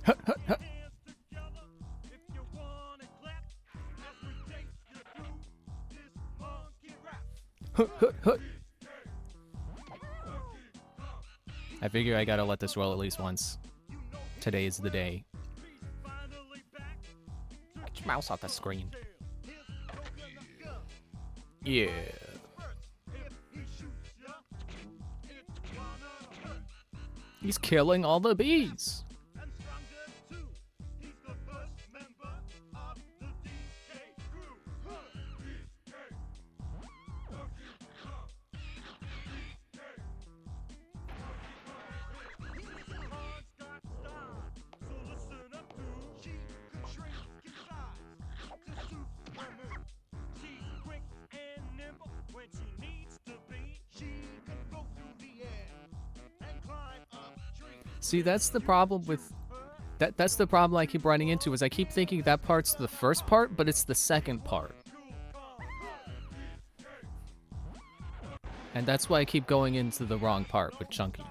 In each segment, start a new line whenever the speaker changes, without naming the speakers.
Hut, hut, hut. Hut, hut, hut. I figure I gotta let this roll at least once. Today is the day. Get your mouse off the screen. Yeah. He's killing all the bees. See, that's the problem with that's the problem I keep running into is I keep thinking that part's the first part, but it's the second part. And that's why I keep going into the wrong part with Chunky.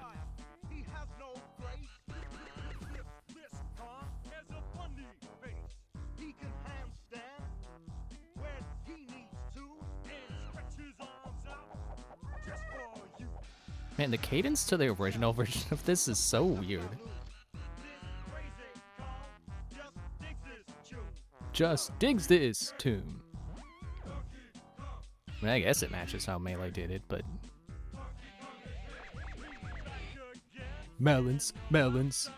Man, the cadence to the original version of this is so weird. Just digs this tune. I mean, I guess it matches how Melee did it, but... Melons, melons.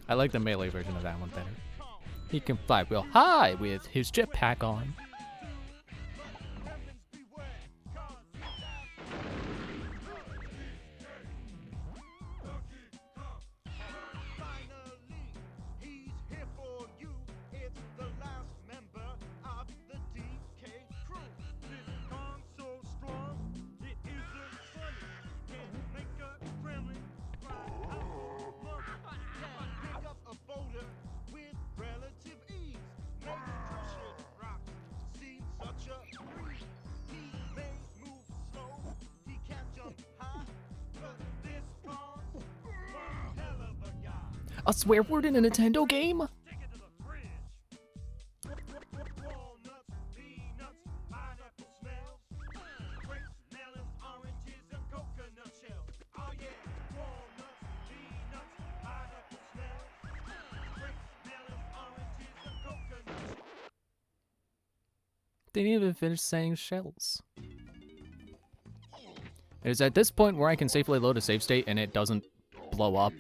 I like the Melee version of that one better. He can fly real high with his jetpack on. A swear word in a Nintendo game? They didn't even finish saying shells. It is at this point where I can safely load a save state and it doesn't blow up.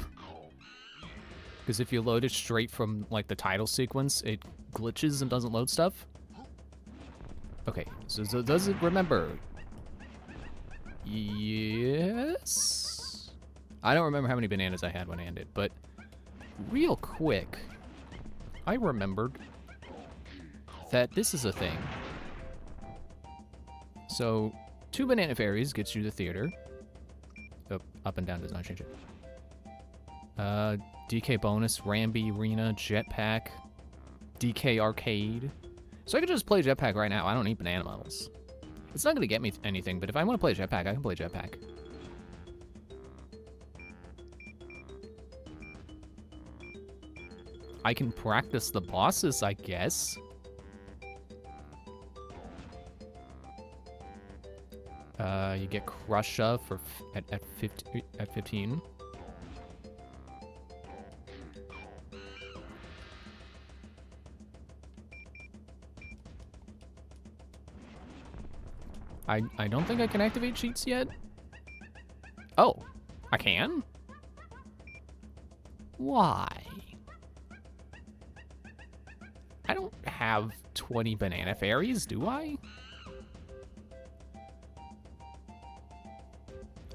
Because if you load it straight from, like, the title sequence, it glitches and doesn't load stuff. Okay, so does it remember? Yes? I don't remember how many bananas I had when I ended, but real quick, I remembered that this is a thing. So, 2 banana fairies gets you the theater. Oh, up and down does not change it. DK bonus, Rambi Arena, Jetpack, DK Arcade. So I could just play Jetpack right now. I don't need banana models. It's not going to get me anything, but if I want to play Jetpack, I can play Jetpack. I can practice the bosses, I guess. You get Crusha for at 15. I don't think I can activate cheats yet. Oh, I can? Why? I don't have 20 banana fairies, do I?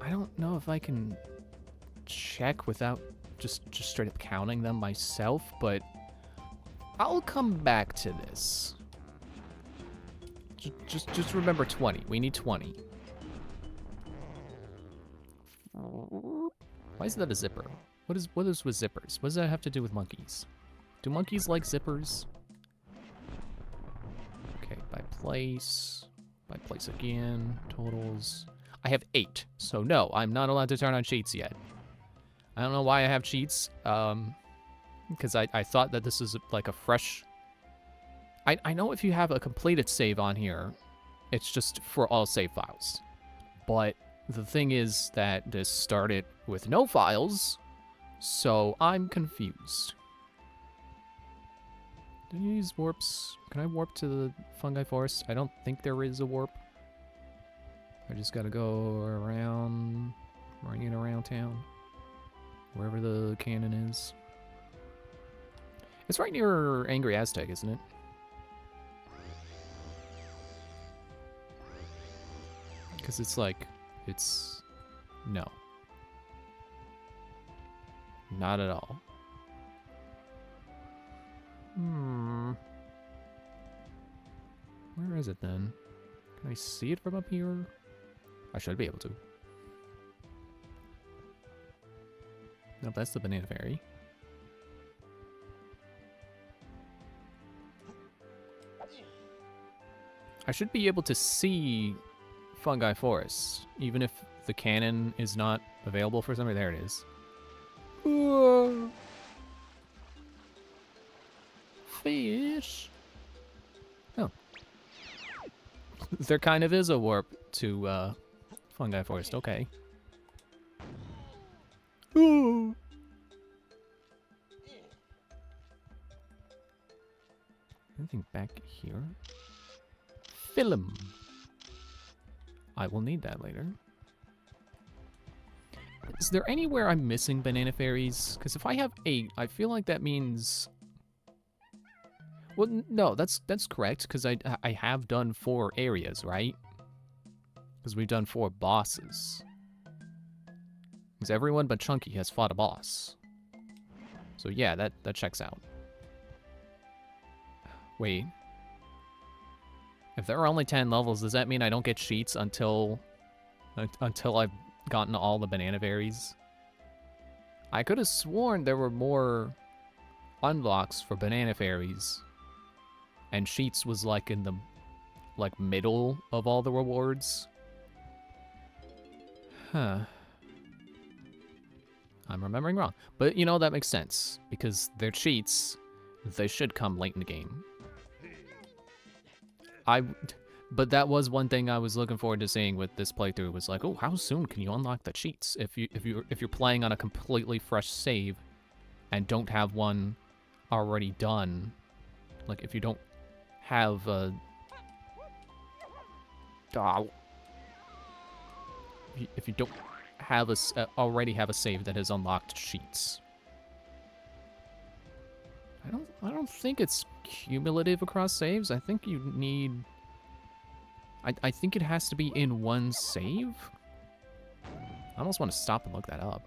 I don't know if I can check without just straight up counting them myself, but I'll come back to this. Just remember 20. We need 20. Why is that a zipper? What is with zippers? What does that have to do with monkeys? Do monkeys like zippers? Okay, by place. By place again. Totals. I have 8. So no, I'm not allowed to turn on cheats yet. I don't know why I have cheats. Because I thought that this is like a fresh... I know if you have a completed save on here, it's just for all save files. But the thing is that this started with no files, so I'm confused. Do these warps... Can I warp to the fungi forest? I don't think there is a warp. I just gotta go around... Running around town. Wherever the cannon is. It's right near Angry Aztec, isn't it? Because it's like... It's... No. Not at all. Where is it then? Can I see it from up here? I should be able to. Nope, that's the Banana Fairy. I should be able to see Fungi Forest, even if the cannon is not available for somebody. There it is. Fish. Oh. There kind of is a warp to Fungi Forest. Okay. Ooh. Anything back here? Film. I will need that later. Is there anywhere I'm missing banana fairies? Because if I have 8, I feel like that means... Well, no, that's correct, because I have done 4 areas, right? Because we've done 4 bosses. Because everyone but Chunky has fought a boss. So yeah, that checks out. Wait. If there are only 10 levels, does that mean I don't get cheats until I've gotten all the banana berries? I could have sworn there were more unlocks for banana fairies, and cheats was like in the middle of all the rewards. Huh. I'm remembering wrong. But you know, that makes sense, because they're cheats. They should come late in the game. But that was one thing I was looking forward to seeing with this playthrough, was like, oh, how soon can you unlock the cheats if you're playing on a completely fresh save and don't have one already done? Like, if you don't have a... if you don't have already have a save that has unlocked cheats. I don't think it's cumulative across saves. I think you need... I think it has to be in one save? I almost want to stop and look that up.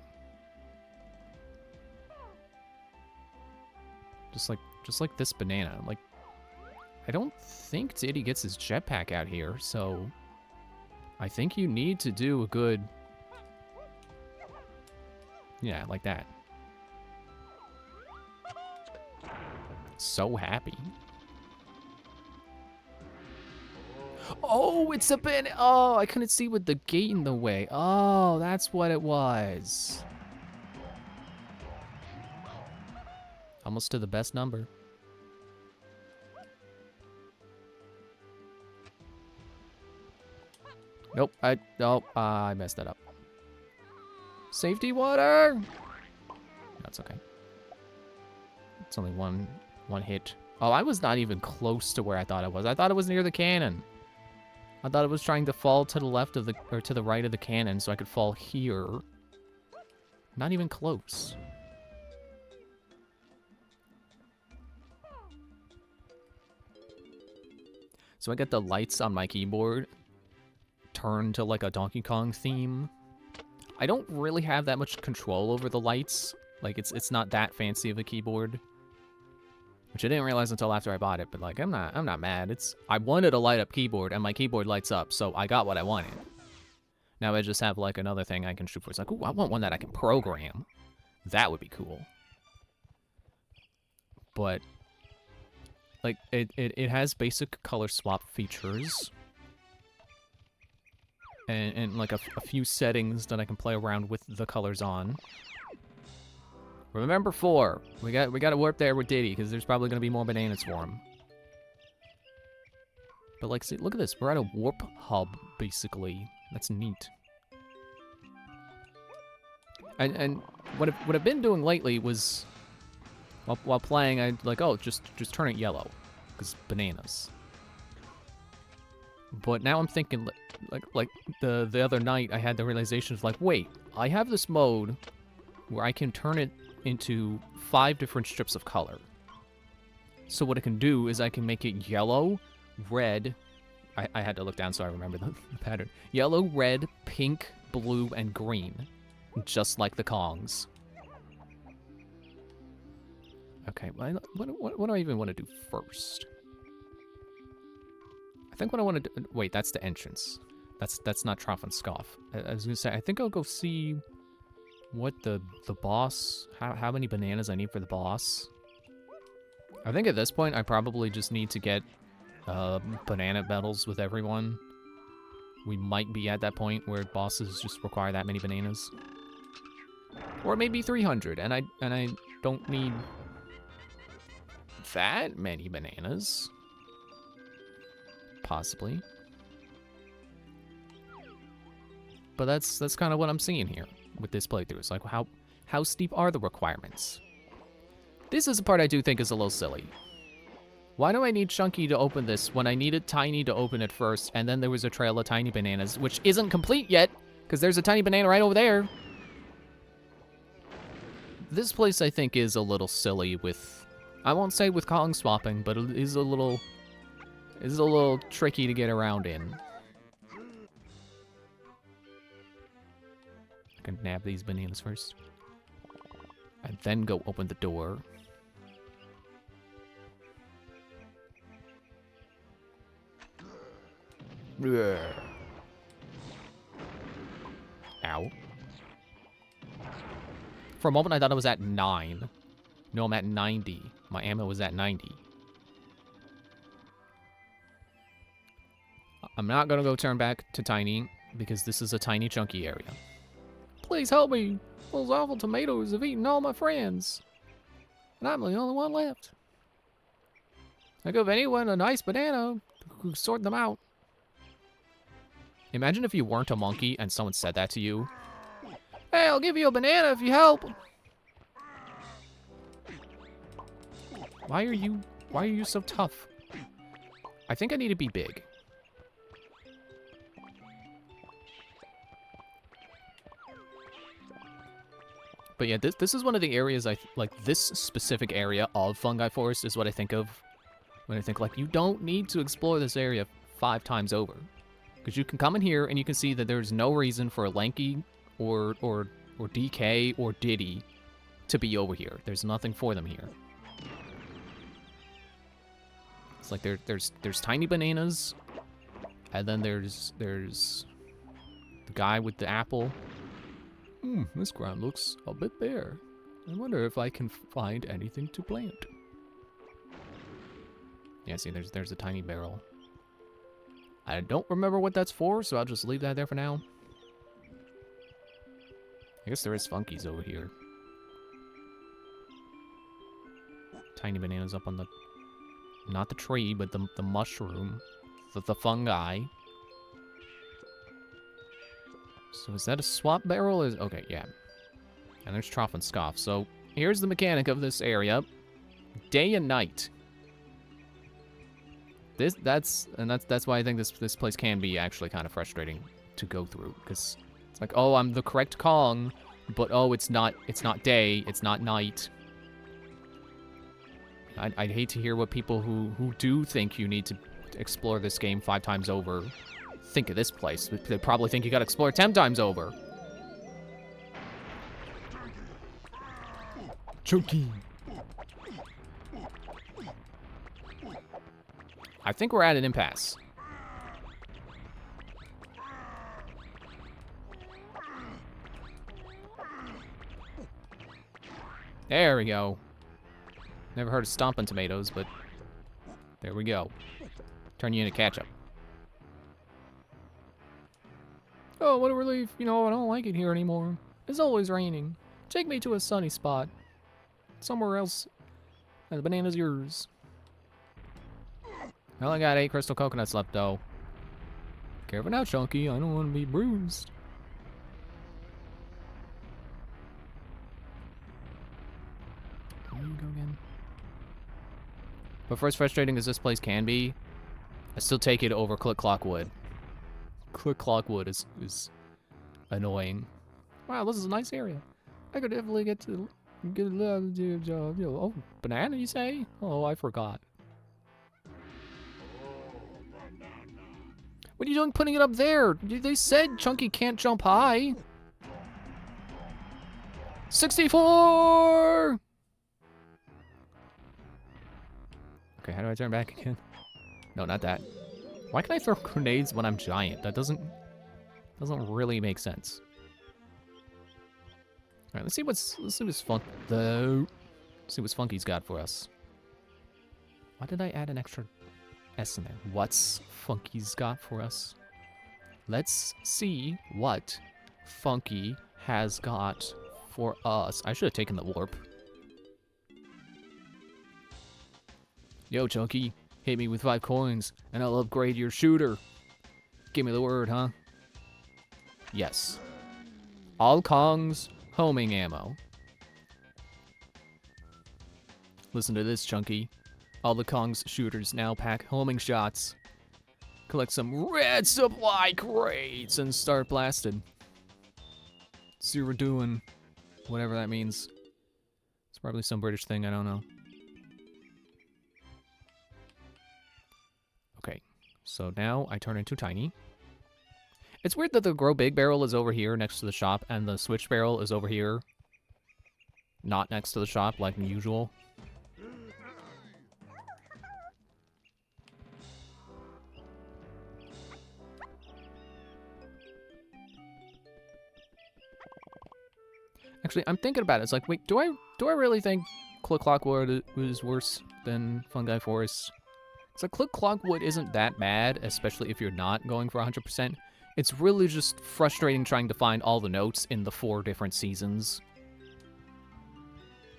Just like this banana. Like, I don't think Diddy gets his jetpack out here, so... I think you need to do a good... Yeah, like that. So happy. Oh, it's a banana. Oh, I couldn't see with the gate in the way. Oh, that's what it was. Almost to the best number. Nope, I messed that up. Safety water. That's okay. It's only one hit. Oh, I was not even close to where I thought it was. I thought it was near the cannon. I thought it was trying to fall to the left of or to the right of the cannon so I could fall here. Not even close. So I got the lights on my keyboard turned to like a Donkey Kong theme. I don't really have that much control over the lights. Like, it's not that fancy of a keyboard. Which I didn't realize until after I bought it, but like, I'm not mad. I wanted a light up keyboard, and my keyboard lights up, so I got what I wanted. Now I just have like another thing I can shoot for. It's like, ooh, I want one that I can program. That would be cool. But like, it has basic color swap features. And like a few settings that I can play around with the colors on. Remember 4. We got to warp there with Diddy, because there's probably going to be more bananas for him. But like, see, look at this. We're at a warp hub, basically. That's neat. And what I've been doing lately was, while playing, I'd like, oh, just turn it yellow, because bananas. But now I'm thinking, like the other night, I had the realization of like, wait, I have this mode where I can turn it into 5 different strips of color. So what I can do is I can make it yellow, red. I had to look down so I remember the pattern. Yellow, red, pink, blue, and green. Just like the Kongs. Okay, what do I even want to do first? I think what I want to do... Wait, that's the entrance. That's not Trough and Scoff. I was going to say, I think I'll go see what the boss... How many bananas I need for the boss. I think at this point, I probably just need to get banana medals with everyone. We might be at that point where bosses just require that many bananas. Or maybe 300, and I don't need that many bananas. Possibly. But that's kind of what I'm seeing here with this playthrough. It's like, how steep are the requirements? This is the part I do think is a little silly. Why do I need Chunky to open this when I needed Tiny to open it first, and then there was a trail of tiny bananas, which isn't complete yet, because there's a tiny banana right over there. This place, I think, is a little silly with... I won't say with Kong swapping, but it is a little tricky to get around in. I can nab these bananas first. And then go open the door. Ow. For a moment, I thought I was at 9. No, I'm at 90. My ammo was at 90. I'm not gonna go turn back to Tiny, because this is a tiny, chunky area. Please help me! Those awful tomatoes have eaten all my friends. And I'm the only one left. I give anyone a nice banana who sort them out. Imagine if you weren't a monkey and someone said that to you. Hey, I'll give you a banana if you help. Why are you so tough? I think I need to be big. But yeah, this is one of the areas like this specific area of Fungi Forest is what I think of when I think like you don't need to explore this area 5 times over. Because you can come in here and you can see that there's no reason for Lanky or DK or Diddy to be over here. There's nothing for them here. It's like there's tiny bananas, and then there's the guy with the apple. This ground looks a bit bare. I wonder if I can find anything to plant. Yeah, see, there's a tiny barrel. I don't remember what that's for, so I'll just leave that there for now. I guess there is Funkies over here. Tiny bananas up on the... Not the tree, but the mushroom. The fungi. So is that a swap barrel? Okay, yeah. And there's Trough and Scoff. So here's the mechanic of this area. Day and night. That's why I think this place can be actually kind of frustrating to go through, because it's like, oh, I'm the correct Kong, but oh, it's not day, it's not night. I'd hate to hear what people who do think you need to explore this game 5 times over think of this place. They probably think you gotta explore 10 times over. Chunky. I think we're at an impasse. There we go. Never heard of stomping tomatoes, but There we go. Turn you into ketchup. Oh, what a relief. You know, I don't like it here anymore. It's always raining. Take me to a sunny spot. Somewhere else. And the banana's yours. I only got 8 crystal coconuts left, though. Careful now, Chunky. I don't want to be bruised. There you go again. But for as frustrating as this place can be, I still take it over Click Clock Wood. Click Clock Wood is annoying. Wow, this is a nice area. I could definitely get a job. Oh, banana, you say? Oh, I forgot. What are you doing putting it up there? They said Chunky can't jump high. 64! Okay, how do I turn back again? No, not that. Why can I throw grenades when I'm giant? That doesn't really make sense. All right, let's see what's Funky's got for us. Why did I add an extra S in there? What's Funky's got for us? Let's see what Funky has got for us. I should have taken the warp. Yo, Chunky, hit me with 5 coins, and I'll upgrade your shooter. Give me the word, huh? Yes. All Kong's homing ammo. Listen to this, Chunky. All the Kong's shooters now pack homing shots. Collect some red supply crates and start blasting. See what we're doing. Whatever that means. It's probably some British thing, I don't know. Okay, so now I turn into Tiny. It's weird that the Grow Big barrel is over here next to the shop and the Switch barrel is over here. Not next to the shop like usual. Actually, I'm thinking about it. It's like, wait, do I really think Click Clock Wood is worse than Fungi Forest? It's like Click Clock Wood isn't that bad, especially if you're not going for 100%. It's really just frustrating trying to find all the notes in the 4 different seasons.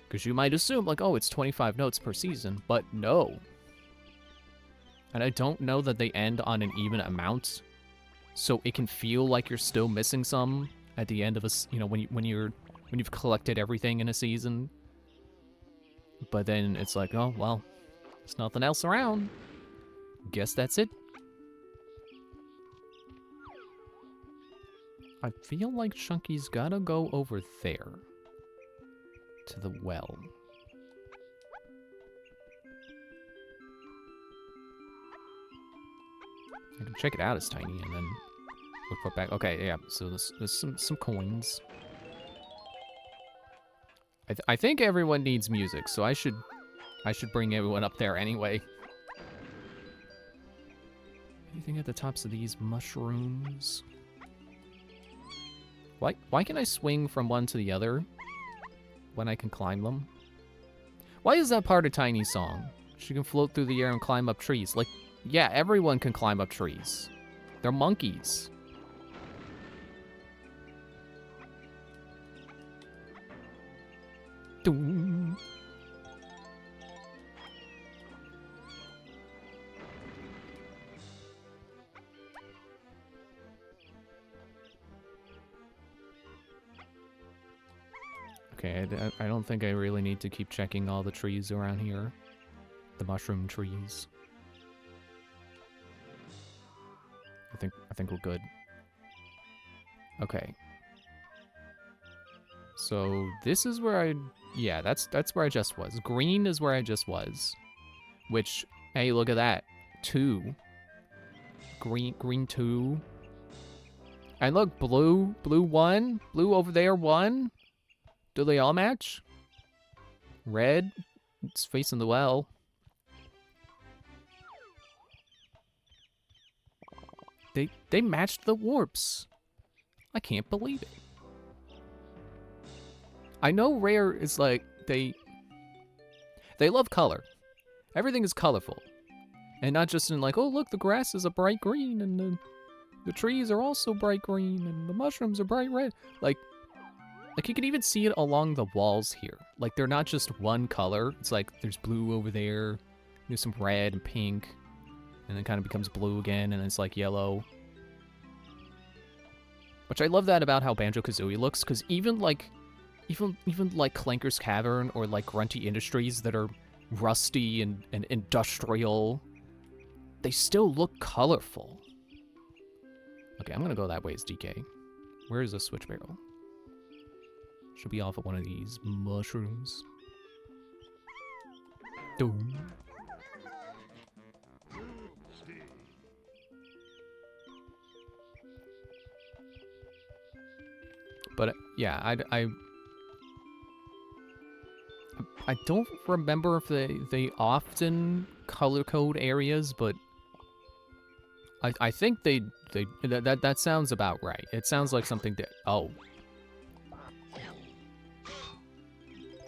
Because you might assume, like, oh, it's 25 notes per season, but no. And I don't know that they end on an even amount, so it can feel like you're still missing some at the end of a, you know, when you've collected everything in a season. But then it's like, oh, well, there's nothing else around. Guess that's it. I feel like Chunky's gotta go over there. To the well. I can check it out as Tiny and then report back. Okay, yeah, so there's some coins. I think everyone needs music, so I should bring everyone up there anyway. Anything at the tops of these mushrooms? Why can I swing from one to the other when I can climb them? Why is that part of Tiny's song? She can float through the air and climb up trees. Like, yeah, everyone can climb up trees. They're monkeys. Doom. Okay, I don't think I really need to keep checking all the trees around here. The mushroom trees. I think we're good. Okay. So this is where yeah, that's where I just was. Green is where I just was. Which, hey, look at that. 2. Green 2. And look, blue 1. Blue over there 1. Do they all match? Red, it's facing the well. They matched the warps. I can't believe it. I know Rare is like, they love color. Everything is colorful. And not just in like, oh, look, the grass is a bright green, and the trees are also bright green, and the mushrooms are bright red. Like you can even see it along the walls here. Like, they're not just one color. It's like there's blue over there, there's some red and pink, and then kind of becomes blue again, and it's like yellow. Which I love that about how Banjo-Kazooie looks, because even like Clanker's Cavern or like Grunty Industries that are rusty and industrial, they still look colorful. Okay, I'm gonna go that way as DK. Where is the switch barrel? Should be off at one of these mushrooms. Doom. But yeah, I don't remember if they often color code areas, but I think that sounds about right. It sounds like something that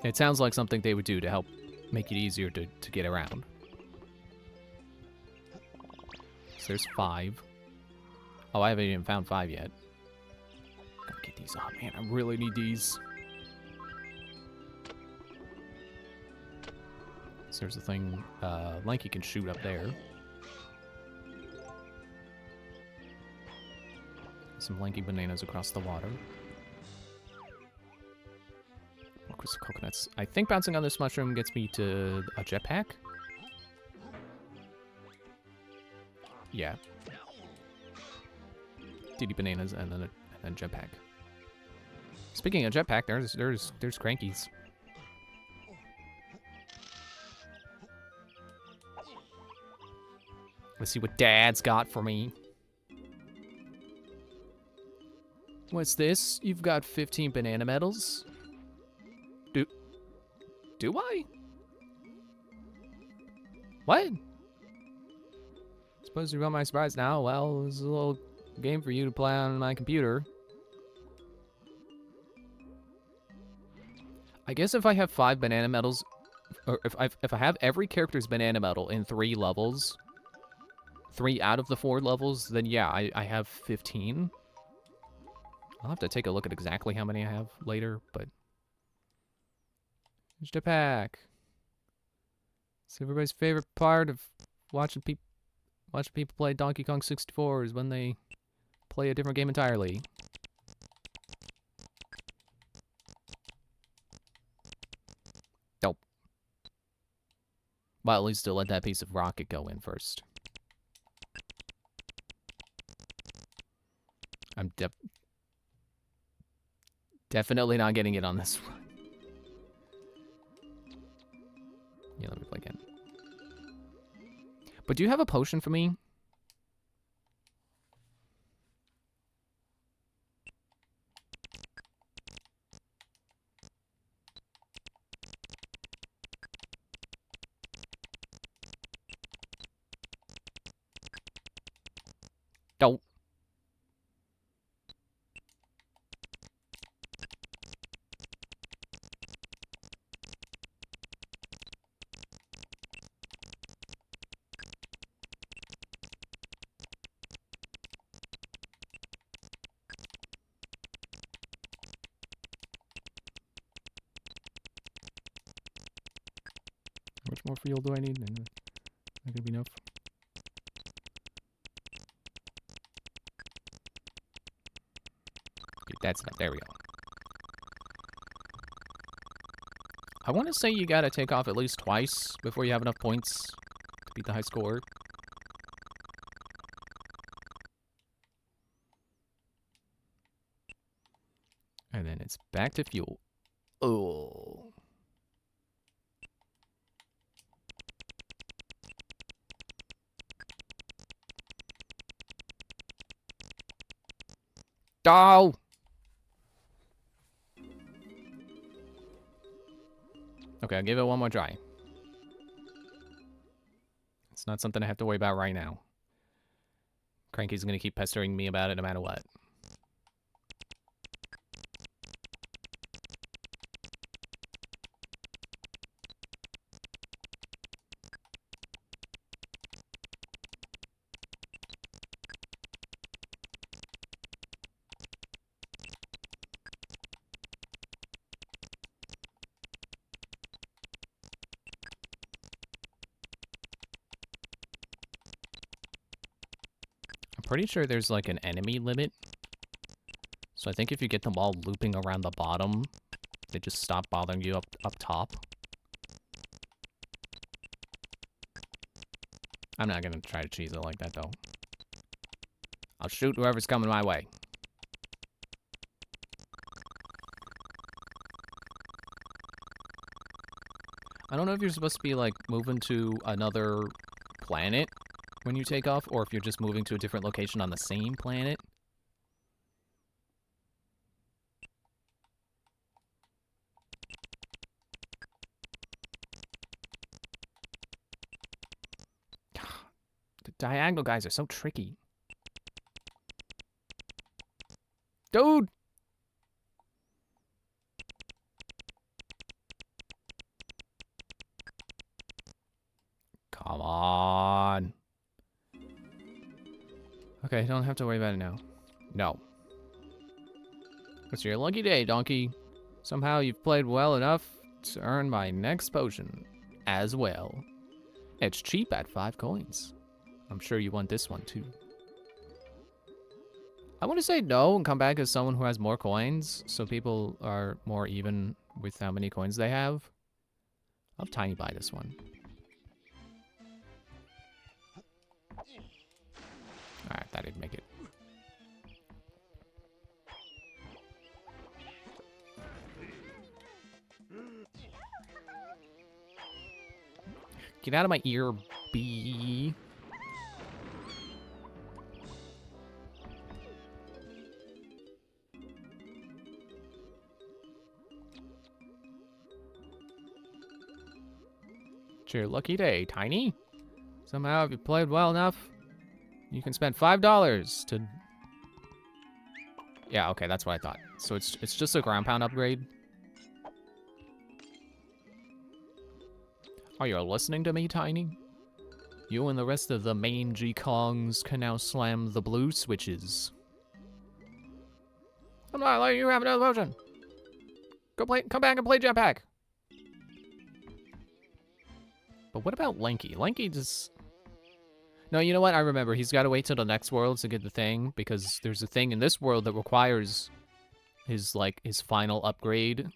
it sounds like something they would do to help make it easier to get around. So there's 5. Oh, I haven't even found 5 yet. Gotta get these. Oh man, I really need these. So there's a thing Lanky can shoot up there. Some Lanky bananas across the water. More crystal coconuts. I think bouncing on this mushroom gets me to a jetpack. Yeah. DD bananas and then jetpack. Speaking of jetpack, there's Crankies. Let's see what Dad's got for me. What's this? You've got 15 banana medals? Do I? What? Supposed to run my surprise now? Well, it's a little game for you to play on my computer. I guess if I have 5 banana medals, or if I have every character's banana medal in 3 levels, 3 out of the 4 levels, then yeah, I have 15. I'll have to take a look at exactly how many I have later, but... Here's jetpack. It's everybody's favorite part of watching people play Donkey Kong 64 is when they play a different game entirely. Nope. Well, at least to let that piece of rocket go in first. I'm definitely not getting it on this one. Yeah, let me play again. But do you have a potion for me? Don't. How much more fuel do I need? Not gonna be enough. Okay, that's enough. There we go. I want to say you gotta take off at least twice before you have enough points to beat the high score. And then it's back to fuel. Oh. Oh! Okay, I'll give it one more try. It's not something I have to worry about right now. Cranky's gonna keep pestering me about it no matter what. pretty sure there's like an enemy limit. So I think if you get them all looping around the bottom, they just stop bothering you up top. I'm not gonna try to cheese it like that though. I'll shoot whoever's coming my way. I don't know if you're supposed to be like moving to another planet when you take off, or if you're just moving to a different location on the same planet. The diagonal guys are so tricky. Dude! Come on. Okay, don't have to worry about it now. No. It's your lucky day, donkey. Somehow you've played well enough to earn my next potion as well. It's cheap at 5 coins. I'm sure you want this one too. I want to say no and come back as someone who has more coins, so people are more even with how many coins they have. I'll tiny buy this one. Alright, that didn't make it. Get out of my ear, bee. It's your lucky day, Tiny. Somehow, if you played well enough, you can spend $5 to... Yeah, okay, that's what I thought. So it's just a ground pound upgrade. Are you listening to me, Tiny? You and the rest of the mangy Kongs can now slam the blue switches. I'm not letting you have another potion. Come back and play Jetpack. But what about Lanky? Lanky just... No, you know what? I remember. He's got to wait till the next world to get the thing, because there's a thing in this world that requires his final upgrade.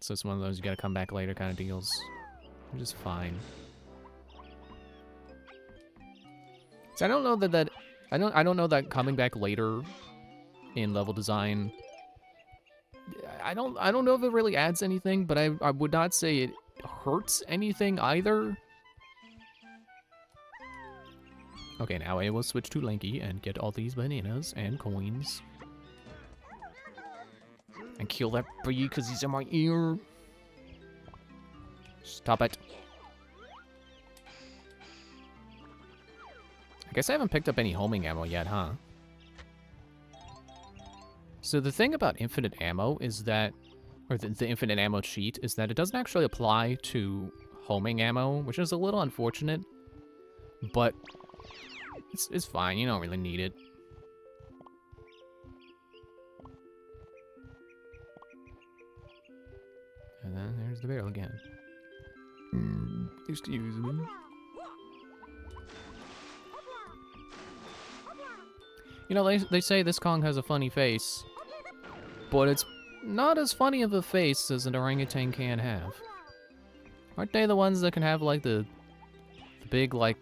So it's one of those you gotta come back later kind of deals. Which is fine. So I don't know that I don't know that coming back later in level design, I don't know if it really adds anything, but I would not say it hurts anything either. Okay, now I will switch to Lanky and get all these bananas and coins. And kill that bee because he's in my ear. Stop it. I guess I haven't picked up any homing ammo yet, huh? So the thing about infinite ammo is that, or the infinite ammo cheat, is that it doesn't actually apply to homing ammo, which is a little unfortunate. But it's fine, you don't really need it. And then there's the barrel again. Excuse me. You know, they say this Kong has a funny face, but it's not as funny of a face as an orangutan can have. Aren't they the ones that can have, like, the big, like,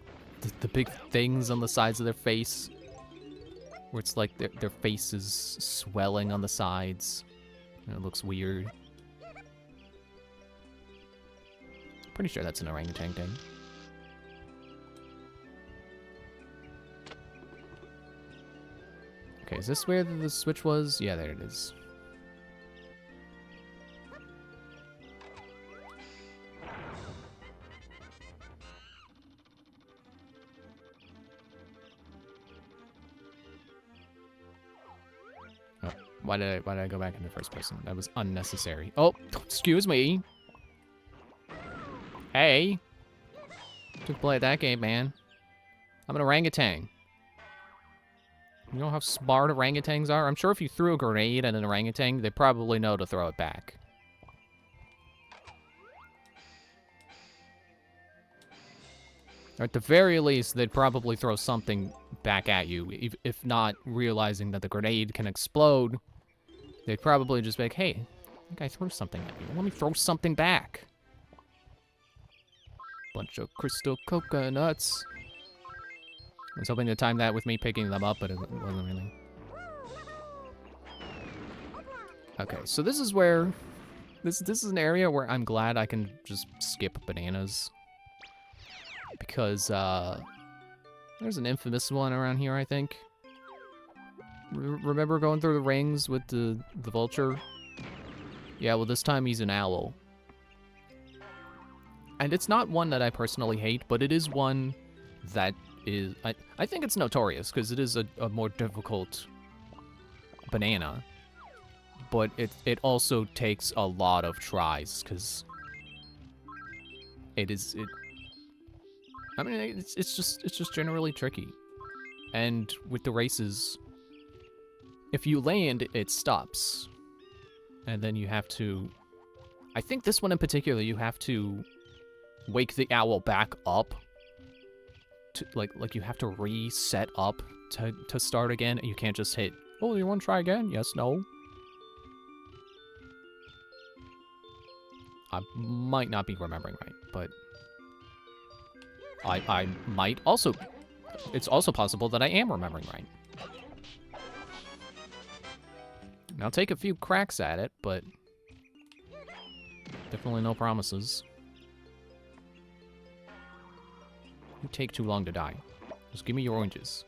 the big things on the sides of their face? Where it's like their face is swelling on the sides, and it looks weird. Pretty sure that's an orangutan thing. Okay, is this where the switch was? Yeah, there it is. Oh, why did I go back into first person? That was unnecessary. Oh, excuse me. Hey. Just play that game, man. I'm an orangutan. You know how smart orangutans are? I'm sure if you threw a grenade at an orangutan, they probably know to throw it back. Or at the very least, they'd probably throw something back at you. If not realizing that the grenade can explode, they'd probably just be like, hey, I think I threw something at you. Let me throw something back. Bunch of crystal coconuts. I was hoping to time that with me picking them up, but it wasn't really. Okay, so this is where... This is an area where I'm glad I can just skip bananas. Because, there's an infamous one around here, I think. Remember going through the rings with the vulture? Yeah, well, this time he's an owl. And it's not one that I personally hate, but it is one that is... I think it's notorious, because it is a more difficult banana. But it also takes a lot of tries, because I mean, it's just generally tricky. And with the races, if you land, it stops. And then you have to... I think this one in particular, you have to wake the owl back up. To, like you have to reset up to start again. You can't just hit, oh, you want to try again? Yes, no. I might not be remembering right, but... I might also... It's also possible that I am remembering right. And I'll take a few cracks at it, but... Definitely no promises. You take too long to die. Just give me your oranges.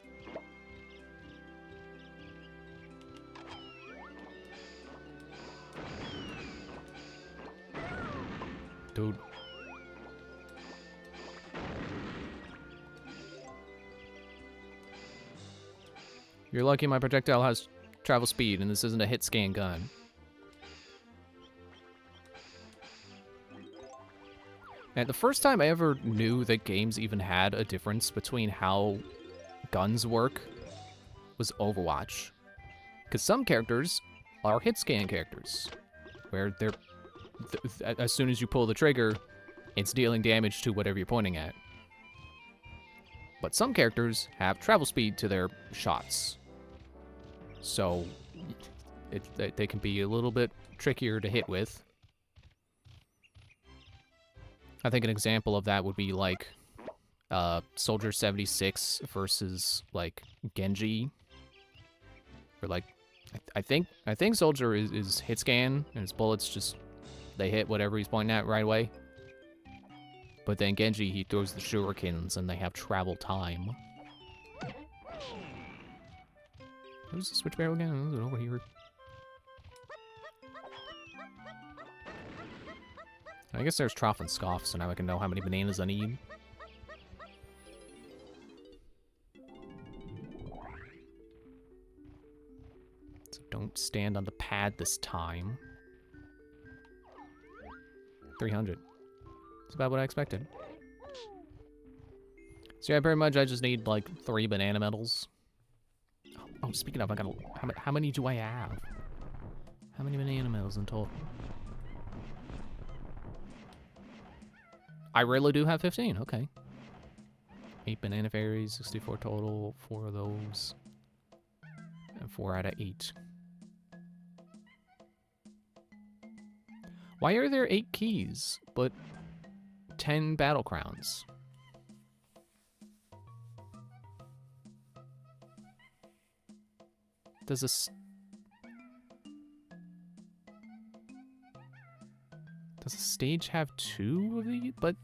Dude. You're lucky my projectile has travel speed and this isn't a hit scan gun. And the first time I ever knew that games even had a difference between how guns work was Overwatch. Because some characters are hit scan characters, where they're as soon as you pull the trigger, it's dealing damage to whatever you're pointing at. But some characters have travel speed to their shots. So they can be a little bit trickier to hit with. I think an example of that would be like Soldier 76 versus like Genji. Or like I think Soldier is hit scan and his bullets just they hit whatever he's pointing at right away. But then Genji, he throws the shurikens and they have travel time. Who's the switch barrel again? Is it over here? I guess there's Trough and Scoff, so now I can know how many bananas I need. So don't stand on the pad this time. 300. That's about what I expected. So yeah, pretty much I just need like 3 banana medals. Oh, speaking of, I gotta... How many do I have? How many banana medals in total? I really do have 15, okay. 8 banana fairies, 64 total, 4 of those. And 4 out of 8. Why are there 8 keys, but 10 battle crowns? Does a stage have 2 of these? But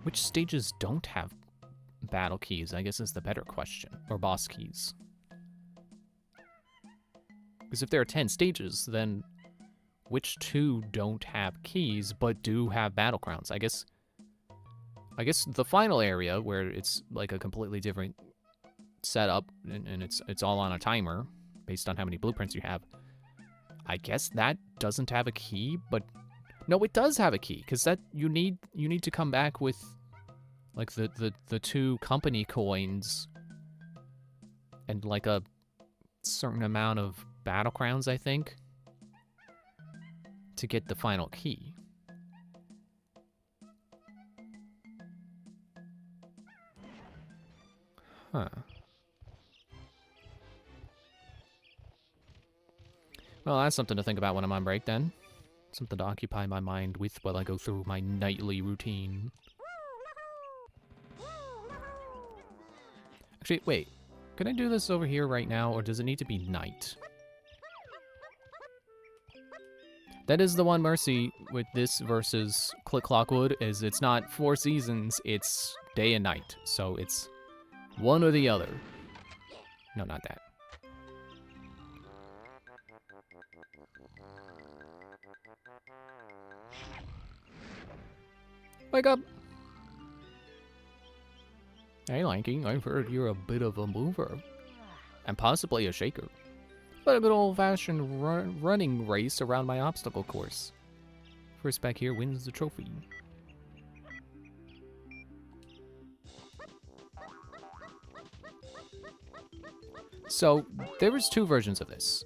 which stages don't have battle keys, I guess, is the better question. Or boss keys. Because if there are 10 stages, then which 2 don't have keys but do have battle crowns? I guess the final area where it's like a completely different setup and it's all on a timer based on how many blueprints you have. I guess that doesn't have a key, but no, it does have a key because that you need to come back with like the 2 company coins and like a certain amount of battle crowns, I think, to get the final key. Huh. Well, that's something to think about when I'm on break, then. Something to occupy my mind with while I go through my nightly routine. Actually, wait. Can I do this over here right now, or does it need to be night? That is the one mercy with this versus Click Clockwood, is it's not 4 seasons, it's day and night. So it's one or the other. No, not that. Wake up! Hey, Lanky, I've heard you're a bit of a mover. And possibly a shaker. But a good old-fashioned running race around my obstacle course. First back here wins the trophy. So, there was 2 versions of this.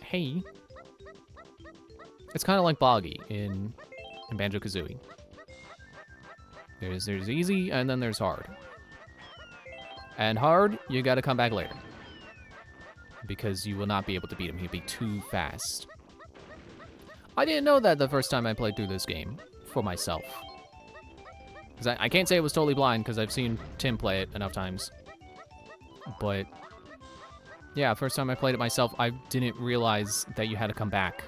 Hey. It's kind of like Boggy in Banjo-Kazooie. There's easy, and then there's hard. And hard, you gotta come back later. Because you will not be able to beat him. He'll be too fast. I didn't know that the first time I played through this game for myself. Because I can't say it was totally blind, because I've seen Tim play it enough times. But, yeah, first time I played it myself, I didn't realize that you had to come back.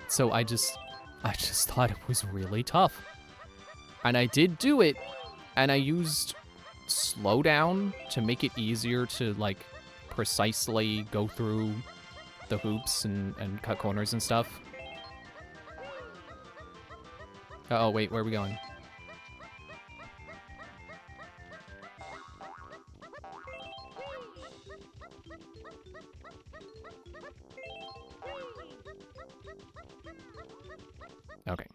So I just thought it was really tough. And I did do it, and I used slowdown to make it easier to, like, precisely go through the hoops and cut corners and stuff. Uh-oh, wait, where are we going? Okay.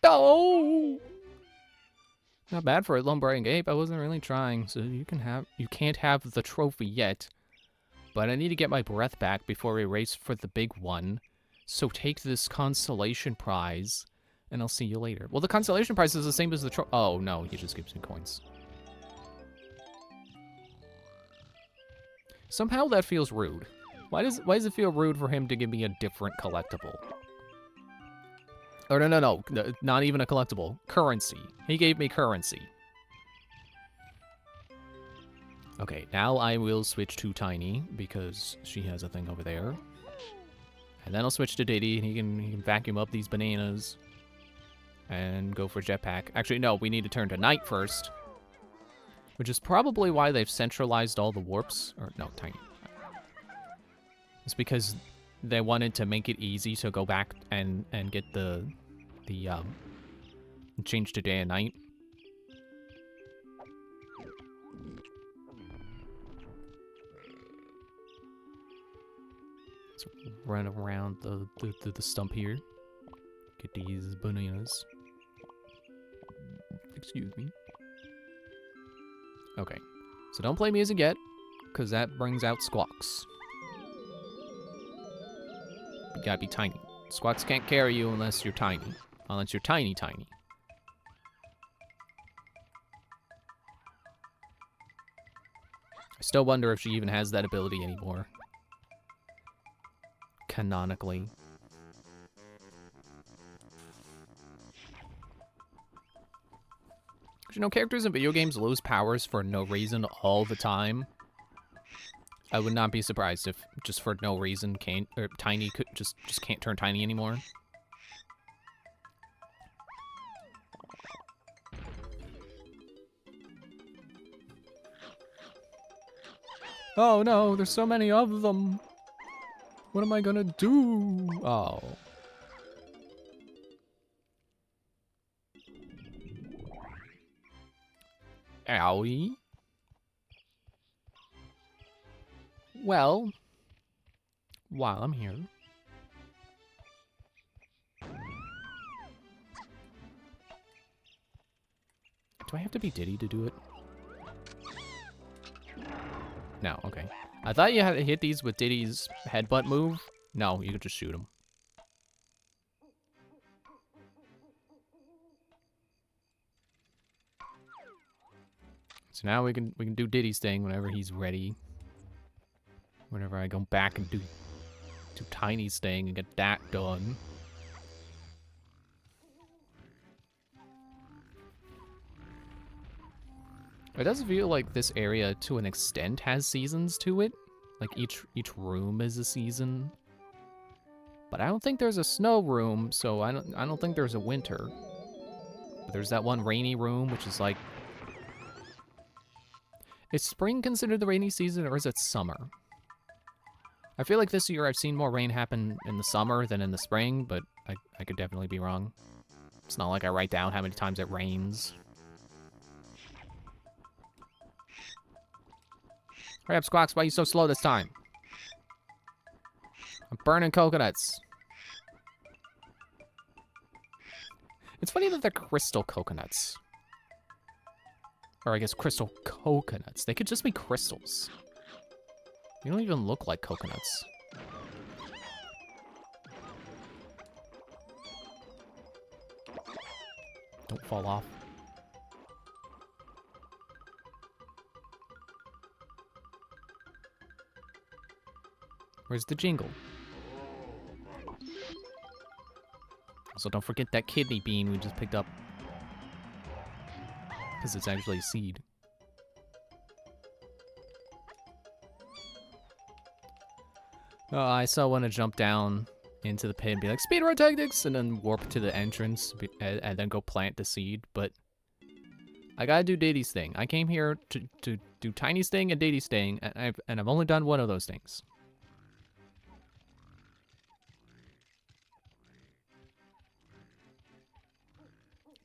Oh! Not bad for a lumbering ape. I wasn't really trying, so you can't have the trophy yet. But I need to get my breath back before we race for the big one. So take this consolation prize, and I'll see you later. Well, the consolation prize is the same as the trophy. Oh no, he just gives me coins. Somehow that feels rude. Why does it feel rude for him to give me a different collectible? Oh, no, not even a collectible. Currency. He gave me currency. Okay, now I will switch to Tiny, because she has a thing over there. And then I'll switch to Diddy, and he can vacuum up these bananas. And go for Jetpack. Actually, no, we need to turn to Night first. Which is probably why they've centralized all the warps. Or, no, Tiny. It's because they wanted to make it easy to go back and get the change to day and night. Let's run around the stump here. Get these bananas. Excuse me. Okay, so don't play music yet, because that brings out Squawks. You gotta be tiny. Squawks can't carry you unless you're tiny. Unless you're tiny. I still wonder if she even has that ability anymore. Canonically. You know, characters in video games lose powers for no reason all the time. I would not be surprised if just for no reason Tiny could just can't turn tiny anymore. Oh no, there's so many of them. What am I gonna do? Oh. Owie. Well, while I'm here. Do I have to be Diddy to do it? No, okay. I thought you had to hit these with Diddy's headbutt move. No, you could just shoot him. So now we can do Diddy's thing whenever he's ready. Whenever I go back and do Tiny's thing and get that done. It does feel like this area, to an extent, has seasons to it. Like each room is a season. But I don't think there's a snow room, so I don't think there's a winter. But there's that one rainy room, which is like... Is spring considered the rainy season, or is it summer? I feel like this year I've seen more rain happen in the summer than in the spring, but I could definitely be wrong. It's not like I write down how many times it rains. Hurry up, Squawks, why are you so slow this time? I'm burning coconuts. It's funny that they're crystal coconuts. Or I guess crystal coconuts. They could just be crystals. They don't even look like coconuts. Don't fall off. Where's the jingle? Also, don't forget that kidney bean we just picked up. Because it's actually a seed. I still want to jump down into the pit and be like, speedrun tactics! And then warp to the entrance and then go plant the seed, but... I gotta do Diddy's thing. I came here to do Tiny's thing and Diddy's thing, and I've only done one of those things.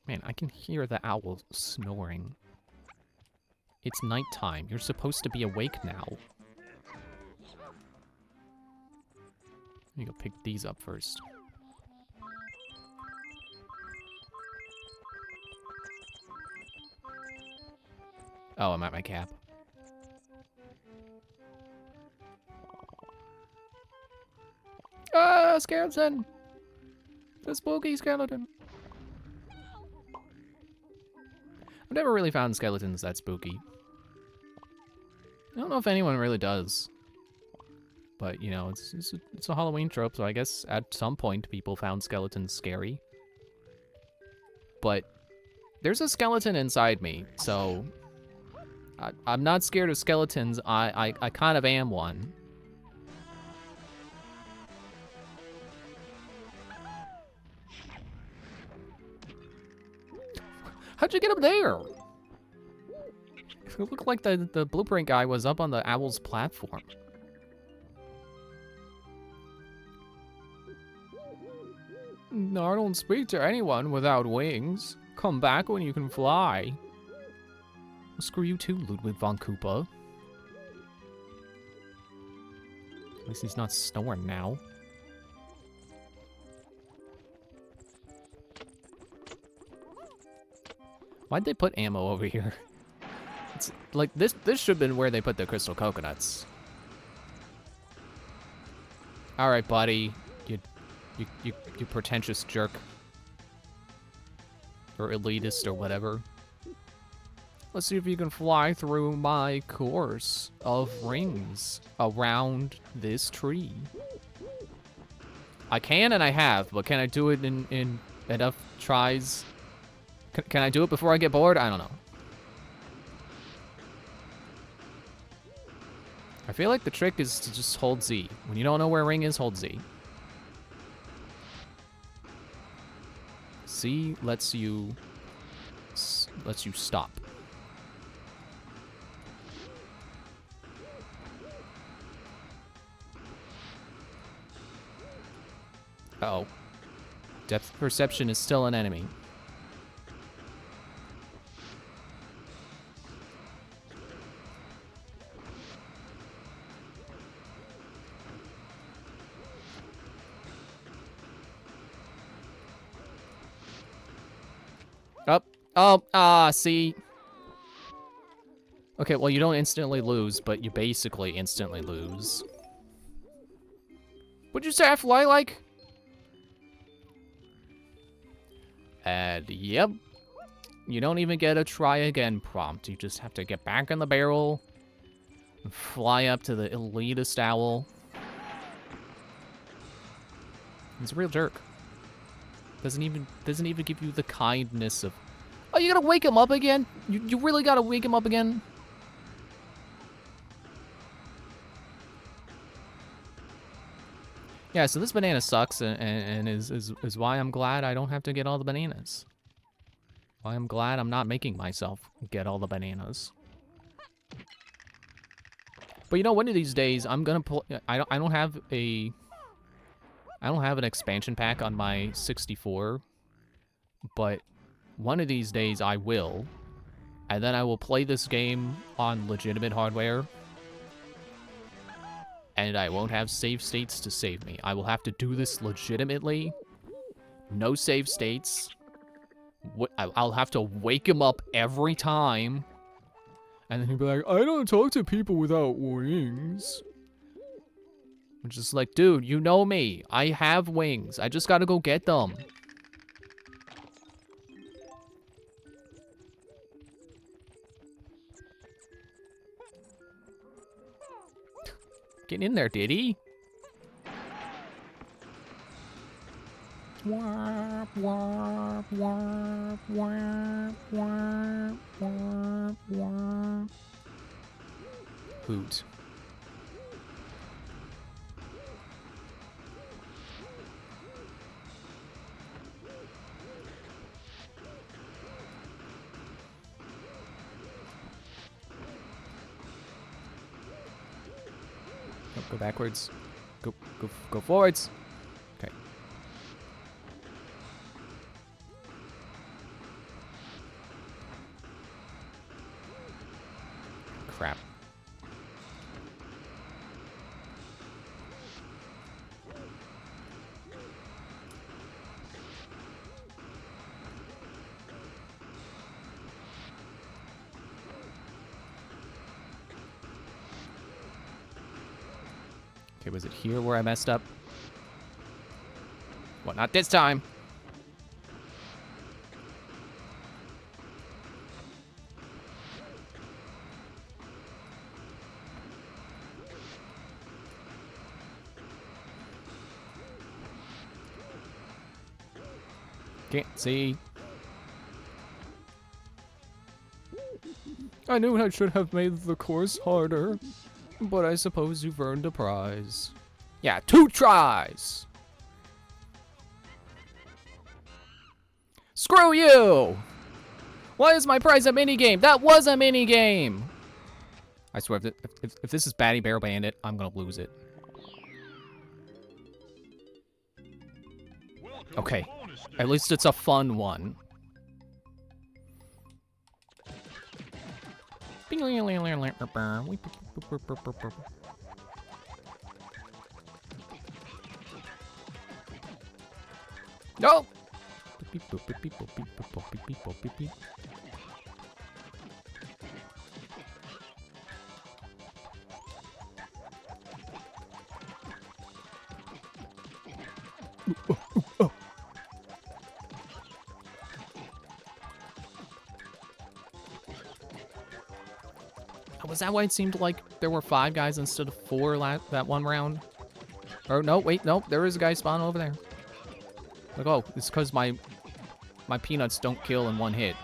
Man, I can hear the owl snoring. It's nighttime. You're supposed to be awake now. Let me go pick these up first. Oh, I'm at my cap. Ah, skeleton! The spooky skeleton! I've never really found skeletons that spooky. I don't know if anyone really does. But, you know, it's a Halloween trope, so I guess at some point people found skeletons scary. But there's a skeleton inside me, so I'm not scared of skeletons. I kind of am one. How'd you get up there? It looked like the blueprint guy was up on the owl's platform. No, I don't speak to anyone without wings. Come back when you can fly. Well, screw you too, Ludwig von Koopa. At least he's not snoring now. Why'd they put ammo over here? It's like this should have been where they put the crystal coconuts. All right, buddy. You pretentious jerk. Or elitist or whatever. Let's see if you can fly through my course of rings around this tree. I can and I have, but can I do it in enough tries? Can I do it before I get bored? I don't know. I feel like the trick is to just hold Z. When you don't know where ring is, hold Z. Z lets you stop. Uh-oh. Depth perception is still an enemy. Up. Oh, see. Okay, well, you don't instantly lose, but you basically instantly lose. What'd you say I fly like? And yep. You don't even get a try again prompt. You just have to get back in the barrel and fly up to the elitist owl. He's a real jerk. Doesn't even give you the kindness of... Oh, you gotta wake him up again? You really gotta wake him up again? Yeah, so this banana sucks and is why I'm glad I don't have to get all the bananas. Why I'm glad I'm not making myself get all the bananas. But you know, one of these days I'm gonna pull... I don't have an expansion pack on my 64, but one of these days I will, and then I will play this game on legitimate hardware, and I won't have save states to save me. I will have to do this legitimately, no save states. I'll have to wake him up every time, and then he'll be like, I don't talk to people without wings. I'm just like, dude, you know me. I have wings. I just gotta go get them. Get in there, Diddy. Warp, warp, warp, warp, warp, warp, warp. Hoot. Go backwards. Go forwards. Okay. Crap. Okay, was it here where I messed up? Well, not this time. Can't see. I knew I should have made the course harder, but I suppose you've earned a prize. Yeah, 2 tries! Screw you! Why is my prize a minigame? That was a minigame! I swear, if this is Batty Bear Bandit, I'm gonna lose it. Okay, at least it's a fun one. No! Was that why it seemed like there were 5 guys instead of 4 that one round? Or no, wait, no, there is a guy spawning over there. Like, oh, it's because my peanuts don't kill in 1 hit.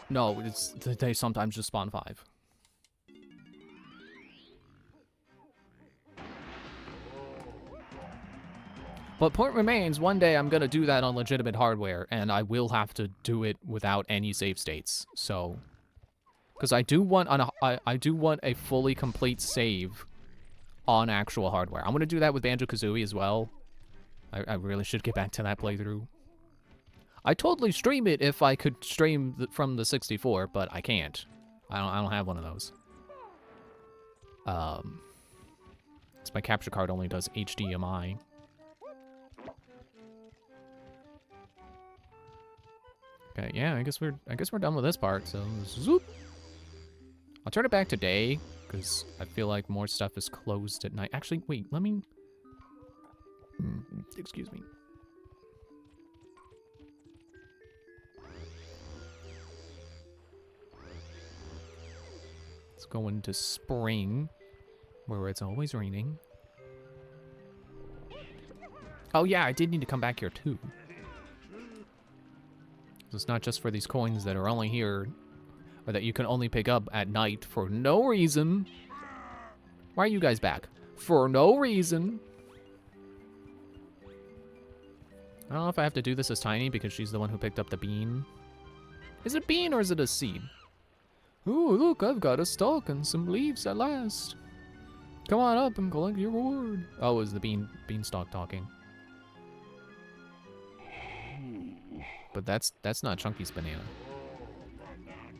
No, it's they sometimes just spawn 5. But point remains, one day I'm gonna do that on legitimate hardware, and I will have to do it without any save states. So, because I do want a fully complete save on actual hardware. I'm gonna do that with Banjo-Kazooie as well. I really should get back to that playthrough. I totally stream it if I could stream from the 64, but I can't. I don't have one of those. It's my capture card only does HDMI. Okay, yeah, I guess we're done with this part. So zoop. turn it back to day, because I feel like more stuff is closed at night. Actually, wait, let me... excuse me. Let's go into spring, where it's always raining. Oh yeah, I did need to come back here too. So it's not just for these coins that are only here, or that you can only pick up at night for no reason. Why are you guys back? For no reason. I don't know if I have to do this as Tiny because she's the one who picked up the bean. Is it a bean or is it a seed? Ooh, look, I've got a stalk and some leaves at last. Come on up and collect your reward. Oh, it was the beanstalk talking. But that's not Chunky's banana.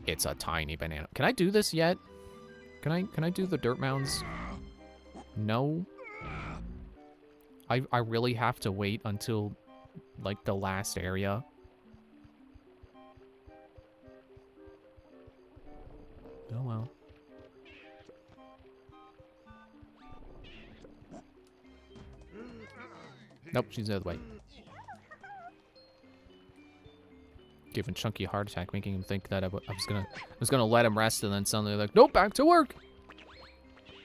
It's a tiny banana. Can I do this yet? Can I do the dirt mounds? No. I really have to wait until like the last area. Oh well. Nope, she's the other way. Giving Chunky a heart attack, making him think that I was gonna let him rest, and then suddenly like, nope, back to work.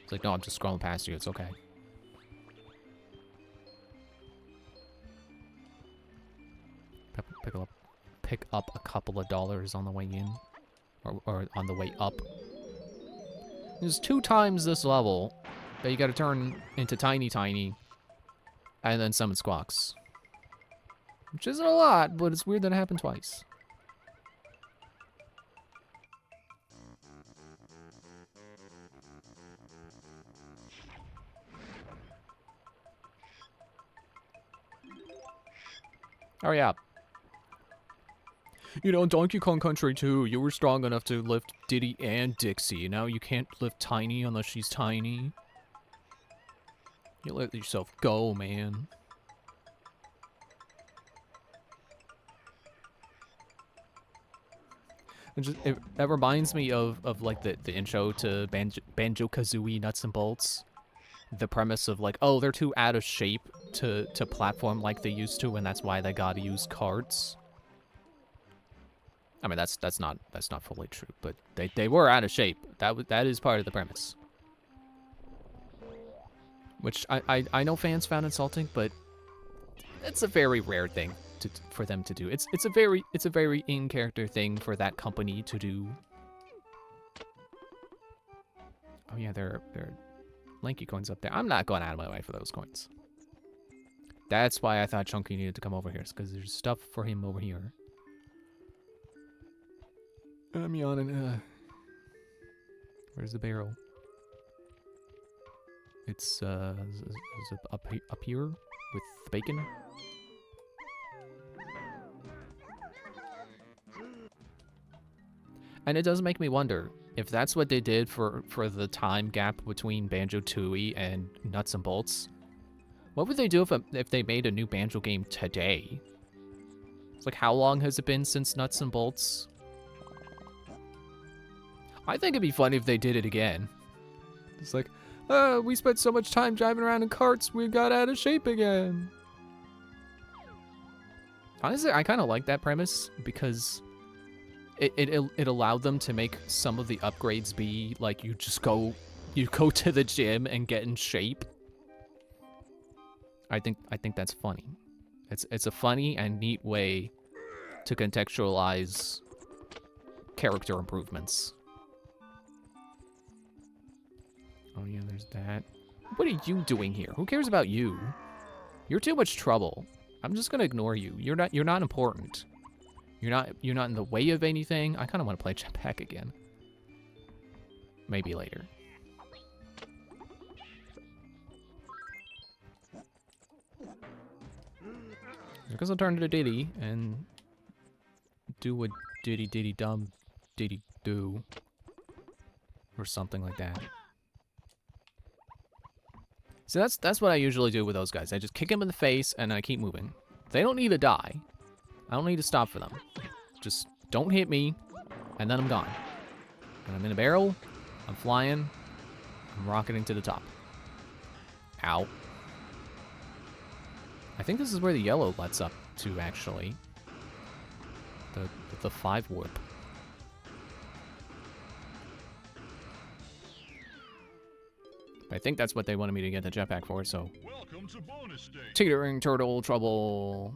It's like, no, I'm just scrolling past you. It's okay. Pick up a couple of dollars on the way in, or on the way up. There's 2 times this level that you gotta turn into Tiny, and then summon Squawks. Which isn't a lot, but it's weird that it happened twice. Hurry up. You know, in Donkey Kong Country 2, you were strong enough to lift Diddy and Dixie. Now you can't lift Tiny unless she's tiny. You let yourself go, man. It reminds me of like the intro to Banjo-Kazooie Nuts and Bolts. The premise of like, oh, they're too out of shape to platform like they used to, and that's why they gotta use carts. I mean, that's not fully true, but they were out of shape. That is part of the premise. Which I know fans found insulting, but it's a very rare thing for them to do. It's a very in-character thing for that company to do. Oh yeah, there are Lanky coins up there. I'm not going out of my way for those coins. That's why I thought Chunky needed to come over here, because there's stuff for him over here. I'm yawning. Where's the barrel? It's is it up here with the bacon. And it does make me wonder if that's what they did for the time gap between Banjo-Tooie and Nuts and Bolts. What would they do if they made a new Banjo game today? It's like, how long has it been since Nuts and Bolts? I think it'd be funny if they did it again. It's like, we spent so much time driving around in carts, we got out of shape again. Honestly, I kind of like that premise because it allowed them to make some of the upgrades be like you go to the gym and get in shape. I think that's funny. It's a funny and neat way to contextualize character improvements. Oh yeah, there's that. What are you doing here? Who cares about you? You're too much trouble. I'm just gonna ignore you. You're not important. You're not in the way of anything. I kind of want to play Jetpack again. Maybe later. I guess I'll turn to Diddy and do what Diddy dumb Diddy do, or something like that. So that's what I usually do with those guys. I just kick them in the face and I keep moving. They don't need to die. I don't need to stop for them. Just don't hit me, and then I'm gone. And I'm in a barrel, I'm flying. I'm rocketing to the top. Ow. I think this is where the yellow lets up to, actually. The 5 warp. I think that's what they wanted me to get the jetpack for, so...
Welcome to bonus stage.
Teetering turtle trouble.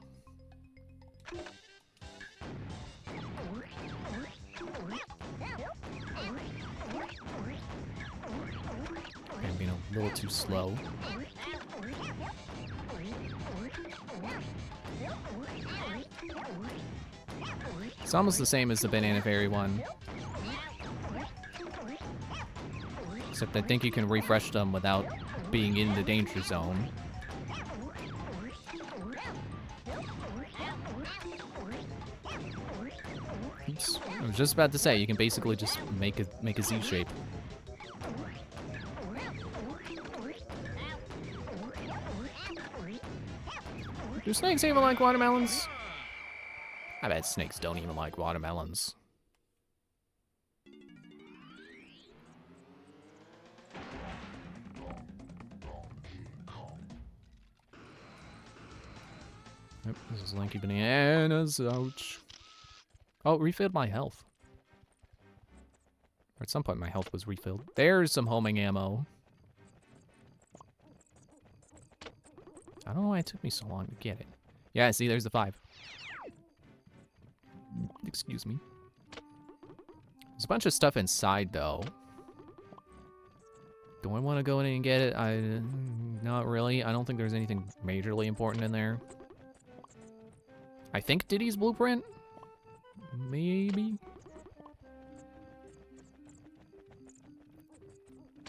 I'm being a little too slow. It's almost the same as the Banana Fairy one. Except I think you can refresh them without being in the danger zone. Oops. I was just about to say, you can basically just make a Z shape. Do snakes even like watermelons? I bet snakes don't even like watermelons. Yep, this is Lanky Bananas, ouch. Oh, refilled my health. Or at some point my health was refilled. There's some homing ammo. I don't know why it took me so long to get it. Yeah, see, there's the 5. Excuse me. There's a bunch of stuff inside, though. Do I want to go in and get it? Not really. I don't think there's anything majorly important in there. I think Diddy's blueprint? Maybe?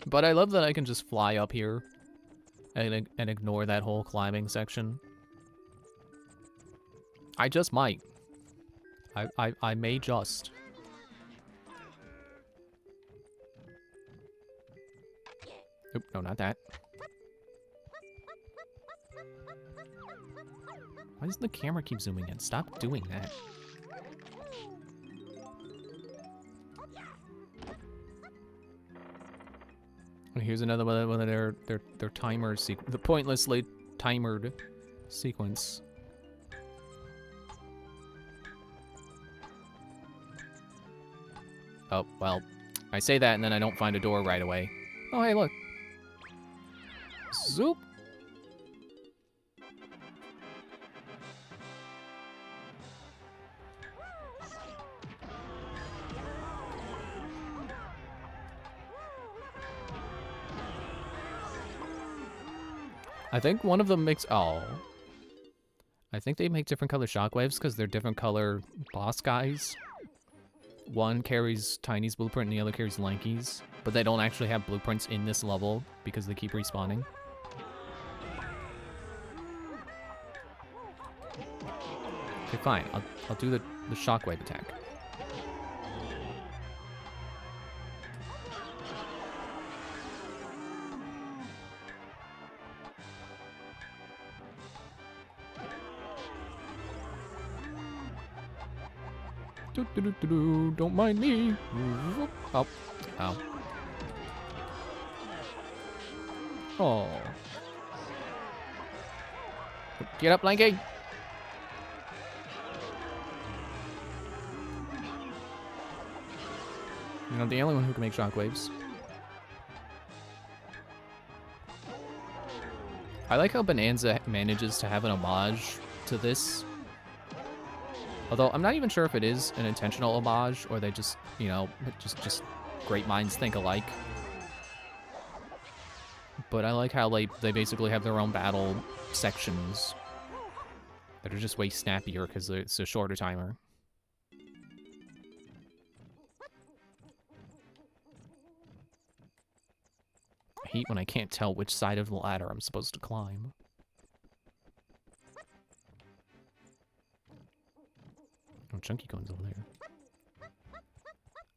But I love that I can just fly up here and ignore that whole climbing section. I just might. I may just. Oop, no, not that. Why does the camera keep zooming in? Stop doing that. Here's another one of their timer the pointlessly timered sequence. Oh, well, I say that and then I don't find a door right away. Oh, hey, look. Zoop. I think one of them makes... Oh. I think they make different color shockwaves because they're different color boss guys. One carries Tiny's blueprint and the other carries Lanky's. But they don't actually have blueprints in this level because they keep respawning. Okay, fine. I'll do the shockwave attack. Don't mind me. Oh. Ow. Oh. Get up, Lanky. You're not the only one who can make shockwaves. I like how Bonanza manages to have an homage to this. Although, I'm not even sure if it is an intentional homage, or they just, you know, just great minds think alike. But I like how they basically have their own battle sections that are just way snappier because it's a shorter timer. I hate when I can't tell which side of the ladder I'm supposed to climb. Oh, Chunky Cone's over there.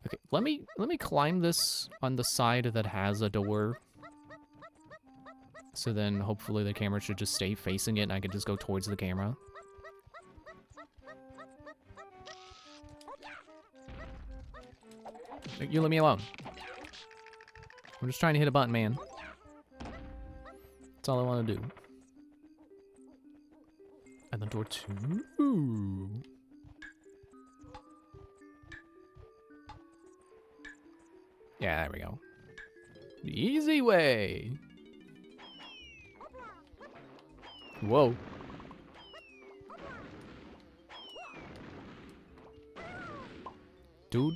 Okay, let me climb this on the side that has a door. So then hopefully the camera should just stay facing it and I can just go towards the camera. You let me alone. I'm just trying to hit a button, man. That's all I want to do. And then door 2. Yeah, there we go. The easy way. Whoa. Dude.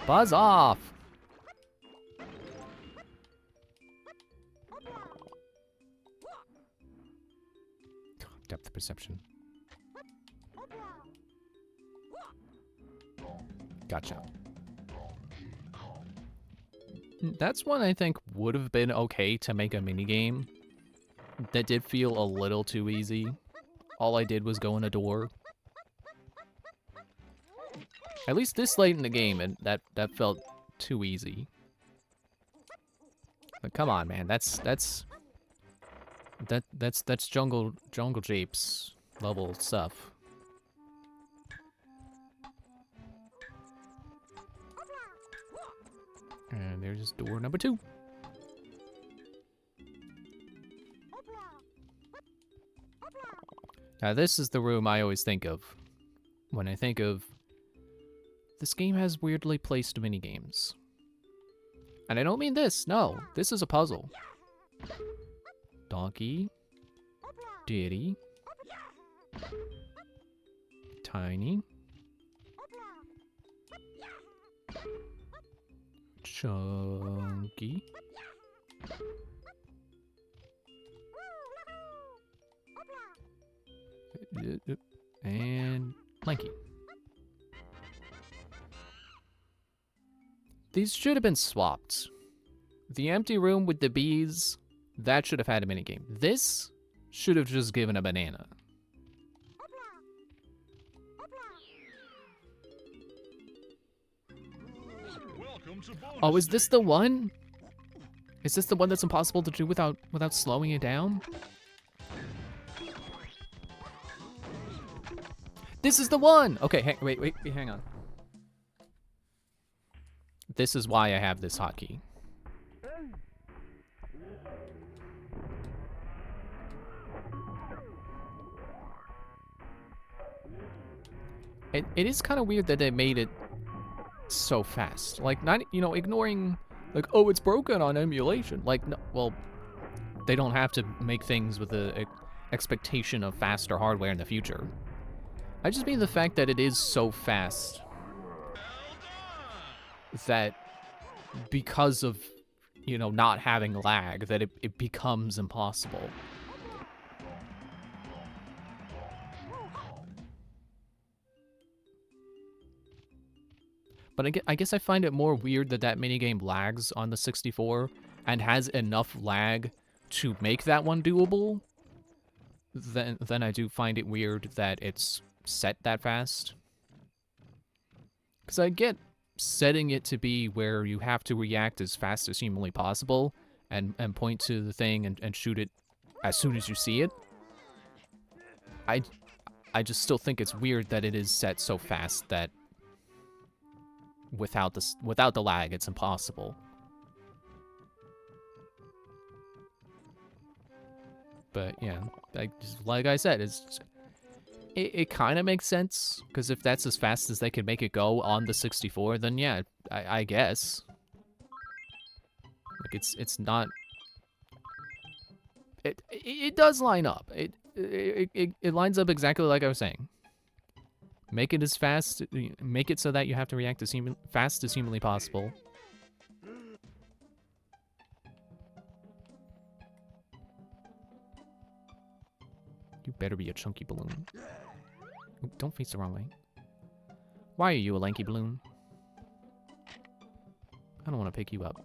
Buzz off. Depth perception. Gotcha. That's one I think would have been okay to make a minigame. That did feel a little too easy. All I did was go in a door. At least this late in the game, and that felt too easy. But come on, man, that's jungle japes level stuff. And there's door number 2. Now this is the room I always think of when I think of this game has weirdly placed minigames. And I don't mean this, no. This is a puzzle. Donkey. Diddy. Tiny. Chunky. And Lanky. These should have been swapped. The empty room with the bees, that should have had a minigame. This should have just given a banana. Oh, is this the one? Is this the one that's impossible to do without slowing it down? This is the one! Okay, wait, hang on. This is why I have this hotkey. It is kind of weird that they made it so fast. Like, not, you know, ignoring, like, oh, it's broken on emulation. Like, no, well, they don't have to make things with the expectation of faster hardware in the future. I just mean the fact that it is so fast that because of, you know, not having lag, that it becomes impossible. But I guess I find it more weird that that minigame lags on the 64 and has enough lag to make that one doable than I do find it weird that it's set that fast. Because I get setting it to be where you have to react as fast as humanly possible and point to the thing and shoot it as soon as you see it. I just still think it's weird that it is set so fast that without the lag, it's impossible. But yeah, like I said, it kind of makes sense, because if that's as fast as they could make it go on the 64, then yeah, I guess. Like it's not. It does line up. It lines up exactly like I was saying. Make it as fast. Make it so that you have to react as fast as humanly possible. You better be a chunky balloon. Ooh, don't face the wrong way. Why are you a lanky balloon? I don't want to pick you up.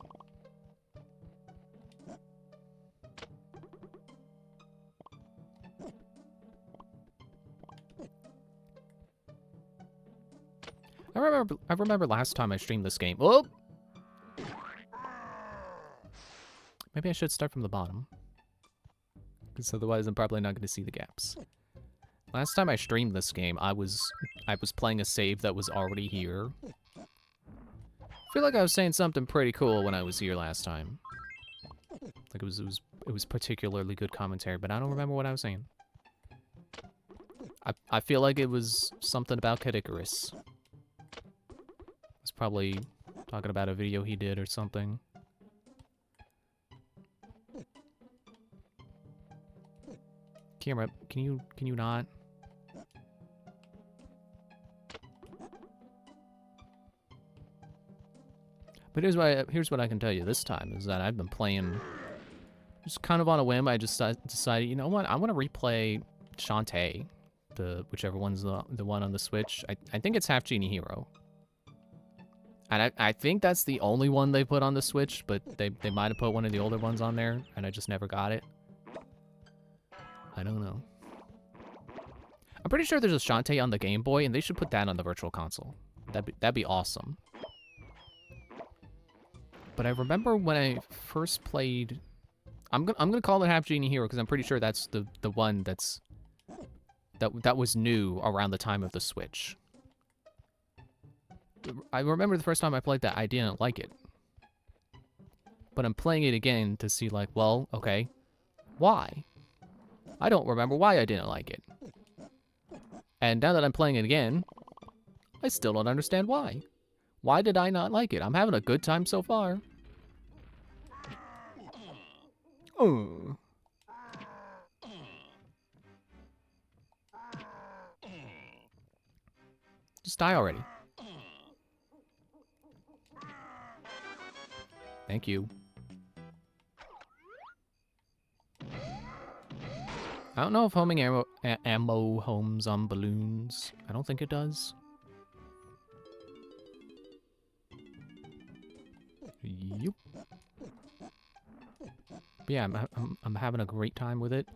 I remember last time I streamed this game. Oh! Maybe I should start from the bottom. Because otherwise I'm probably not going to see the gaps. Last time I streamed this game, I was playing a save that was already here. I feel like I was saying something pretty cool when I was here last time. Like it was particularly good commentary, but I don't remember what I was saying. I feel like it was something about Kid Icarus. I was probably talking about a video he did or something. Camera, can you not? But here's what I can tell you this time is that I've been playing just kind of on a whim. I just decided, you know what? I want to replay Shantae, whichever one's the one on the Switch. I think it's Half Genie Hero. And I think that's the only one they put on the Switch, but they might have put one of the older ones on there, and I just never got it. I don't know. I'm pretty sure there's a Shantae on the Game Boy, and they should put that on the Virtual Console. That'd be awesome. But I remember when I first played, I'm gonna call it Half Genie Hero because I'm pretty sure that's the one that was new around the time of the Switch. I remember the first time I played that, I didn't like it. But I'm playing it again to see, like, well, okay, why? I don't remember why I didn't like it. And now that I'm playing it again, I still don't understand why. Why did I not like it? I'm having a good time so far. Oh. Just die already. Thank you. I don't know if homing ammo homes on balloons. I don't think it does. Yup. But yeah, I'm having a great time with it.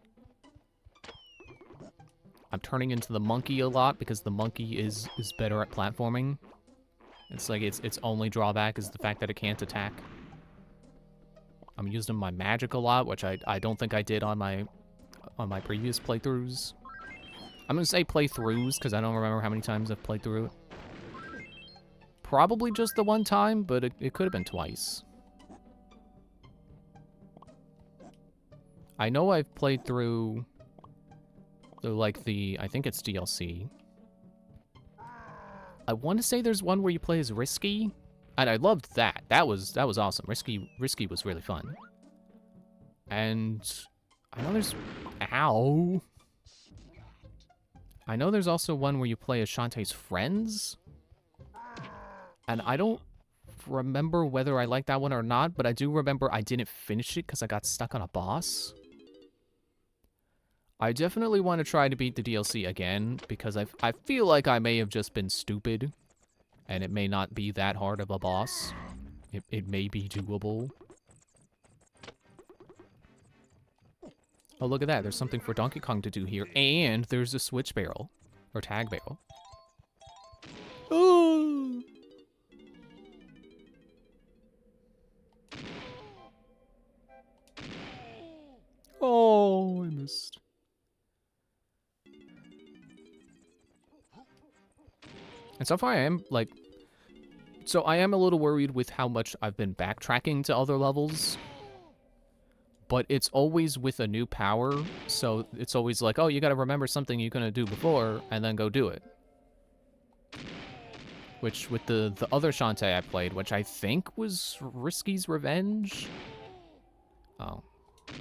I'm turning into the monkey a lot because the monkey is better at platforming. It's like its only drawback is the fact that it can't attack. I'm using my magic a lot, which I don't think I did on my previous playthroughs. I'm gonna say playthroughs because I don't remember how many times I've played through it. Probably just the one time, but it could have been twice. I know I've played through I think it's DLC. I want to say there's one where you play as Risky, and I loved that. That was awesome. Risky was really fun. And I know there's ow. I know there's also one where you play as Shantae's friends. And I don't remember whether I liked that one or not, but I do remember I didn't finish it because I got stuck on a boss. I definitely want to try to beat the DLC again, because I feel like I may have just been stupid, and it may not be that hard of a boss. It may be doable. Oh, look at that. There's something for Donkey Kong to do here, and there's a switch barrel, or tag barrel. Oh! Oh, I missed. And so far I am, like... So I am a little worried with how much I've been backtracking to other levels. But it's always with a new power, so it's always like, oh, you gotta remember something you're gonna do before, and then go do it. Which, with the other Shantae I played, which I think was Risky's Revenge? Oh. I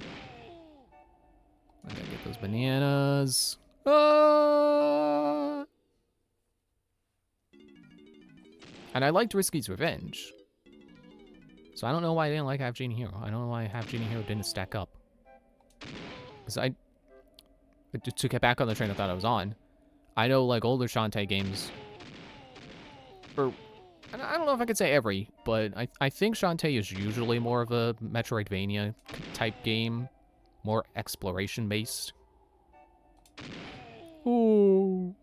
gotta get those bananas. Ah! And I liked Risky's Revenge. So I don't know why I didn't like Half Genie Hero. I don't know why Half Genie Hero didn't stack up. Because to get back on the train I thought I was on, I know, like, older Shantae games, or, I don't know if I could say every, but I think Shantae is usually more of a Metroidvania type game, more exploration-based. Ooh.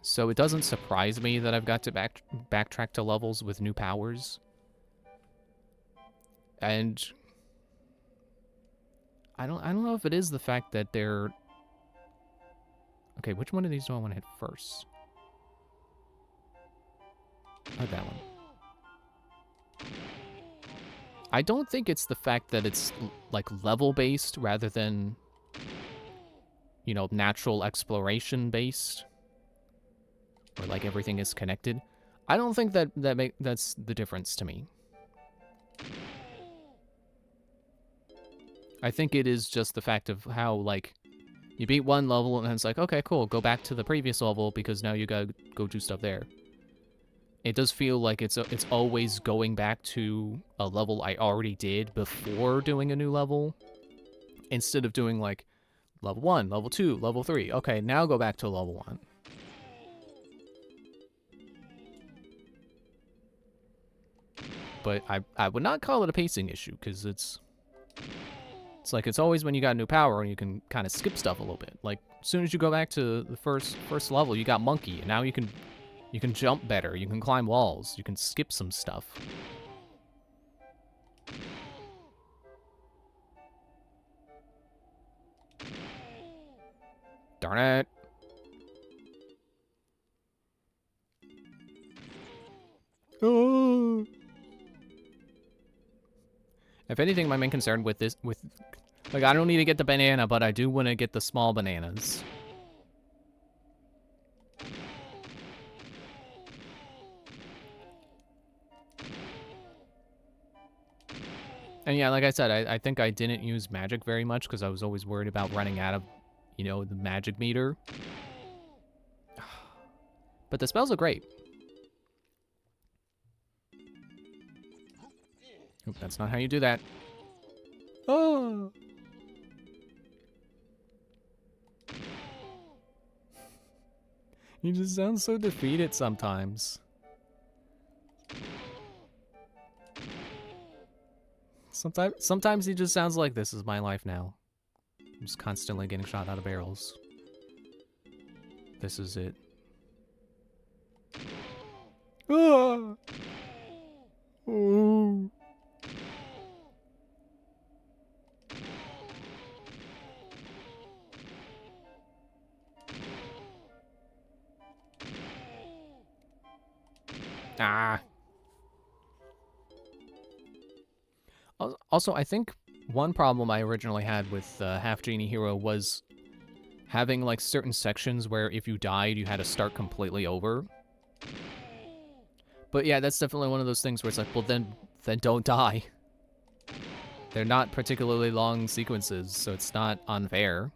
So it doesn't surprise me that I've got to backtrack to levels with new powers. And I don't know if it is the fact that they're... Okay, which one of these do I want to hit first? Oh, that one. I don't think it's the fact that it's, like, level-based rather than, you know, natural exploration-based. Or, like, everything is connected. I don't think that's the difference to me. I think it is just the fact of how, like, you beat one level and then it's like, okay, cool, go back to the previous level because now you gotta go do stuff there. It does feel like it's always going back to a level I already did before doing a new level, instead of doing, like, level 1, level 2, level 3. Okay, now go back to level 1. But I would not call it a pacing issue, because it's like it's always when you got new power and you can kind of skip stuff a little bit. Like, as soon as you go back to the first level, you got Monkey, and now you can jump better, you can climb walls, you can skip some stuff. Darn it. Oh. If anything, my main concern with this, like, I don't need to get the banana, but I do want to get the small bananas. And yeah, like I said, I think I didn't use magic very much because I was always worried about running out of, you know, the magic meter. But the spells are great. Oop, that's not how you do that. Oh. You just sound so defeated sometimes. Sometimes he just sounds like, this is my life now. I'm just constantly getting shot out of barrels. This is it. Ah! Oh. Ah. Also, I think one problem I originally had with Half Genie Hero was having, like, certain sections where if you died, you had to start completely over. But yeah, that's definitely one of those things where it's like, well, then don't die. They're not particularly long sequences, so it's not unfair.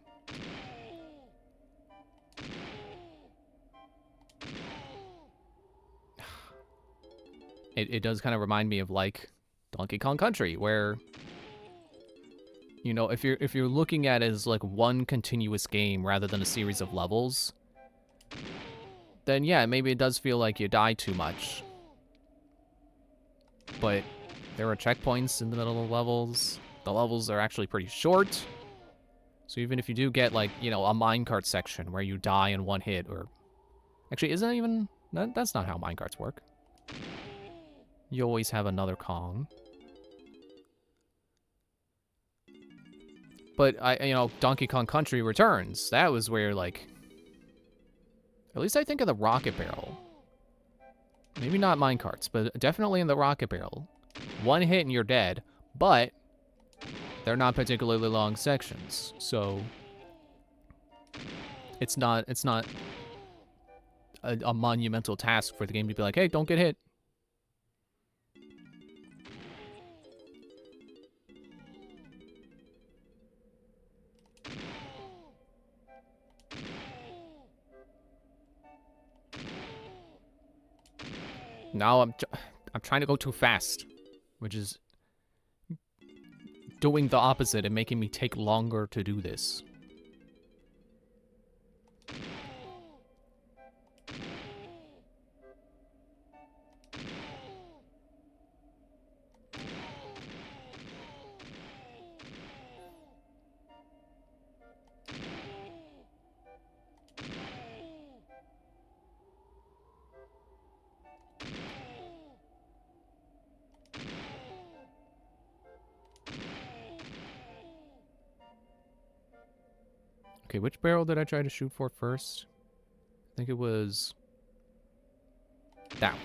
It does kind of remind me of, like, Donkey Kong Country, where, you know, if you're looking at it as, like, one continuous game rather than a series of levels, then yeah, maybe it does feel like you die too much. But there are checkpoints in the middle of the levels. The levels are actually pretty short. So even if you do get, like, you know, a minecart section where you die in one hit, or... Actually, isn't that even... That's not how minecarts work. You always have another Kong. But, you know, Donkey Kong Country Returns, that was where, like... At least I think of the Rocket Barrel. Maybe not minecarts, but definitely in the Rocket Barrel. One hit and you're dead, but they're not particularly long sections, so it's not a monumental task for the game to be like, hey, don't get hit. Now I'm trying to go too fast, which is doing the opposite and making me take longer to do this. Okay, which barrel did I try to shoot for first? I think it was that one.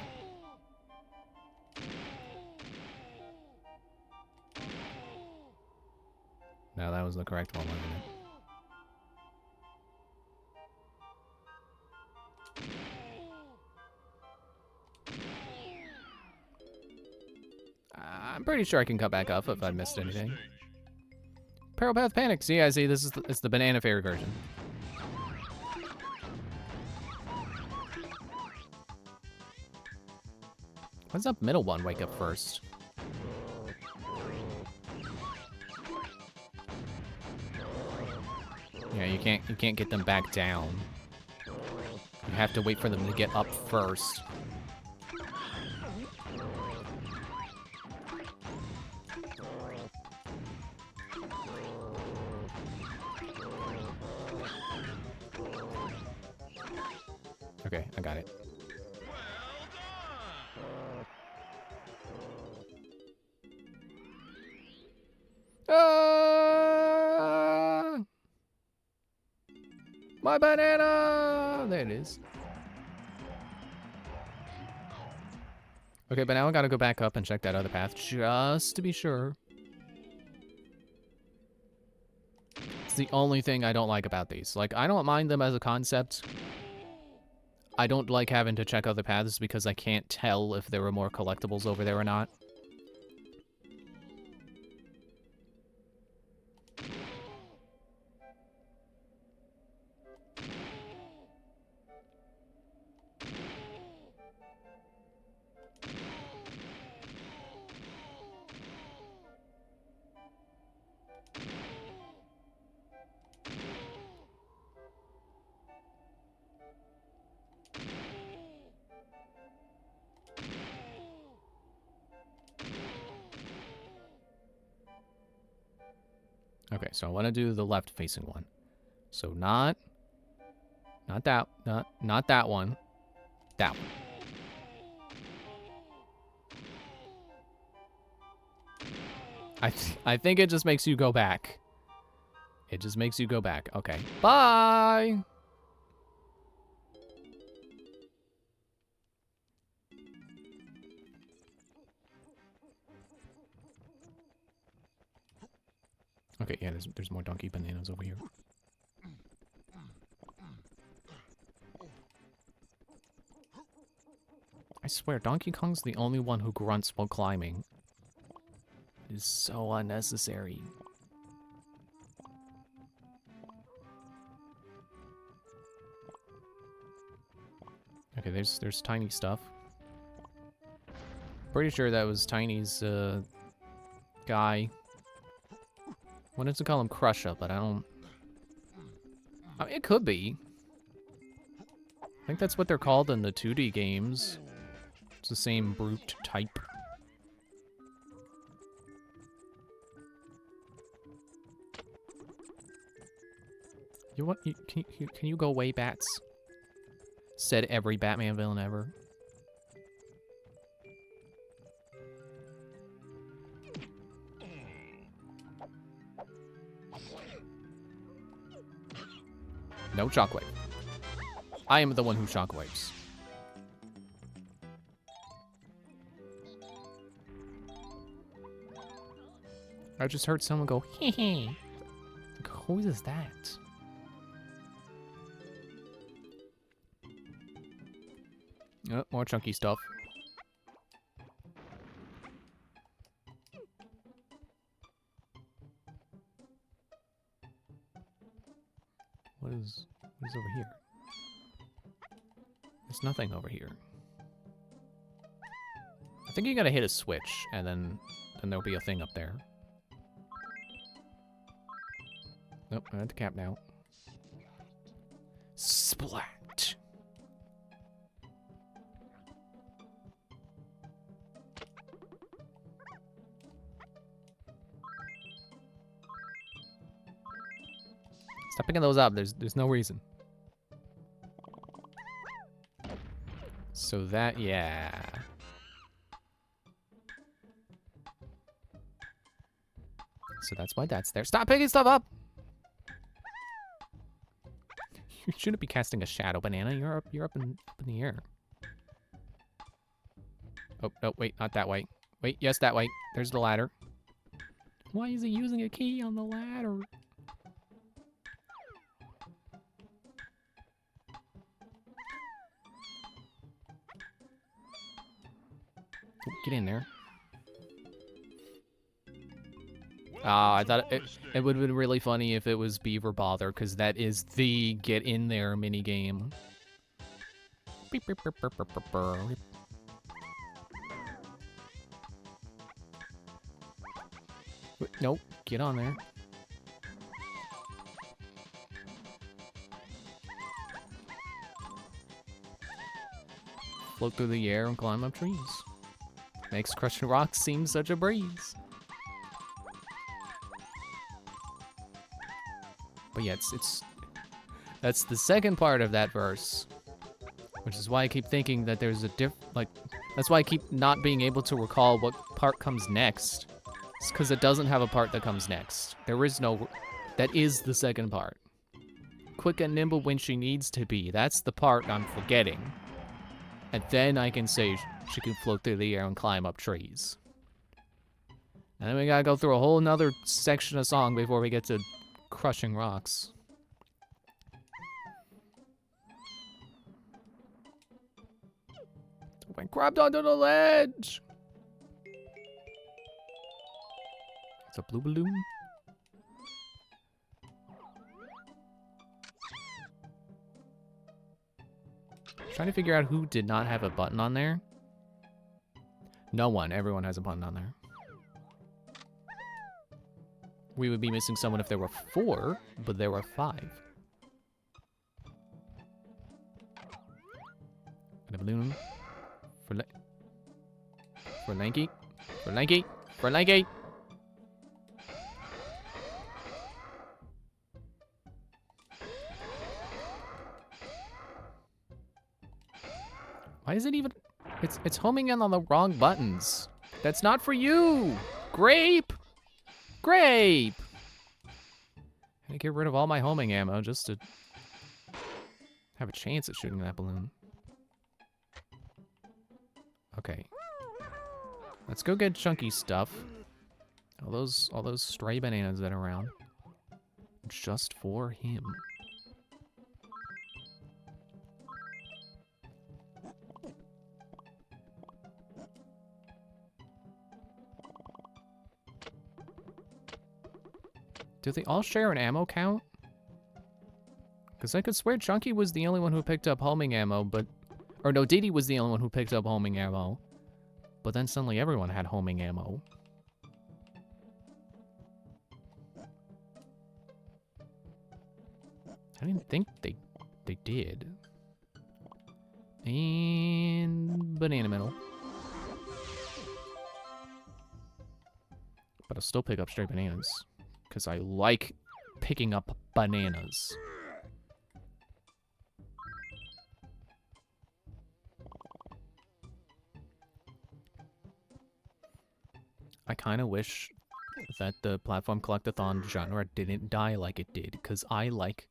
No, that was the correct one, wasn't it? I'm pretty sure I can cut back up if I missed anything. Parapath Panic. See, I see. This is it's the Banana Fairy version. Why's that middle one wake up first? Yeah, you can't get them back down. You have to wait for them to get up first. Okay, I got it. My banana! There it is. Okay, but now I gotta go back up and check that other path just to be sure. It's the only thing I don't like about these. Like, I don't mind them as a concept. I don't like having to check other paths because I can't tell if there were more collectibles over there or not. Okay, so I want to do the left-facing one. So not that one. That one. I think it just makes you go back. It just makes you go back. Okay. Bye. Okay, yeah, there's more donkey bananas over here. I swear, Donkey Kong's the only one who grunts while climbing. It is so unnecessary. Okay, there's Tiny stuff. Pretty sure that was Tiny's guy. Wanted to call him Crusher, but I don't... I mean, it could be. I think that's what they're called in the 2D games. It's the same brute type. You what? Can you go away, bats? Said every Batman villain ever. No shockwave. I am the one who shockwaves. I just heard someone go, hee hee. Like, who is that? Oh, more chunky stuff. What is over here? There's nothing over here. I think you gotta hit a switch, and then there'll be a thing up there. Nope, I'm at the cap now. Splat! Stop picking those up. There's no reason. So that, yeah. So that's why that's there. Stop picking stuff up! You shouldn't be casting a shadow banana. You're up in the air. Oh, no, wait, not that way. Wait, yes, that way. There's the ladder. Why is he using a key on the ladder? Oh, get in there. I thought it would have been really funny if it was Beaver Bother, because that is the get in there minigame. Beep, beep, beep, beep, beep, beep, beep. Nope, get on there. Float through the air and climb up trees. Makes crushing rocks seem such a breeze. But yeah, that's the second part of that verse. Which is why I keep thinking that there's a that's why I keep not being able to recall what part comes next. It's because it doesn't have a part that comes next. There is no, that is the second part. Quick and nimble when she needs to be. That's the part I'm forgetting. And then I can say she can float through the air and climb up trees. And then we gotta go through a whole nother section of song before we get to crushing rocks. I grabbed onto the ledge! It's a blue balloon. Trying to figure out who did not have a button on there. No one. Everyone has a button on there. We would be missing someone if there were 4, but there were 5. And a balloon. For Lanky. For Lanky. For Lanky. Why is it even... It's homing in on the wrong buttons. That's not for you! Grape! Grape! I had to get rid of all my homing ammo just to have a chance at shooting that balloon. Okay. Let's go get Chunky stuff. All those stray bananas that are around. Just for him. Do they all share an ammo count? Because I could swear Chunky was the only one who picked up homing ammo, but... Or no, Diddy was the only one who picked up homing ammo. But then suddenly everyone had homing ammo. I didn't think they did. And... banana metal. But I'll still pick up stray bananas. Because I like picking up bananas. I kind of wish that the platform collectathon genre didn't die like it did, because I like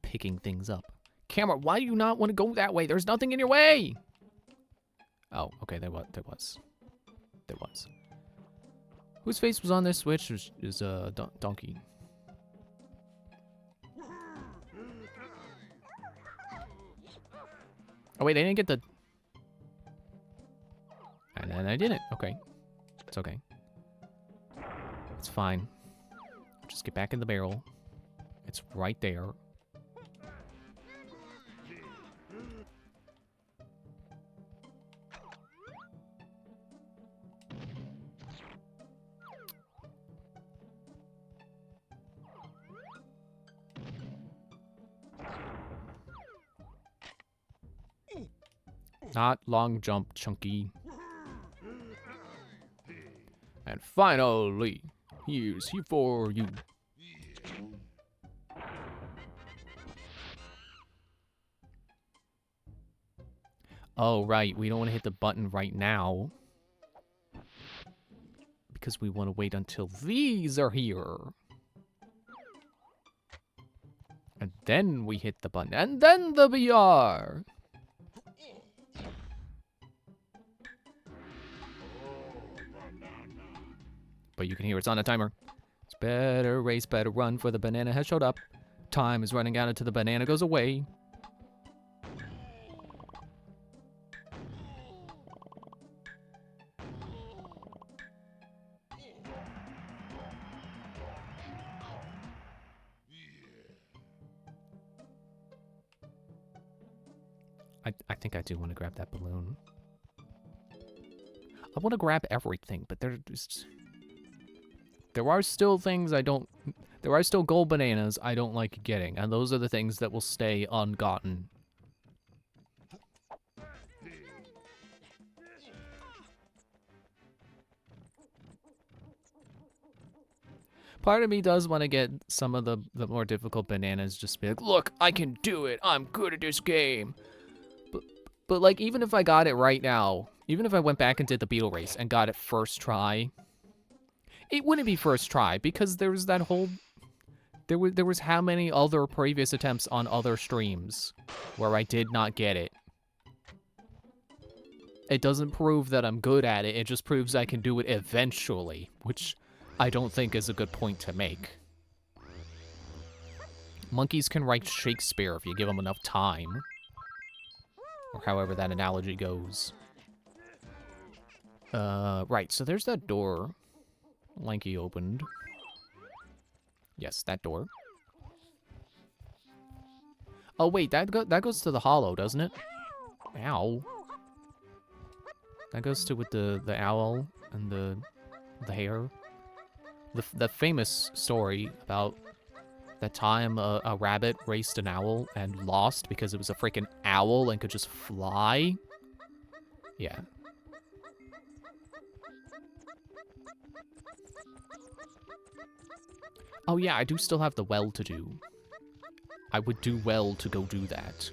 picking things up. Camera, why do you not want to go that way? There's nothing in your way! Oh, okay, there was. Whose face was on this switch is Donkey. Oh wait, I didn't get the... And then I didn't. Okay. It's okay. It's fine. Just get back in the barrel. It's right there. Not long jump, Chunky. And finally, here's here for you. Oh, right. We don't want to hit the button right now. Because we want to wait until these are here. And then we hit the button. And then the BR! But you can hear it's on a timer. It's better race, better run, for the banana has showed up. Time is running out until the banana goes away. I think I do want to grab that balloon. I want to grab everything, but there are still things I don't... There are still gold bananas I don't like getting, and those are the things that will stay ungotten. Part of me does want to get some of the more difficult bananas, just be like, look, I can do it, I'm good at this game. But like, even if I got it right now, even if I went back and did the beetle race and got it first try, it wouldn't be first try, because there was that whole... There was how many other previous attempts on other streams where I did not get it. It doesn't prove that I'm good at it, it just proves I can do it eventually, which I don't think is a good point to make. Monkeys can write Shakespeare if you give them enough time. Or however that analogy goes. Right, so there's that door Lanky opened. Yes, that door. Oh, wait, that goes to the hollow, doesn't it? Ow. That goes to with the owl and the hare. The famous story about that time a rabbit raced an owl and lost because it was a freaking owl and could just fly. Yeah. Oh yeah, I do still have the well to do. I would do well to go do that.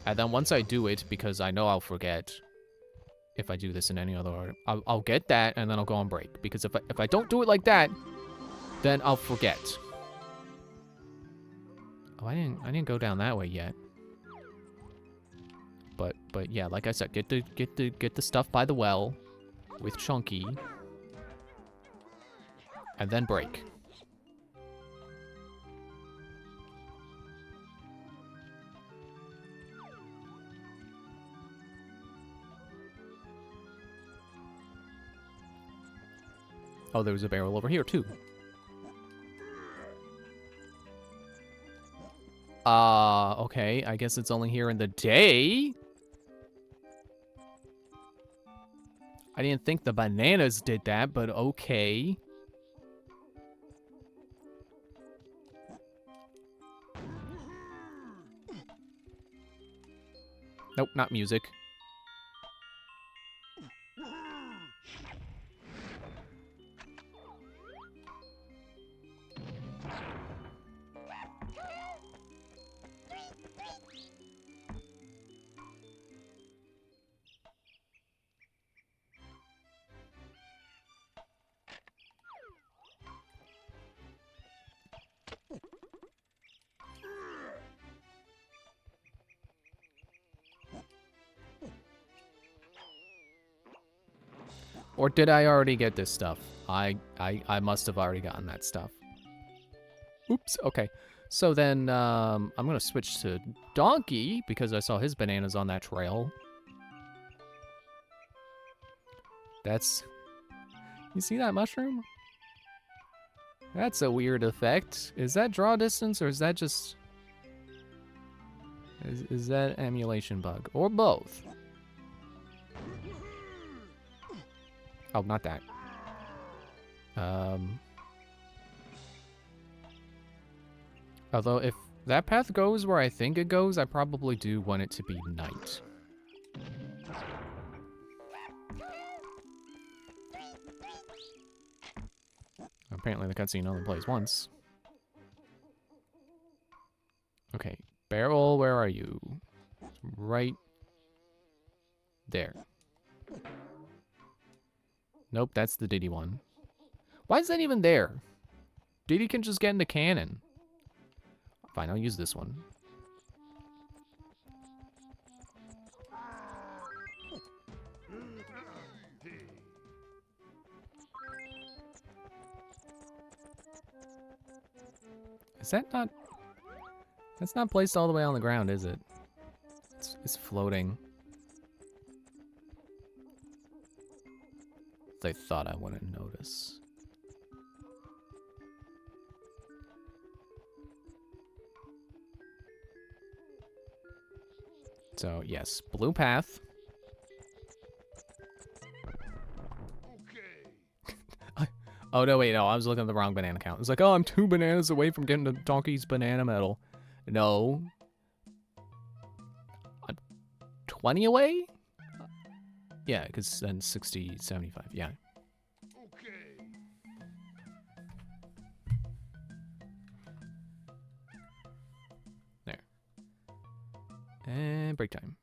And then once I do it, because I know I'll forget if I do this in any other order, I'll get that and then I'll go on break. Because if I don't do it like that, then I'll forget. Oh, I didn't go down that way yet. But yeah, like I said, get the stuff by the well with Chunky. And then break. Oh, there was a barrel over here, too. Okay. I guess it's only here in the day. I didn't think the bananas did that, but okay. Nope, not music. Or did I already get this stuff? I must have already gotten that stuff. Oops, okay. So then, I'm gonna switch to Donkey, because I saw his bananas on that trail. That's... You see that mushroom? That's a weird effect. Is that draw distance, or is that just... Is that emulation bug? Or both? Oh, not that. Although, if that path goes where I think it goes, I probably do want it to be night. Apparently the cutscene only plays once. Okay, barrel, where are you? Right there. Nope, that's the Diddy one. Why is that even there? Diddy can just get in the cannon. Fine, I'll use this one. Is that not... That's not placed all the way on the ground, is it? It's floating. They thought I wouldn't notice. So, yes, blue path. Oh, no, wait, no, I was looking at the wrong banana count. It's like, oh, I'm 2 bananas away from getting the Donkey's banana medal. No. I'm 20 away? Yeah, because then 60, 75, yeah. There. And break time.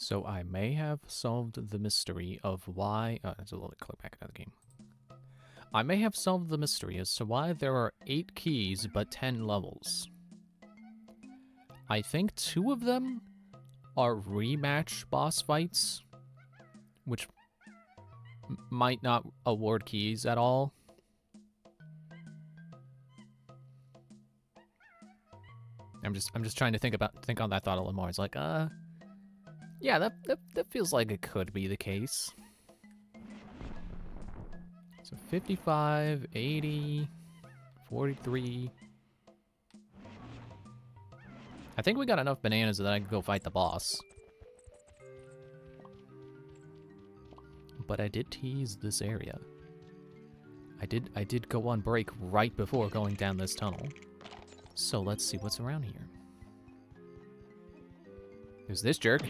So I may have solved the mystery of why... Oh, that's a little bit click back into the game. I may have solved the mystery as to why there are 8 keys but 10 levels. I think 2 of them are rematch boss fights, which might not award keys at all. I'm just trying to think on that thought a little more. It's like, yeah, that feels like it could be the case. So 55, 80, 43. I think we got enough bananas that I can go fight the boss. But I did tease this area. I did go on break right before going down this tunnel. So let's see what's around here. There's this jerk.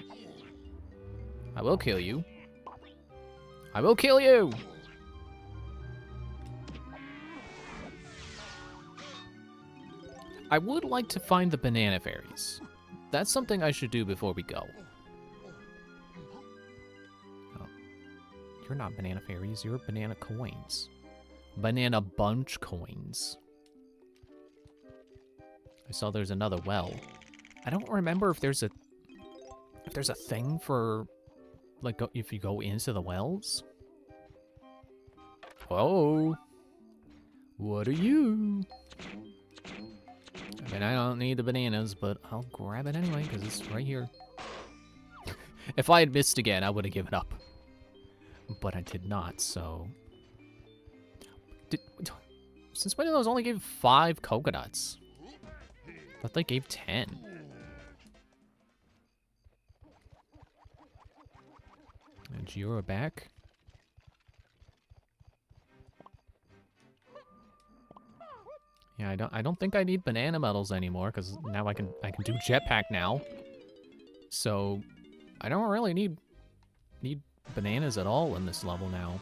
I will kill you. I will kill you! I would like to find the banana fairies. That's something I should do before we go. Oh. You're not banana fairies, you're banana coins. Banana bunch coins. I saw there's another well. I don't remember if there's a thing for like if you go into the wells. Whoa. What are you? I mean, I don't need the bananas, but I'll grab it anyway, because it's right here. If I had missed again, I would have given up. But I did not, so... Since when did those only give 5 coconuts? I thought they gave 10. And Jira back. Yeah, I don't think I need banana medals anymore, because now I can do jetpack now. So I don't really need bananas at all in this level now.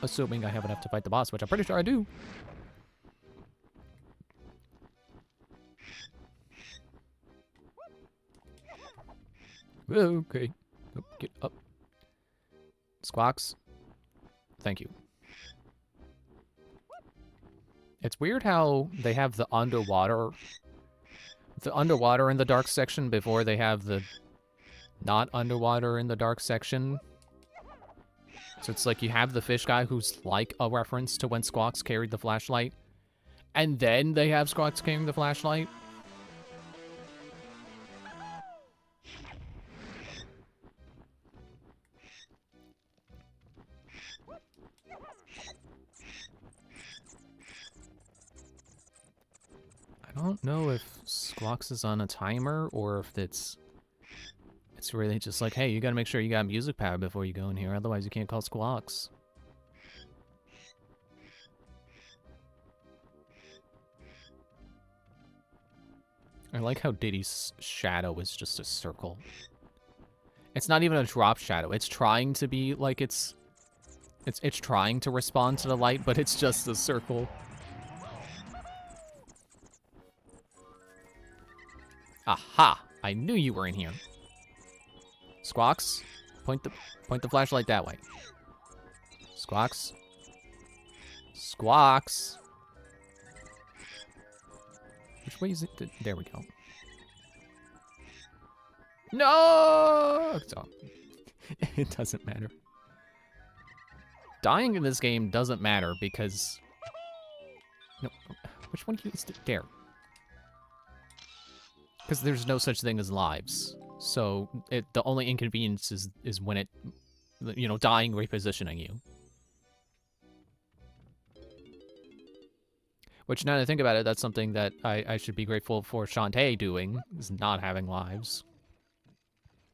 Assuming I have enough to fight the boss, which I'm pretty sure I do. Okay. Oh, get up. Squawks. Thank you. It's weird how they have the underwater in the dark section before they have the not underwater in the dark section. So it's like you have the fish guy who's like a reference to when Squawks carried the flashlight, and then they have Squawks carrying the flashlight. I don't know if Squawks is on a timer or if it's really just like, hey, you gotta make sure you got music power before you go in here, otherwise you can't call Squawks. I like how Diddy's shadow is just a circle. It's not even a drop shadow. It's trying to be like it's trying to respond to the light, but it's just a circle. Aha! I knew you were in here. Squawks, point the flashlight that way. Squawks. Squawks. Which way is it? There we go. No! So, it doesn't matter. Dying in this game doesn't matter because... No, which one is there? Because there's no such thing as lives. So the only inconvenience is when it, you know, dying repositioning you. Which, now that I think about it, that's something that I should be grateful for Shantae doing, is not having lives.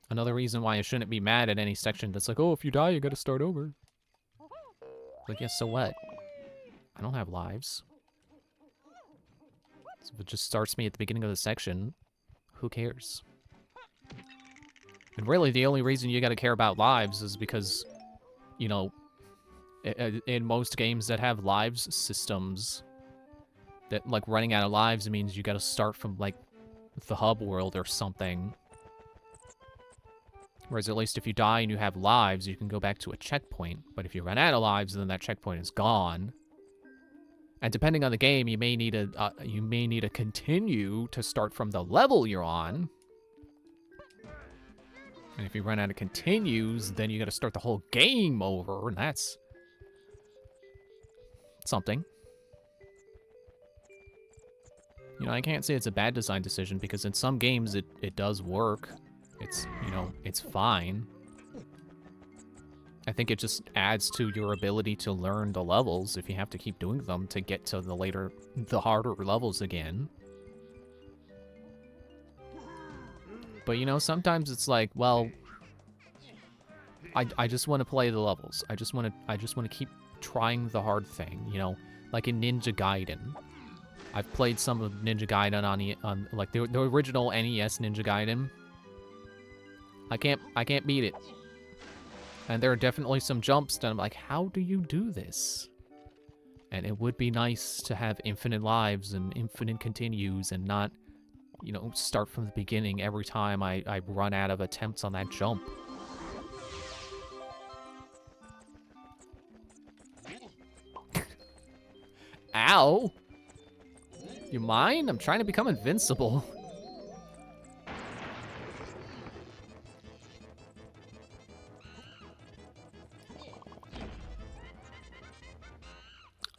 Another reason why I shouldn't be mad at any section that's like, oh, if you die, you gotta start over. Like, yes, so what? I don't have lives. So if it just starts me at the beginning of the section, who cares? And really, the only reason you gotta care about lives is because, you know, in most games that have lives systems, that, like, running out of lives means you gotta start from, like, the hub world or something. Whereas at least if you die and you have lives, you can go back to a checkpoint. But if you run out of lives, then that checkpoint is gone. And depending on the game, you may need to continue to start from the level you're on. And if you run out of continues, then you got to start the whole game over, and that's something. You know, I can't say it's a bad design decision because in some games it does work. It's, you know, it's fine. I think it just adds to your ability to learn the levels if you have to keep doing them to get to the harder levels again. But, you know, sometimes it's like, well, I just want to play the levels. I just want to keep trying the hard thing, you know, like in Ninja Gaiden. I've played some of Ninja Gaiden on like the original NES Ninja Gaiden. I can't beat it. And there are definitely some jumps that I'm like, how do you do this? And it would be nice to have infinite lives and infinite continues and not, you know, start from the beginning every time I run out of attempts on that jump. Ow! You mind? I'm trying to become invincible.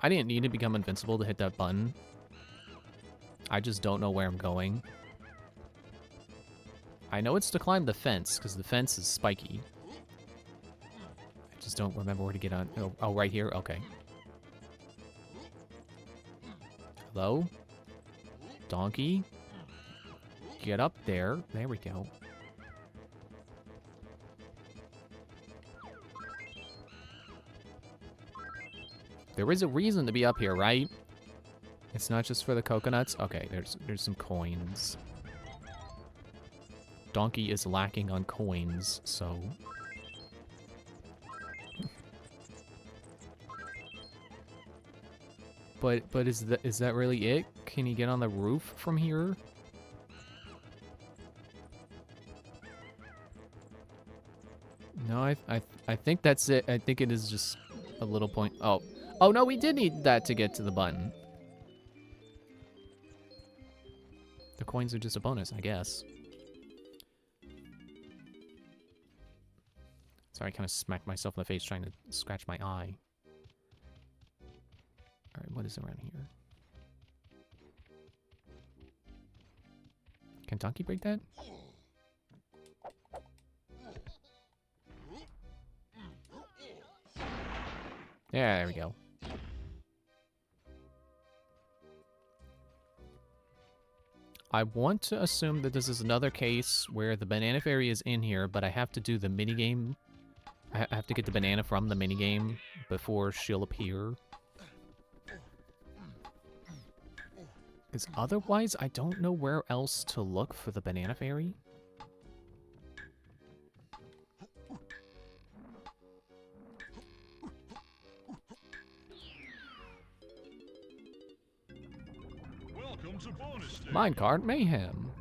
I didn't need to become invincible to hit that button. I just don't know where I'm going. I know it's to climb the fence, because the fence is spiky. I just don't remember where to get on. Oh, right here? Okay. Hello? Donkey? Get up there. There we go. There is a reason to be up here, right? It's not just for the coconuts? Okay, there's some coins. Donkey is lacking on coins, so... But is that really it? Can you get on the roof from here? No, I think that's it. I think it is just a little point. Oh no, we did need that to get to the button. The coins are just a bonus, I guess. Sorry, I kind of smacked myself in the face trying to scratch my eye. Alright, what is around here? Can Donkey break that? Yeah, there we go. I want to assume that this is another case where the Banana Fairy is in here, but I have to do the minigame. I have to get the banana from the minigame before she'll appear. Because otherwise, I don't know where else to look for the Banana Fairy.
Welcome to bonus stage.
Minecart Mayhem.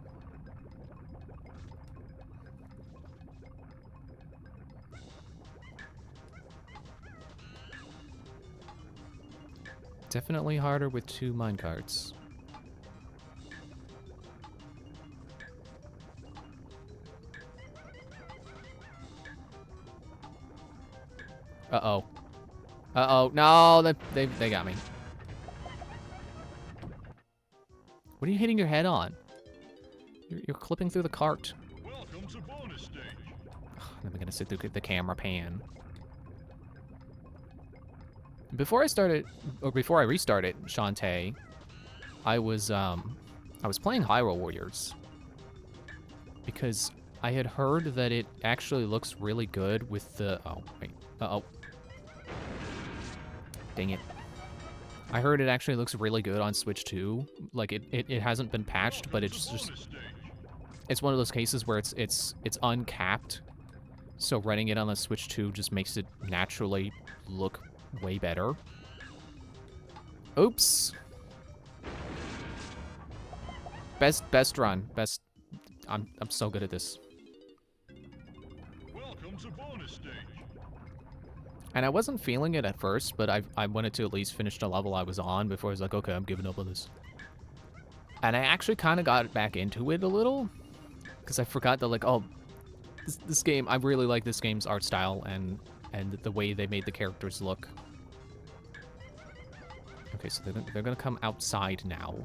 Definitely harder with 2 minecarts. Uh-oh. Uh-oh. No, they got me. What are you hitting your head on? You're clipping through the cart.
Welcome to bonus stage.
I'm gonna sit through the camera pan. Before I restarted Shantae, I was playing Hyrule Warriors. Because I had heard that it actually looks really good with the... Oh, wait. Uh-oh. Dang it. I heard it actually looks really good on Switch 2. Like, it hasn't been patched, but it's just... It's one of those cases where it's uncapped. So running it on the Switch 2 just makes it naturally look way better. Oops. Best run. I'm so good at this.
to bonus stage.
And I wasn't feeling it at first, but I wanted to at least finish the level I was on before I was like, okay, I'm giving up on this. And I actually kind of got back into it a little, because I forgot that, like, oh, this game, I really like this game's art style and the way they made the characters look. Okay, so they're gonna come outside now.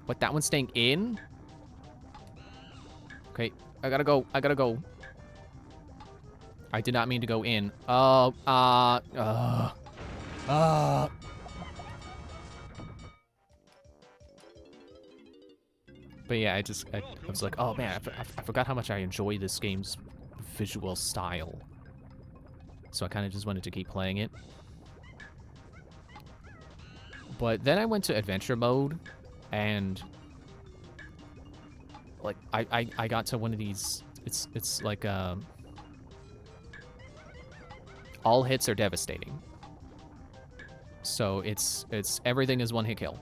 What, that one's staying in? Okay, I gotta go. I did not mean to go in. Oh, But yeah, I was like, oh man, I forgot how much I enjoy this game's visual style. So I kind of just wanted to keep playing it. But then I went to adventure mode, and like I got to one of these. It's like all hits are devastating. So it's everything is one hit kill.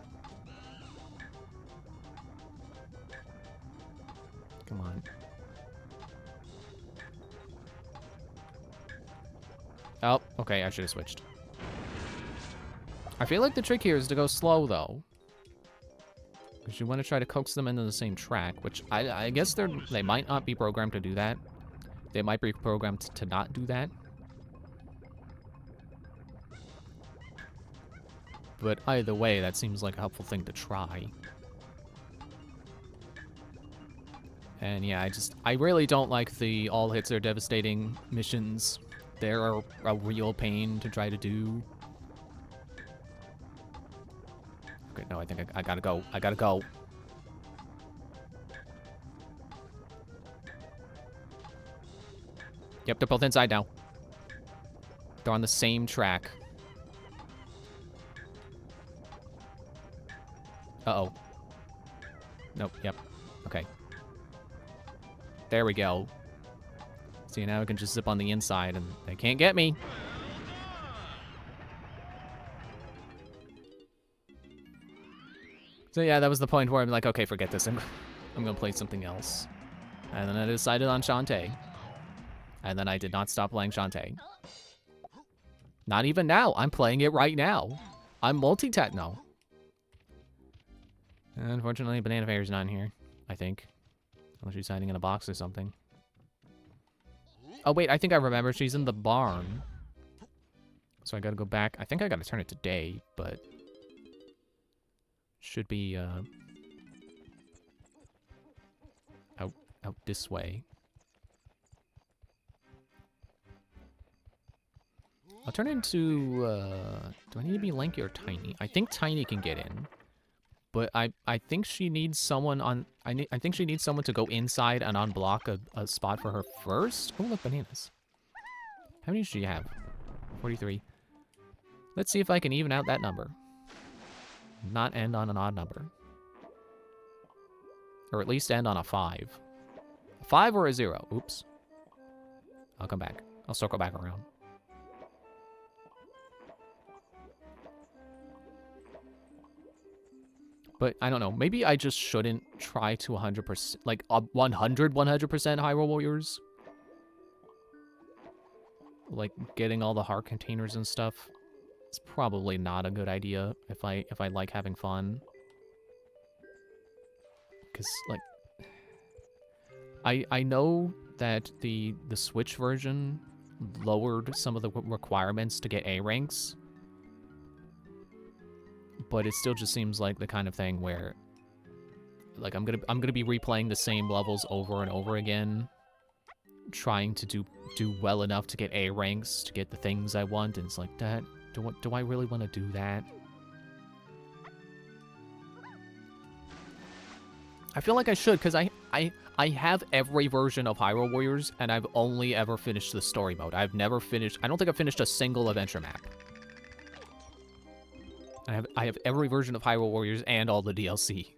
Come on. Oh, okay, I should have switched. I feel like the trick here is to go slow, though. Because you want to try to coax them into the same track, which I guess they might not be programmed to do that. They might be programmed to not do that. But either way, that seems like a helpful thing to try. And yeah, I really don't like the all hits are devastating missions. They're a real pain to try to do. Okay, no, I think I gotta go. I gotta go. Yep, they're both inside now. They're on the same track. Uh-oh. Nope, yep. Okay. There we go. See, now I can just zip on the inside and they can't get me. So yeah, that was the point where I'm like, okay, forget this. I'm gonna play something else. And then I decided on Shantae. And then I did not stop playing Shantae. Not even now. I'm playing it right now. I'm multi-tat now. Unfortunately, Banana Fair's not in here, I think. Unless she's hiding in a box or something. Oh, wait, I think I remember. She's in the barn. So I gotta go back. I think I gotta turn it to day, but... should be, out this way. I'll turn it into, do I need to be Lanky or Tiny? I think Tiny can get in. But I think she needs someone on... I think she needs someone to go inside and unblock a spot for her first. Oh, look, bananas. How many does she have? 43. Let's see if I can even out that number. Not end on an odd number. Or at least end on a 5. A 5 or a 0. Oops. I'll come back. I'll circle back around. But I don't know. Maybe I just shouldn't try to 100%, like 100% Hyrule Warriors. Like getting all the heart containers and stuff. It's probably not a good idea if I like having fun. Cause like I know that the Switch version lowered some of the requirements to get A ranks. But it still just seems like the kind of thing where, like, I'm gonna be replaying the same levels over and over again, trying to do well enough to get A ranks, to get the things I want, and it's like, that, do I really want to do that? I feel like I should, because I have every version of Hyrule Warriors, and I've only ever finished the story mode. I've never finished, I don't think I've finished a single adventure map. I have every version of Hyrule Warriors and all the DLC.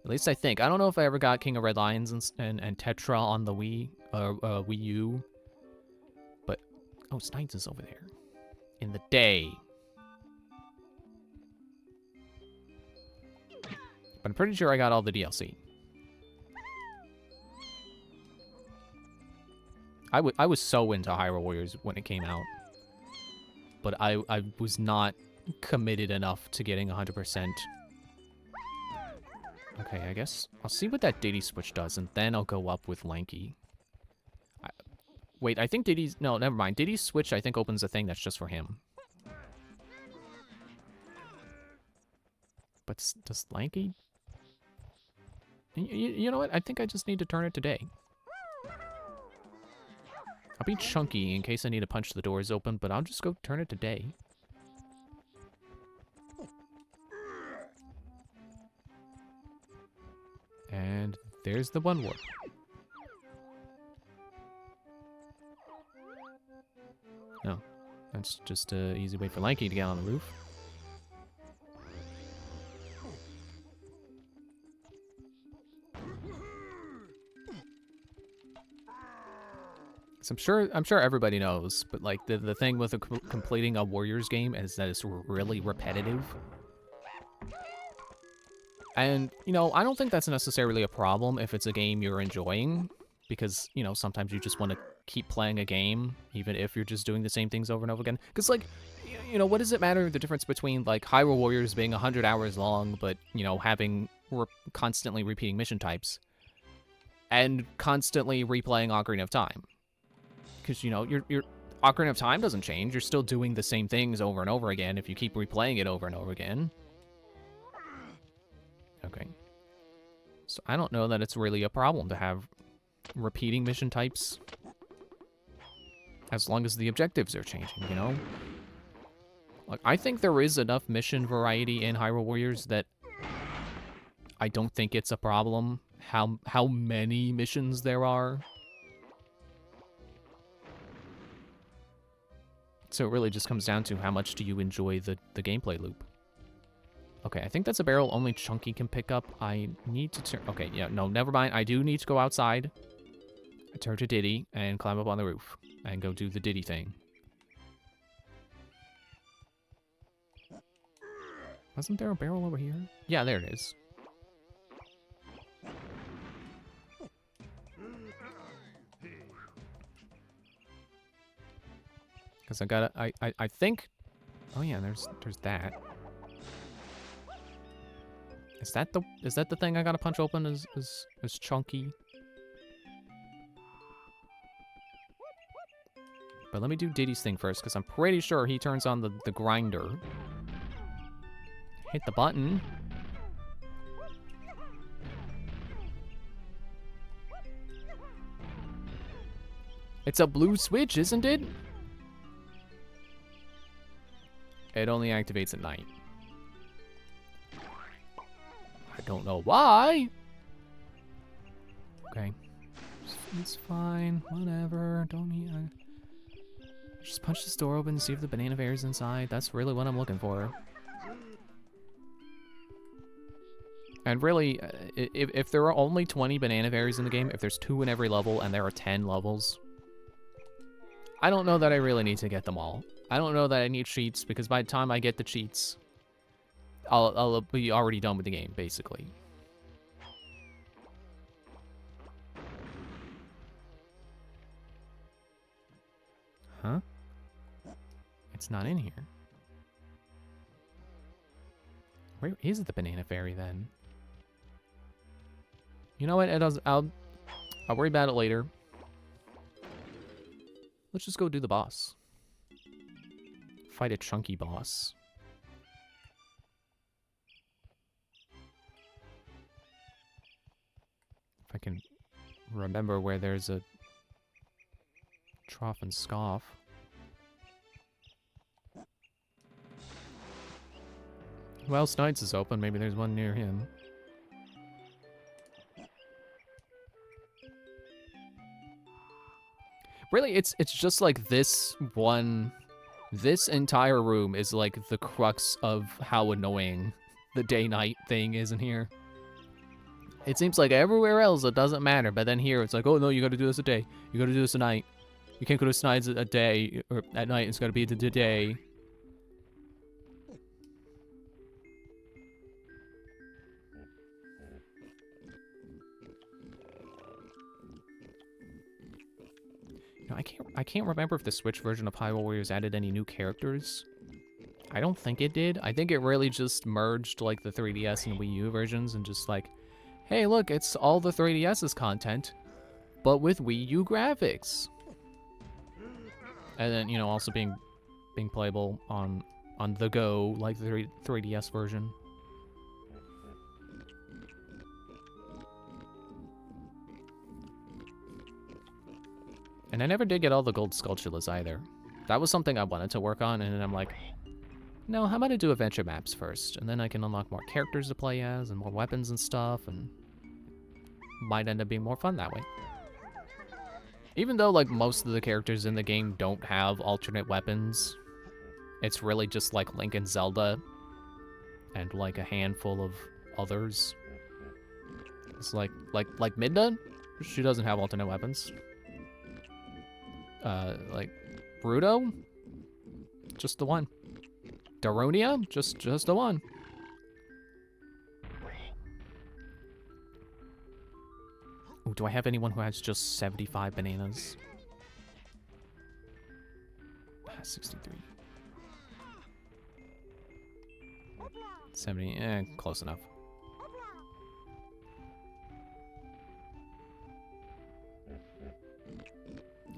At least I think. I don't know if I ever got King of Red Lions and Tetra on the Wii U. But, oh, Snipes is over there. In the day. But I'm pretty sure I got all the DLC. I was so into Hyrule Warriors when it came out, but I was not committed enough to getting 100%. Okay, I guess I'll see what that Diddy switch does, and then I'll go up with Lanky. Wait, I think Diddy's... No, never mind. Diddy's switch, I think, opens a thing that's just for him. But does Lanky... You know what? I think I just need to turn it to day. I'll be chunky in case I need to punch the doors open, but I'll just go turn it to day. And there's the one warp. No, that's just an easy way for Lanky to get on the roof. So I'm sure everybody knows, but like the thing with completing a Warriors game is that it's really repetitive. And, you know, I don't think that's necessarily a problem if it's a game you're enjoying, because, you know, sometimes you just want to keep playing a game, even if you're just doing the same things over and over again. Because, like, you know, what does it matter the difference between, like, Hyrule Warriors being 100 hours long, but, you know, having constantly repeating mission types, and constantly replaying Ocarina of Time? Because, you know, your Ocarina of Time doesn't change. You're still doing the same things over and over again if you keep replaying it over and over again. Okay. So I don't know that it's really a problem to have repeating mission types as long as the objectives are changing, you know? Like, I think there is enough mission variety in Hyrule Warriors that I don't think it's a problem how many missions there are. So it really just comes down to how much do you enjoy the gameplay loop. Okay, I think that's a barrel only Chunky can pick up. I need to turn... Okay, yeah, no, never mind. I do need to go outside. I turn to Diddy and climb up on the roof and go do the Diddy thing. Wasn't there a barrel over here? Yeah, there it is. Because I gotta... I think... Oh yeah, there's that. Is that the thing I gotta punch open as Chunky? But let me do Diddy's thing first, because I'm pretty sure he turns on the grinder. Hit the button. It's a blue switch, isn't it? It only activates at night. I don't know why. Okay. It's fine. Whatever. Don't need... Just punch this door open and see if the banana bear is inside. That's really what I'm looking for. And really, if there are only 20 banana berries in the game, if there's 2 in every level and there are 10 levels, I don't know that I really need to get them all. I don't know that I need cheats, because by the time I get the cheats, I'll be already done with the game, basically. Huh? It's not in here. Where is the banana fairy, then? You know what? I'll worry about it later. Let's just go do the boss. Fight a chunky boss. If I can remember where there's a trough and scoff. Well, Snides is open. Maybe there's one near him. Really, it's just like this one... This entire room is like the crux of how annoying the day-night thing is in here. It seems like everywhere else it doesn't matter, but then here it's like, oh no, you gotta do this a day. You gotta do this at night. You can't go to Snides a day, or at night, it's gotta be the day. I can't remember if the Switch version of Hyrule Warriors added any new characters. I don't think it did. I think it really just merged like the 3DS and Wii U versions and just like, hey, look, it's all the 3DS's content, but with Wii U graphics. And then, you know, also being playable on the go, like the 3DS version. And I never did get all the gold Skulltulas either. That was something I wanted to work on, and then I'm like, no, how about I do adventure maps first? And then I can unlock more characters to play as, and more weapons and stuff, and might end up being more fun that way. Even though, like, most of the characters in the game don't have alternate weapons, it's really just, like, Link and Zelda, and, like, a handful of others. It's like Midna? She doesn't have alternate weapons. Like, Ruto? Just the one. Darunia? Just the one. Ooh, do I have anyone who has just 75 bananas? 63. 70, close enough.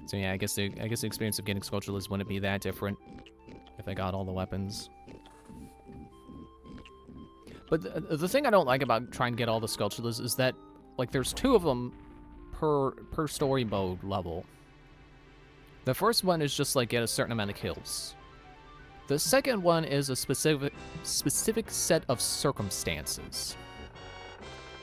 So yeah, I guess the experience of getting Skulltulas wouldn't be that different if I got all the weapons. But the thing I don't like about trying to get all the Skulltulas is that, like, there's 2 of them per story mode level. The first one is just, like, get a certain amount of kills. The second one is a specific set of circumstances.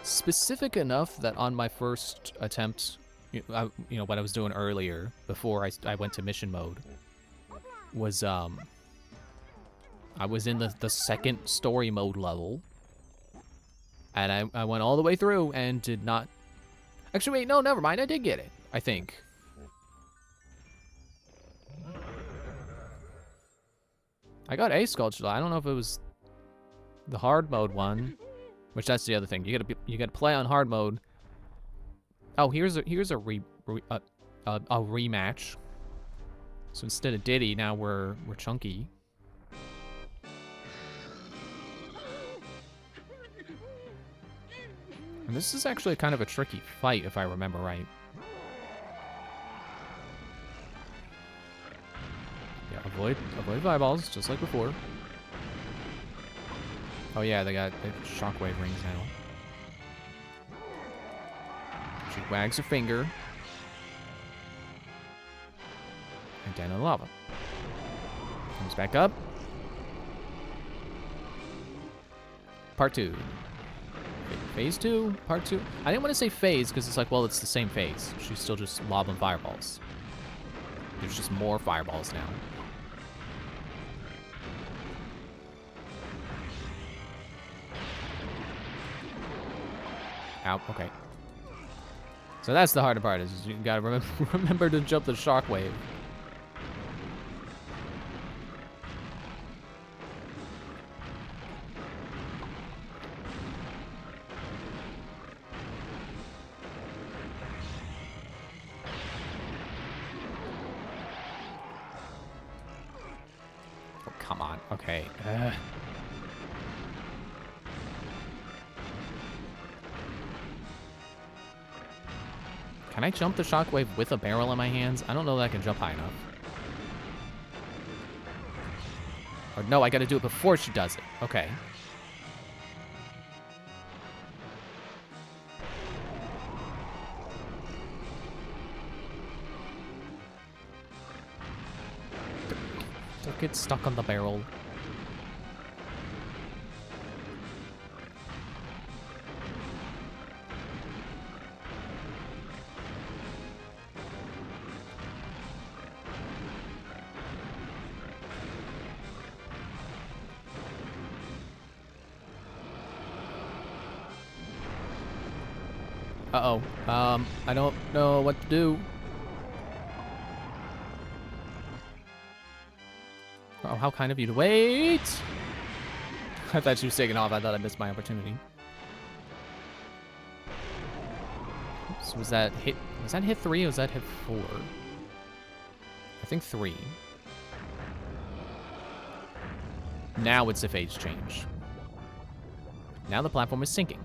Specific enough that on my first attempt, you know, what I was doing earlier, before I went to mission mode, was, I was in the second story mode level, and I went all the way through and did not... Actually, wait, no, never mind, I did get it, I think. I got a Skulltula. I don't know if it was the hard mode one, which that's the other thing. You gotta play on hard mode. Oh, here's a rematch. So instead of Diddy, now we're Chunky. And this is actually kind of a tricky fight, if I remember right. Yeah, avoid fireballs, just like before. Oh yeah, they got shockwave rings now. She wags her finger. And down in the lava. Comes back up. Part 2. Phase 2? Part 2? I didn't want to say phase, because it's like, well, it's the same phase. She's still just lobbing fireballs. There's just more fireballs now. Ow, okay. So that's the harder part, is you gotta remember to jump the shockwave. Oh, come on. Okay. Can I jump the shockwave with a barrel in my hands? I don't know that I can jump high enough. Or no, I gotta do it before she does it. Okay. Don't get stuck on the barrel. Uh-oh. I don't know what to do. Oh, how kind of you to wait! I thought she was taking off. I thought I missed my opportunity. So was that hit 3 or was that hit 4? think 3. Now it's a phase change. Now the platform is sinking.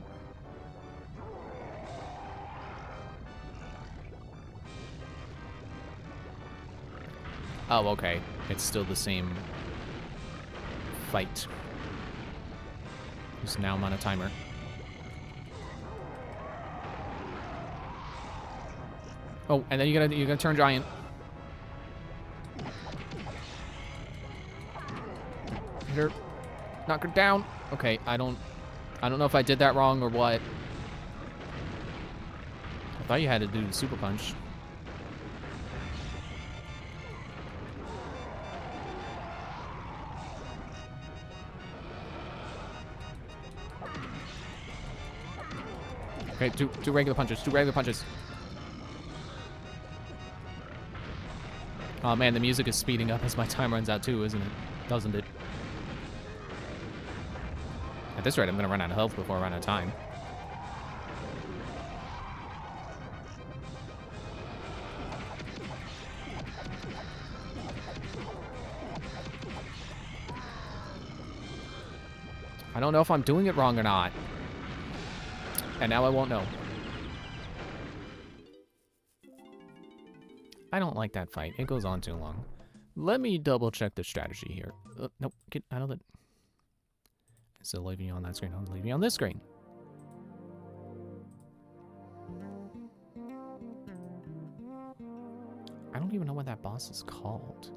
Oh, okay. It's still the same fight. Just now I'm on a timer. Oh, and then you're gonna turn giant. Hit her. Knock her down. Okay, I don't know if I did that wrong or what. I thought you had to do the super punch. Okay, two regular punches. 2 regular punches. Oh man, the music is speeding up as my time runs out too, isn't it? Doesn't it? At this rate, I'm gonna run out of health before I run out of time. I don't know if I'm doing it wrong or not. And now I won't know. I don't like that fight. It goes on too long. Let me double check the strategy here. Nope, get out of it. Instead of leaving you on that screen, I'm leaving you on this screen. I don't even know what that boss is called.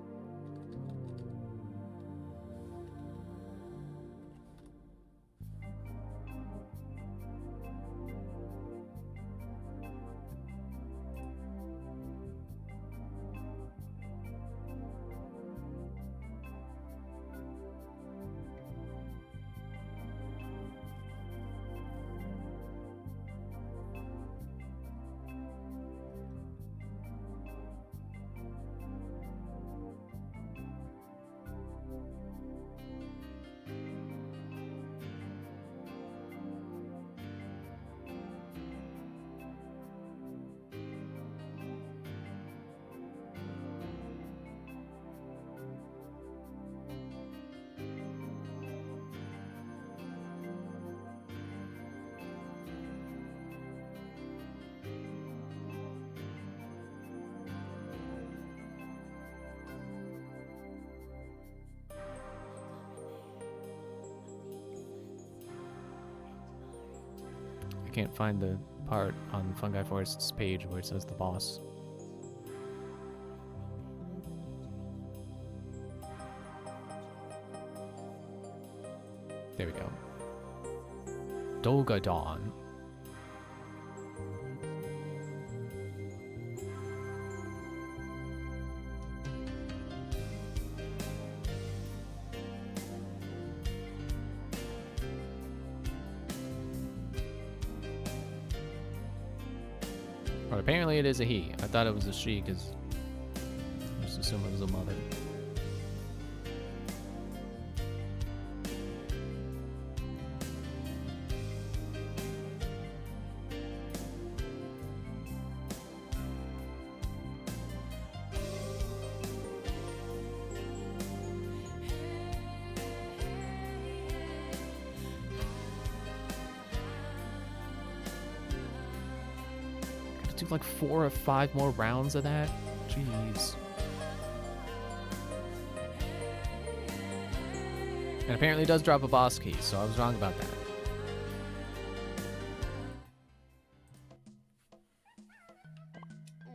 I can't find the part on Fungi Forest's page where it says the boss. There we go. Dolgadon. Or apparently it is a he. I thought it was a she because I just assumed it was a mother. Do like 4 or 5 more rounds of that? Jeez. And apparently it does drop a boss key, so I was wrong about that.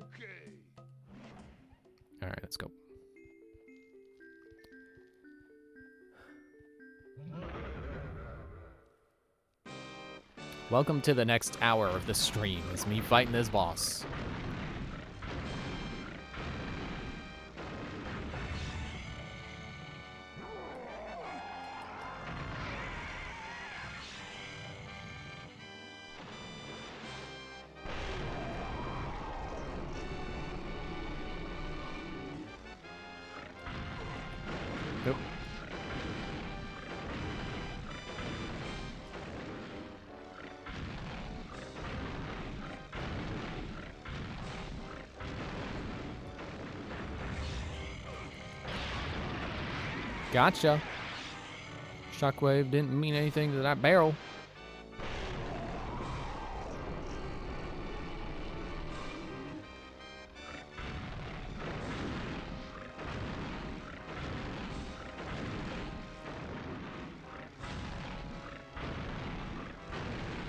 Okay.
Alright, let's go. Welcome to the next hour of the stream. It's me fighting this boss. Nope. Gotcha. Shockwave didn't mean anything to that barrel.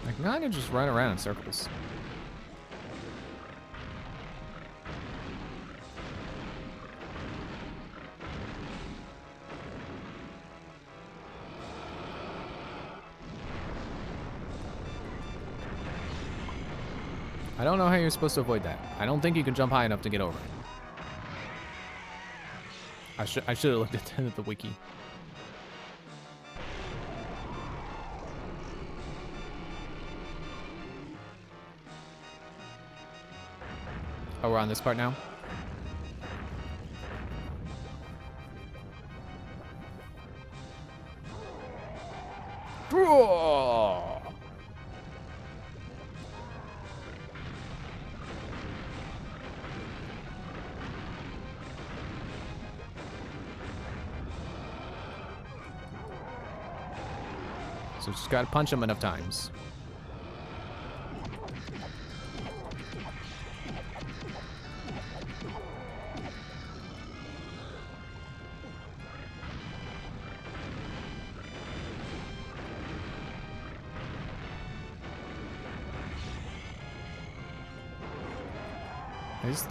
I can kind of just run around in circles. I don't know how you're supposed to avoid that. I don't think you can jump high enough to get over it. I should have looked at the wiki. Oh, we're on this part now? So just gotta punch him enough times.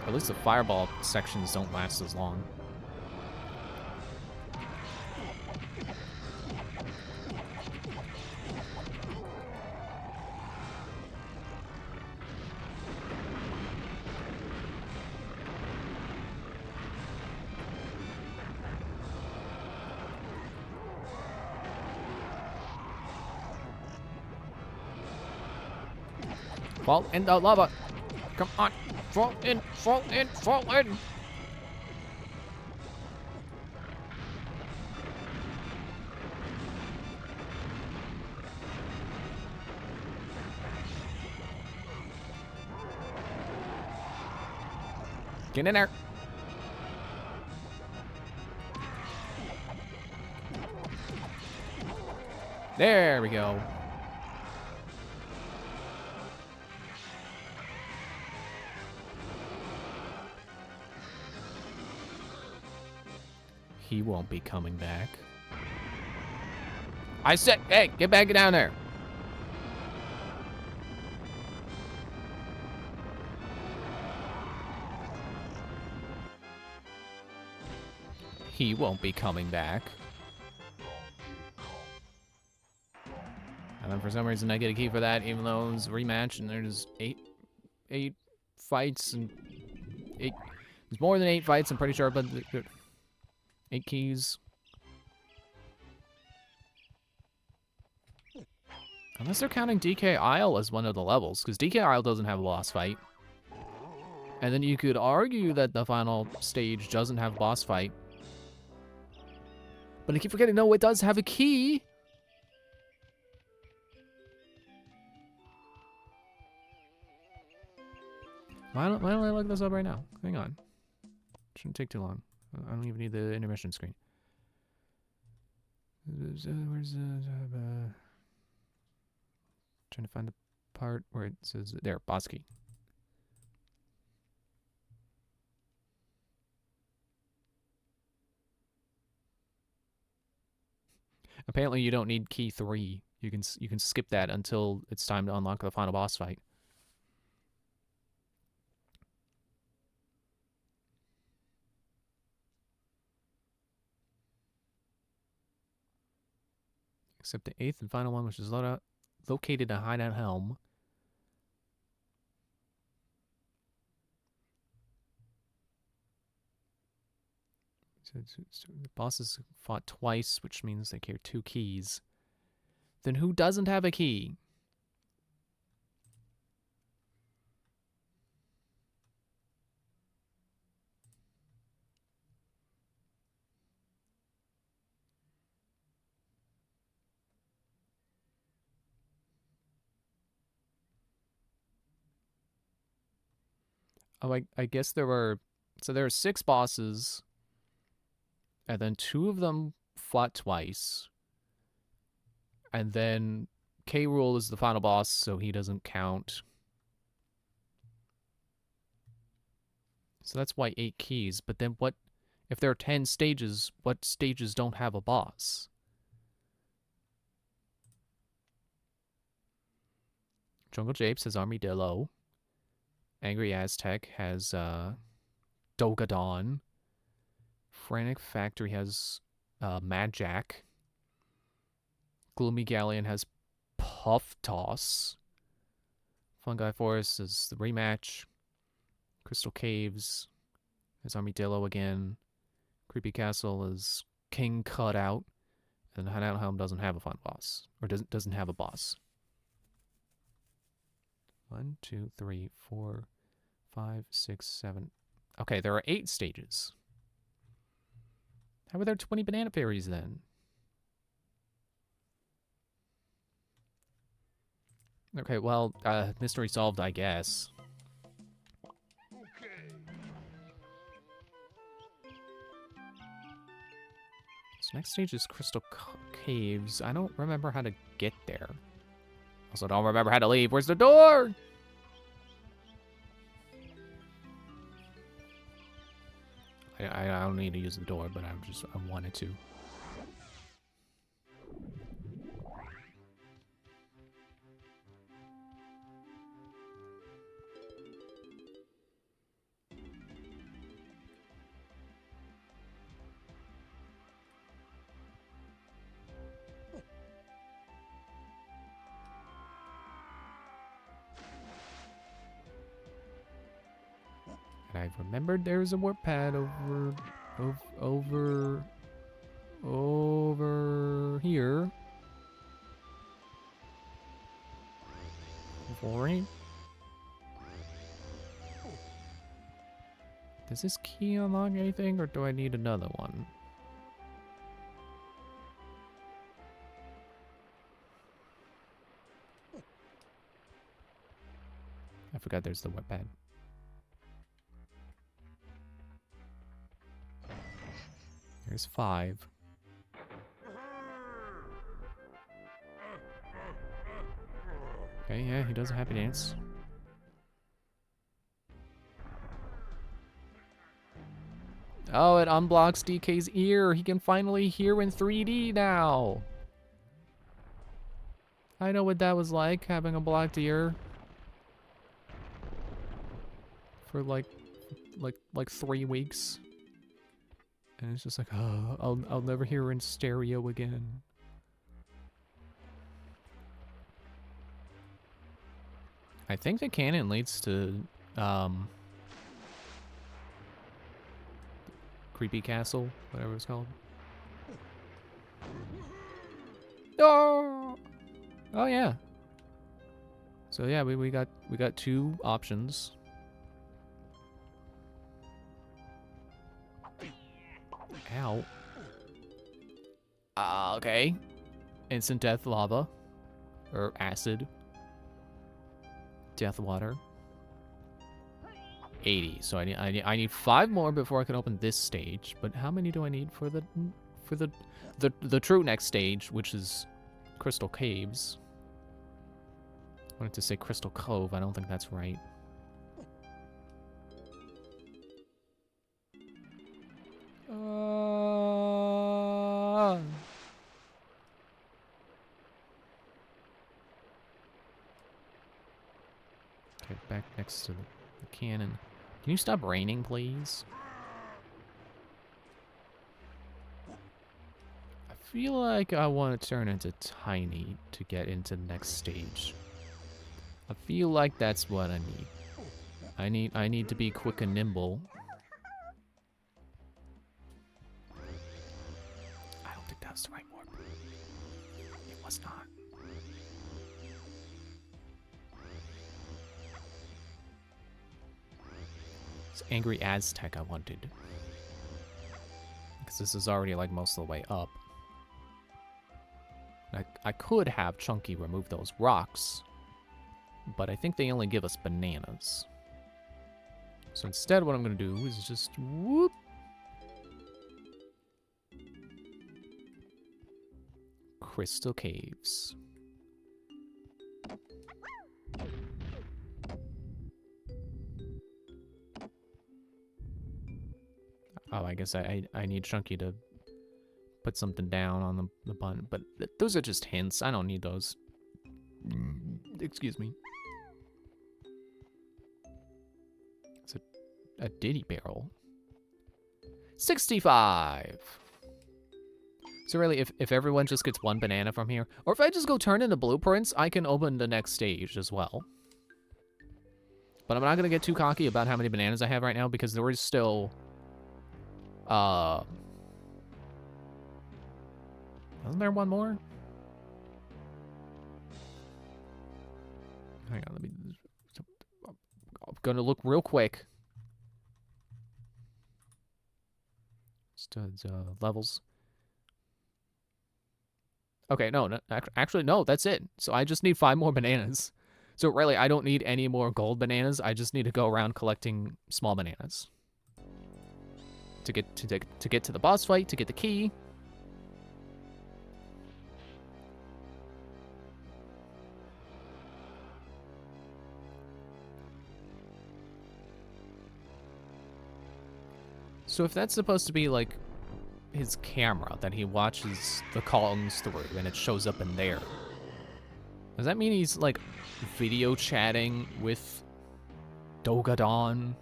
At least the fireball sections don't last as long. Fall in the lava. Come on. Fall in, fall in, fall in. Get in there. There we go. He won't be coming back. I said, hey, get back down there. He won't be coming back. And then for some reason I get a key for that, even though it's a rematch and there's eight fights and there's more than 8 fights, I'm pretty sure, but 8 keys. Unless they're counting DK Isle as one of the levels, because DK Isle doesn't have a boss fight. And then you could argue that the final stage doesn't have a boss fight. But I keep forgetting, no, it does have a key. Why don't I look this up right now? Hang on. Shouldn't take too long. I don't even need the intermission screen. Where's trying to find the part where it says there, boss key. Apparently, you don't need key 3. You can skip that until it's time to unlock the final boss fight. Except the 8th and final one, which is located in Hideout Helm. So the bosses fought twice, which means they carry 2 keys. Then who doesn't have a key? Oh, I guess there were... So there are 6 bosses, and then 2 of them fought twice. And then K. Rool is the final boss, so he doesn't count. So that's why 8 keys. But then what, if there are 10 stages, what stages don't have a boss? Jungle Japes has Armadillo. Angry Aztec has Dogadon. Frantic Factory has Mad Jack. Gloomy Galleon has Puff Toss. Fungi Forest is the rematch. Crystal Caves is Armadillo again. Creepy Castle is King Cutout. And Hideout Helm doesn't have a fun boss. Or doesn't have a boss. 1, 2, 3, 4, 5, 6, 7. Okay, there are 8 stages. How are there 20 banana fairies then? Okay, well, mystery solved, I guess. So next stage is Crystal Caves. I don't remember how to get there. Also don't remember how to leave. Where's the door? I don't need to use the door, but I wanted to. And I remembered there was a warp pad over here. Right? Does this key unlock anything, or do I need another one? I forgot there's the warp pad. There's 5. Okay, yeah, he does a happy dance. Oh, it unblocks DK's ear. He can finally hear in 3D now. I know what that was like, having a blocked ear. For like 3 weeks. And it's just like, oh, I'll never hear her in stereo again. I think the cannon leads to, Creepy Castle, whatever it's called. Oh! Oh yeah. So yeah, we got 2 options. Ow. Okay. Instant death lava. Or acid. Death water. 80. So I need 5 more before I can open this stage. But how many do I need for the true next stage, which is Crystal Caves? I wanted to say Crystal Cove. I don't think that's right. Okay, back next to the cannon. Can you stop raining, please? I feel like I want to turn into Tiny to get into the next stage. I feel like that's what I need. I need to be quick and nimble. I don't think that was the right warp. It was not. It's Angry Aztec I wanted. Because this is already like most of the way up. I could have Chunky remove those rocks, but I think they only give us bananas. So instead what I'm going to do is just whoop. Crystal Caves. Oh, I guess I need Chunky to put something down on the button, but those are just hints. I don't need those. Excuse me. It's a Diddy barrel. 65! So really, if everyone just gets one banana from here, or if I just go turn into blueprints, I can open the next stage as well. But I'm not gonna get too cocky about how many bananas I have right now, because there is still... Wasn't there one more? Hang on, let me... I'm gonna look real quick. Studs, levels. Okay, no, actually, no, that's it. So I just need 5 more bananas. So really, I don't need any more gold bananas. I just need to go around collecting small bananas. To get to the boss fight, to get the key. So if that's supposed to be like his camera that he watches the Kongs through and it shows up in there, does that mean he's like video chatting with Dogadon?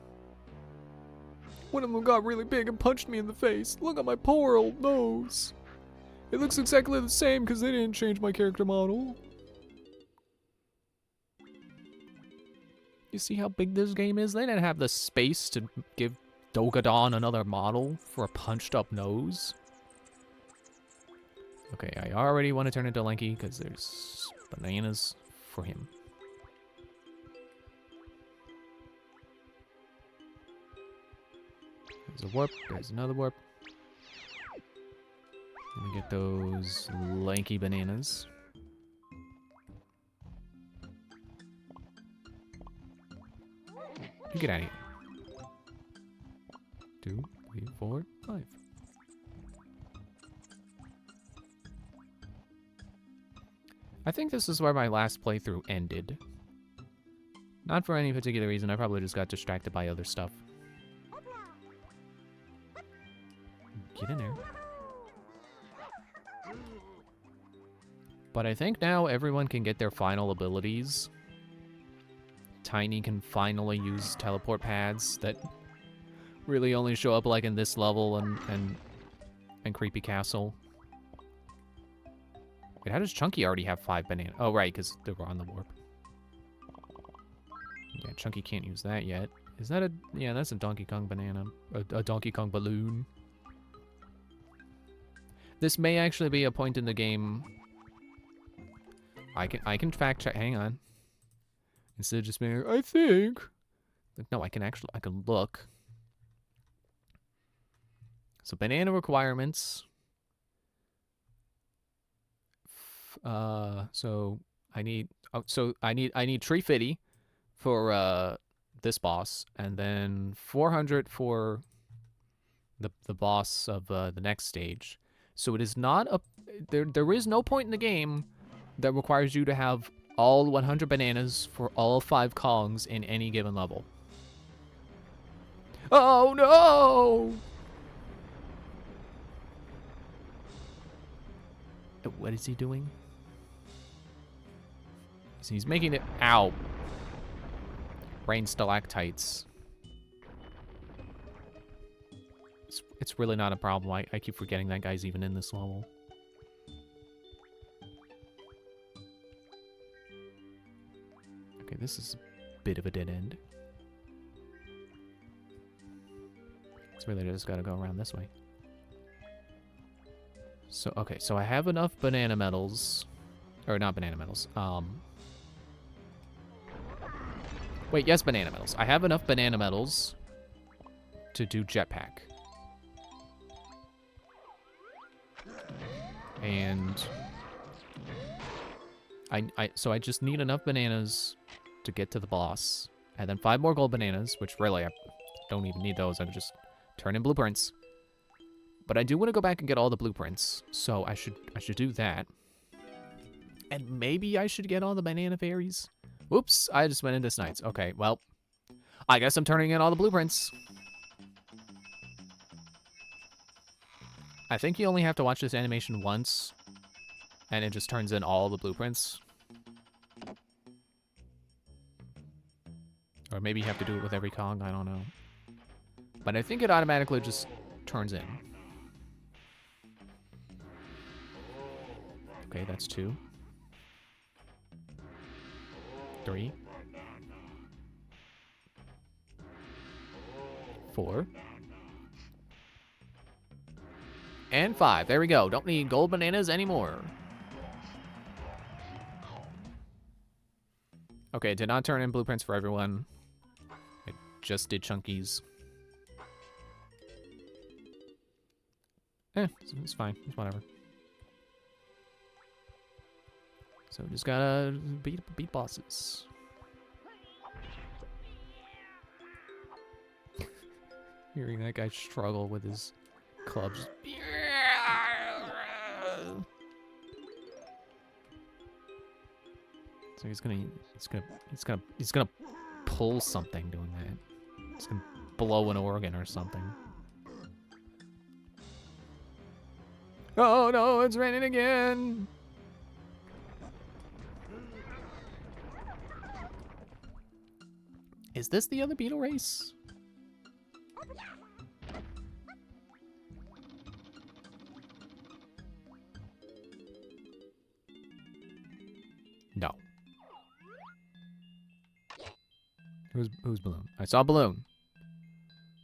One of them got really big and punched me in the face. Look at my poor old nose. It looks exactly the same because they didn't change my character model. You see how big this game is? They didn't have the space to give Dogadon another model for a punched up nose. Okay, I already want to turn into Lanky because there's bananas for him. There's a warp, there's another warp. Let me get those lanky bananas. You get out of here. 2, 3, 4, 5. I think this is where my last playthrough ended. Not for any particular reason, I probably just got distracted by other stuff. Get in there. But I think now everyone can get their final abilities. Tiny can finally use teleport pads that really only show up like in this level and Creepy Castle. Wait, how does Chunky already have 5 bananas? Oh, right, because they were on the warp. Yeah, Chunky can't use that yet. Is that a... Yeah, that's a Donkey Kong banana. A Donkey Kong balloon. This may actually be a point in the game... I can fact check... Hang on. Instead of just being like, I think... Like, no, I can look. So, banana requirements... so I need Tree Fitty for this boss, and then 400 for the boss of the next stage. So it is not a there is no point in the game that requires you to have all 100 bananas for all 5 Kongs in any given level. Oh no! What is he doing? So he's making it... Ow. Rain stalactites. It's really not a problem. I keep forgetting that guy's even in this level. Okay, this is a bit of a dead end. It's really just gotta go around this way. So, okay, so I have enough banana medals. Or not banana medals. Wait, yes, banana medals. I have enough banana medals to do jetpack. And so I just need enough bananas to get to the boss. And then 5 more gold bananas, which really I don't even need those. I can just turn in blueprints. But I do want to go back and get all the blueprints, so I should do that. And maybe I should get all the banana fairies. Whoops, I just went into Snites. Okay, well, I guess I'm turning in all the blueprints. I think you only have to watch this animation once, and it just turns in all the blueprints. Or maybe you have to do it with every Kong, I don't know. But I think it automatically just turns in. Okay, that's 2. 3. 4. And 5. There we go. Don't need gold bananas anymore. Okay, it did not turn in blueprints for everyone. It just did chunkies. It's fine. It's whatever. So just gotta beat bosses. Hearing that guy struggle with his clubs. So he's gonna pull something doing that. He's gonna blow an organ or something. Oh no, it's raining again. Is this the other beetle race? No. Who's Balloon? I saw Balloon.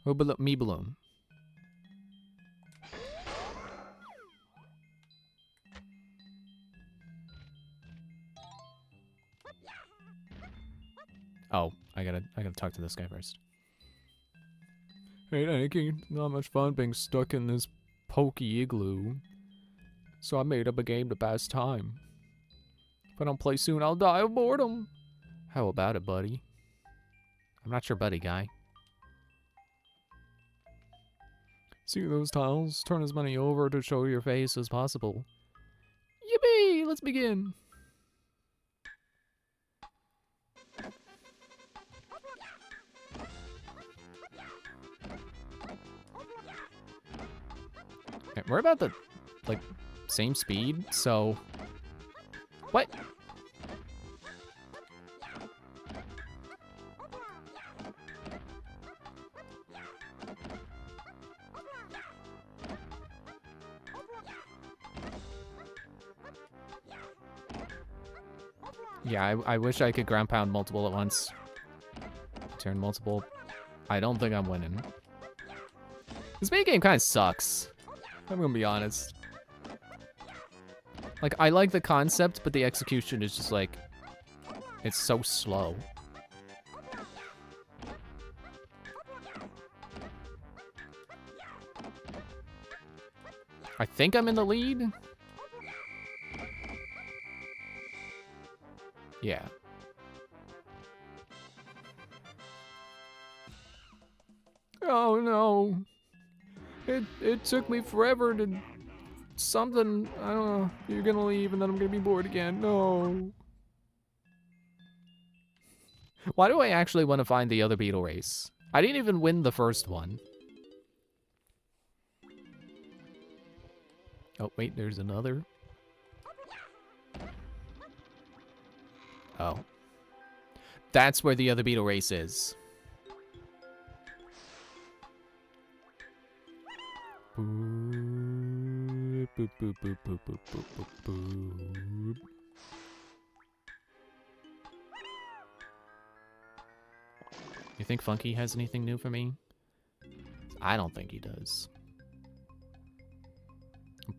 Who me Balloon? Oh, I gotta talk to this guy first. Hey, Anki, not much fun being stuck in this pokey igloo. So I made up a game to pass time. If I don't play soon, I'll die of boredom. How about it, buddy? I'm not your buddy, guy. See those tiles? Turn as many over to show your face as possible. Yippee! Let's begin. Okay, we're about the, like, same speed, so... What? Yeah, I wish I could ground pound multiple at once. Turn multiple. I don't think I'm winning. This minigame kind of sucks. I'm gonna be honest. Like, I like the concept, but the execution is just like... It's so slow. I think I'm in the lead? Yeah. Oh no. It took me forever to something. I don't know. You're gonna leave and then I'm gonna be bored again. No. Why do I actually want to find the other beetle race? I didn't even win the first one. Oh, wait, there's another. Oh. That's where the other beetle race is. Boop, boop, boop, boop, boop, boop, boop, boop, boop. You think Funky has anything new for me? I don't think he does.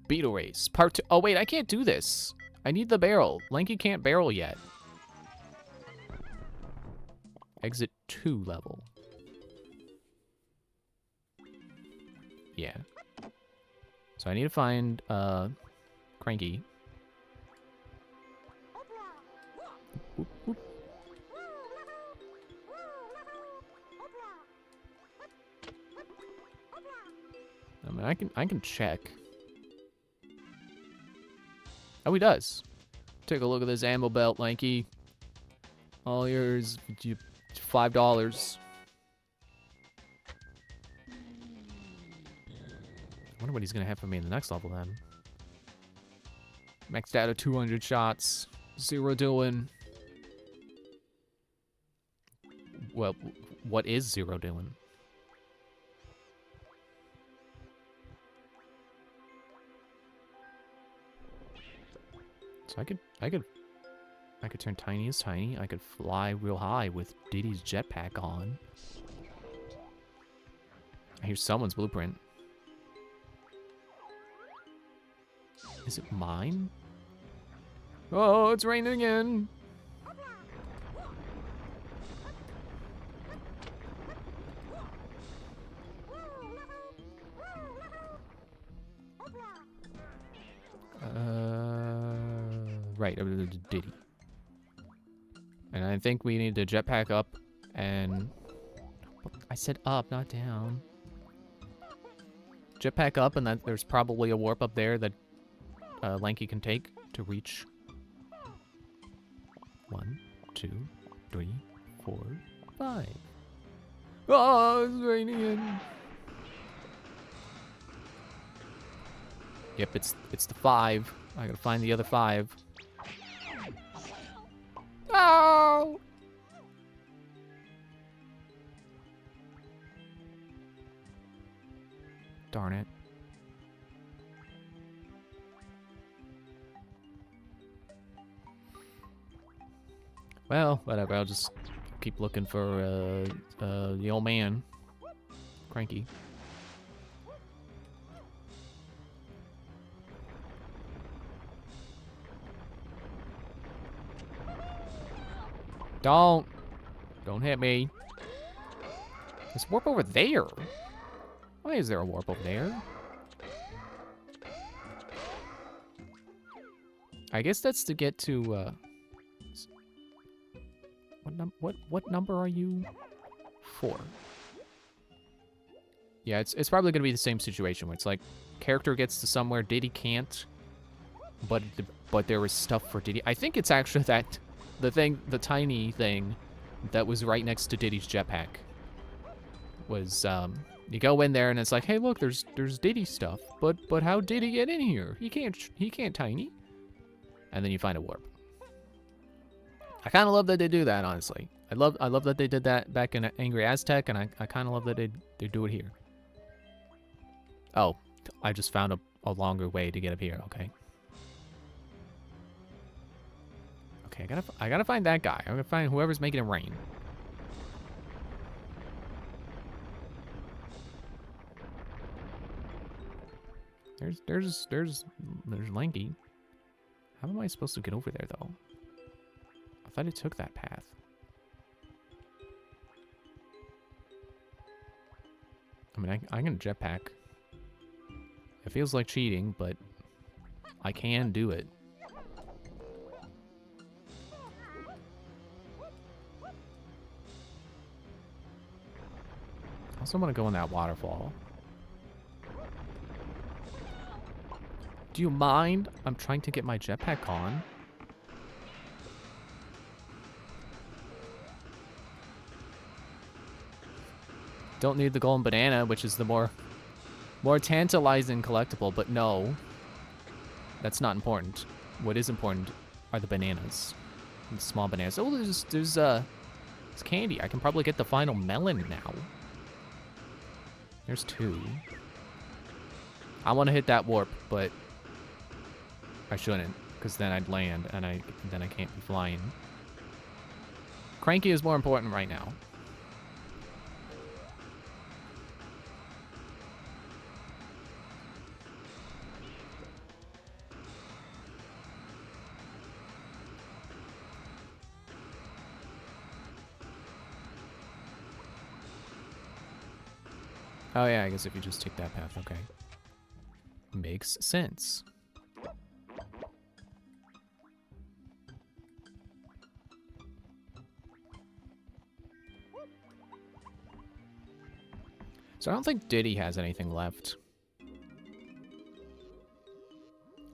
Beetle race, part 2. Oh wait, I can't do this. I need the barrel. Lanky can't barrel yet. Exit 2 level. Yeah. So I need to find Cranky. Whoop, whoop. I mean, I can check. Oh, he does. Take a look at this ammo belt, Lanky. All yours. $5. I wonder what he's gonna have for me in the next level then. Maxed out at 200 shots. Zero doing. Well, what is Zero doing? So I could turn tiny as tiny. I could fly real high with Diddy's jetpack on. I hear someone's blueprint. Is it mine? Oh, it's raining again. Right, Diddy. And I think we need to jetpack up and... I said up, not down. Jetpack up, and that there's probably a warp up there that Lanky can take to reach. 1, 2, 3, 4, 5. Oh, it's raining in. Yep, it's the 5. I gotta find the other 5. Oh! Darn it. Well, whatever. I'll just keep looking for the old man, Cranky. Don't hit me. There's warp over there. Why is there a warp over there? I guess that's to get to what number are you? 4. Yeah, it's probably gonna be the same situation where it's like character gets to somewhere Diddy can't, but there was stuff for Diddy. I think it's actually that the tiny thing that was right next to Diddy's jetpack was you go in there and it's like, hey, look, there's Diddy stuff, but how did he get in here? He can't tiny. And then you find a warp. I kind of love that they do that, honestly. I love that they did that back in Angry Aztec, and I kind of love that they do it here. Oh, I just found a longer way to get up here. Okay. Okay, I gotta find that guy. I'm gonna find whoever's making it rain. There's Lanky. How am I supposed to get over there though? I thought it took that path. I mean, I can jetpack. It feels like cheating, but I can do it. I also want to go in that waterfall. Do you mind? I'm trying to get my jetpack on. Don't need the golden banana, which is the more tantalizing collectible, but no. That's not important. What is important are the bananas. The small bananas. Oh, there's candy. I can probably get the final melon now. There's 2. I want to hit that warp, but I shouldn't, because then I'd land, and then I can't be flying. Cranky is more important right now. Oh yeah, I guess if you just take that path, okay. Makes sense. So I don't think Diddy has anything left.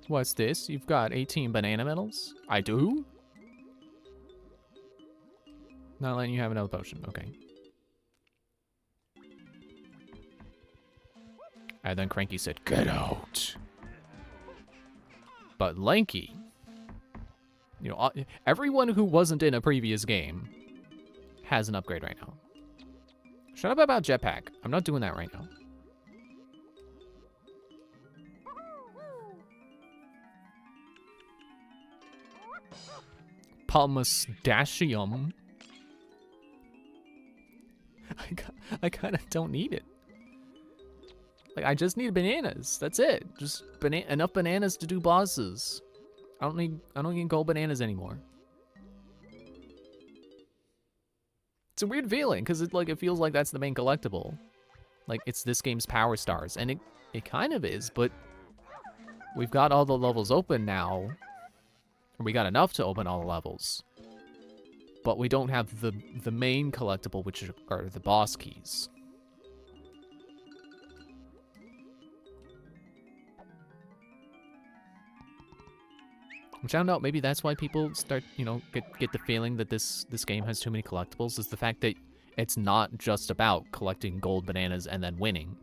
What's this? You've got 18 banana medals? I do? Not letting you have another potion. Okay. And then Cranky said, get out. But Lanky, you know, everyone who wasn't in a previous game has an upgrade right now. Shut up about Jetpack. I'm not doing that right now. Palmastachium. I kind of don't need it. Like, I just need bananas. That's it. Just enough bananas to do bosses. I don't need gold bananas anymore. It's a weird feeling because it feels like that's the main collectible. Like it's this game's power stars, and it kind of is, but we've got all the levels open now. Or we got enough to open all the levels. But we don't have the main collectible, which are the boss keys. Which I don't know, maybe that's why people start, you know, get the feeling that this game has too many collectibles, is the fact that it's not just about collecting gold bananas and then winning.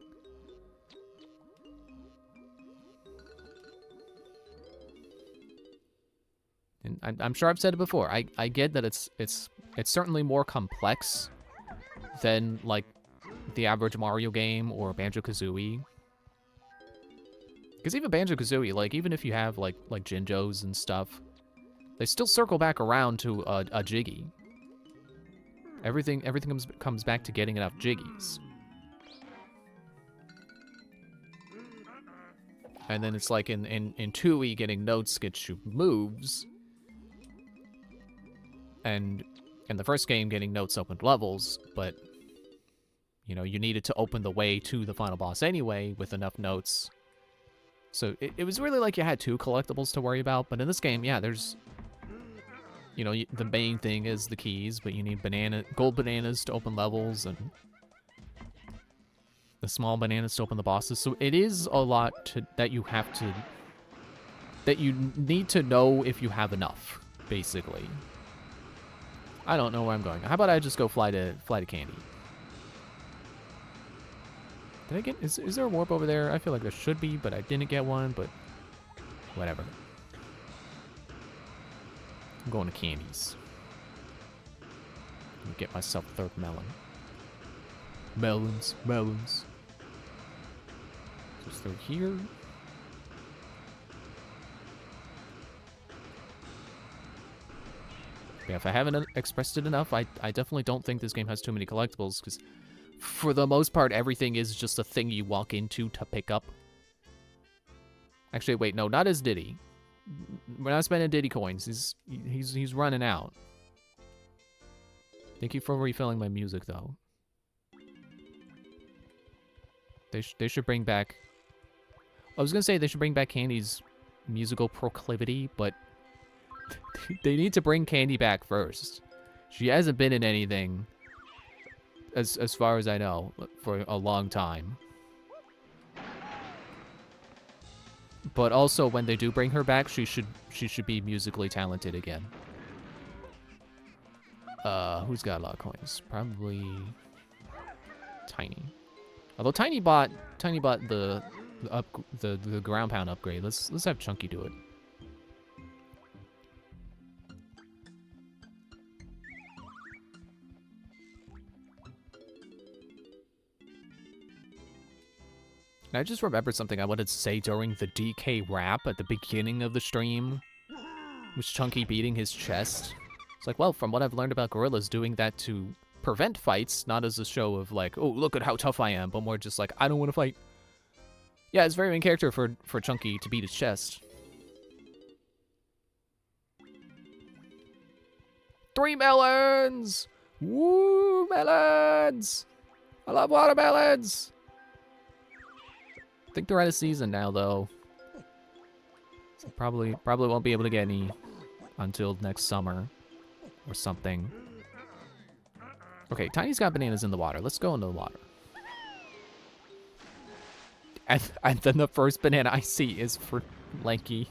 And I'm sure I've said it before. I get that it's certainly more complex than like the average Mario game or Banjo-Kazooie. Because even Banjo-Kazooie, like even if you have like Jinjos and stuff, they still circle back around to a Jiggy. Everything comes back to getting enough Jiggies. And then it's like in Tooie, getting notes gets you moves. And in the first game, getting notes opened levels, but you know, you needed to open the way to the final boss anyway with enough notes. So it was really like you had two collectibles to worry about, but in this game, yeah, there's, you know, the main thing is the keys, but you need gold bananas to open levels and the small bananas to open the bosses. So it is a lot that you need to know if you have enough, basically. I don't know where I'm going. How about I just go fly to Candy? Did I get... Is there a warp over there? I feel like there should be, but I didn't get one, but... Whatever. I'm going to Candies. Let me get myself a third melon. Melons. Just through here. Yeah, if I haven't expressed it enough, I definitely don't think this game has too many collectibles, because for the most part, everything is just a thing you walk into to pick up. Actually, wait, no, not as Diddy. We're not spending Diddy coins. He's running out. Thank you for refilling my music, though. They should bring back... I was gonna say they should bring back Candy's musical proclivity, but they need to bring Candy back first. She hasn't been in anything, as far as I know, for a long time. But also, when they do bring her back, she should be musically talented again. Who's got a lot of coins? Probably Tiny. Although Tiny bought the ground pound upgrade. Let's have Chunky do it. I just remembered something I wanted to say during the DK rap at the beginning of the stream. Was Chunky beating his chest. It's like, well, from what I've learned about gorillas, doing that to prevent fights, not as a show of like, oh, look at how tough I am, but more just like, I don't want to fight. Yeah, it's very in character for Chunky to beat his chest. 3 melons! Woo, melons! I love watermelons! I think they're out of season now, though. So probably won't be able to get any until next summer or something. Okay, Tiny's got bananas in the water. Let's go into the water. And then the first banana I see is for Lanky.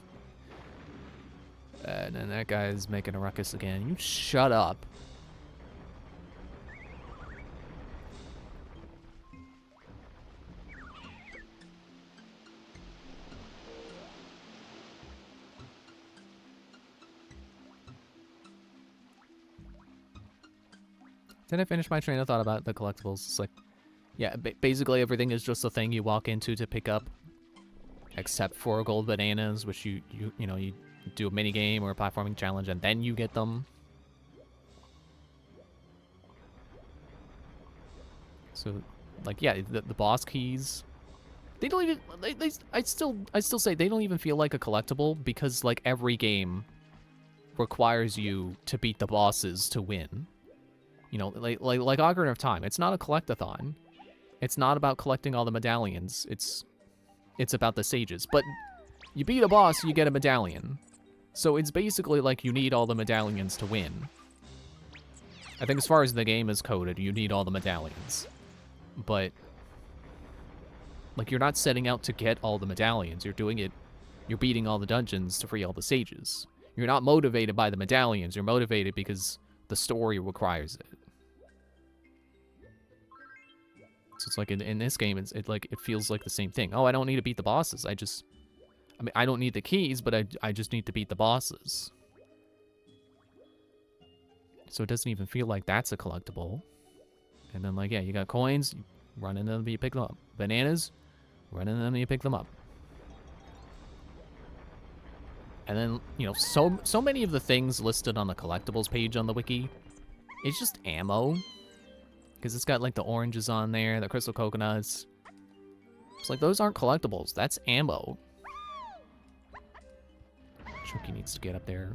And then that guy's making a ruckus again. You shut up. Then I finished my train of thought about the collectibles. It's like, yeah, basically everything is just a thing you walk into to pick up, except for gold bananas, which you do a mini game or a platforming challenge, and then you get them. So, like, yeah, the boss keys, they don't even. I still say they don't even feel like a collectible because like every game requires you to beat the bosses to win. You know, like Ocarina of Time. It's not a collectathon. It's not about collecting all the medallions. It's about the sages. But you beat a boss, you get a medallion. So it's basically like you need all the medallions to win. I think as far as the game is coded, you need all the medallions. But like you're not setting out to get all the medallions. You're beating all the dungeons to free all the sages. You're not motivated by the medallions. You're motivated because the story requires it. So it's like in this game, it feels like the same thing. Oh, I don't need to beat the bosses. I mean, I don't need the keys, but I just need to beat the bosses. So it doesn't even feel like that's a collectible. And then like, yeah, you got coins, you run into them, you pick them up. Bananas, run into them, you pick them up. And then, you know, so many of the things listed on the collectibles page on the wiki, it's just ammo. Because it's got like the oranges on there, the crystal coconuts. It's like, those aren't collectibles, that's ammo. Chunky needs to get up there.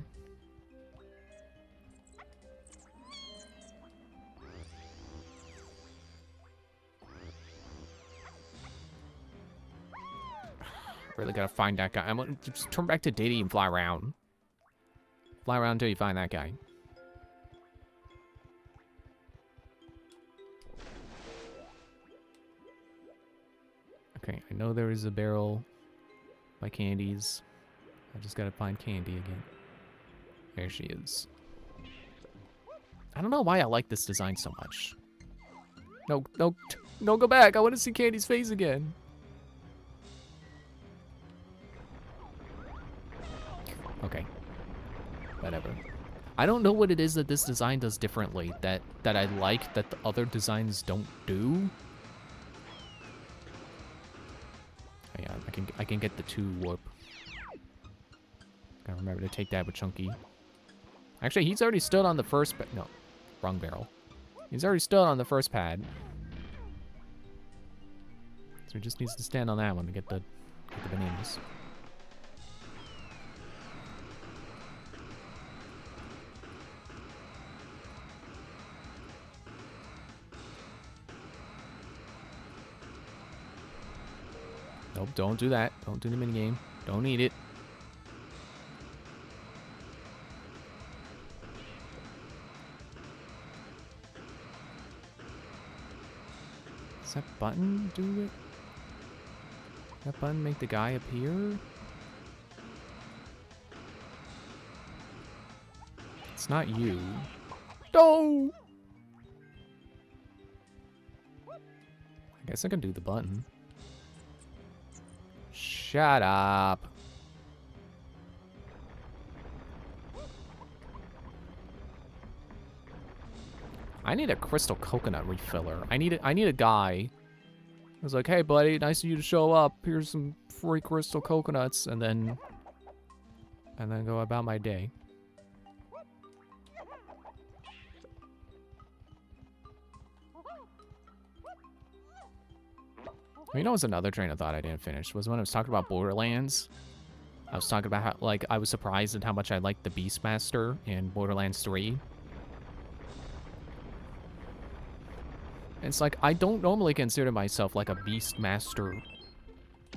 Really gotta find that guy. I'm gonna just turn back to Diddy and fly around. Fly around until you find that guy. Okay, I know there is a barrel by Candy's. I just gotta find Candy again. There she is. I don't know why I like this design so much. No, go back. I want to see Candy's face again. Okay. Whatever. I don't know what it is that this design does differently that I like that the other designs don't do. Oh, yeah, I can get the 2 warp. Gotta remember to take that with Chunky. Actually, he's already stood on the first no, wrong barrel. He's already stood on the first pad. So he just needs to stand on that one to get the bananas. Nope, don't do that. Don't do the minigame. Don't need it. Does that button do it? That button make the guy appear? It's not you. No! I guess I can do the button. Shut up. I need a crystal coconut refiller. I need a guy. I was like, hey buddy, nice of you to show up. Here's some free crystal coconuts, and then go about my day. You know, what's another train of thought I didn't finish was when I was talking about Borderlands. I was talking about how, like, I was surprised at how much I liked the Beastmaster in Borderlands 3. It's like, I don't normally consider myself like a Beastmaster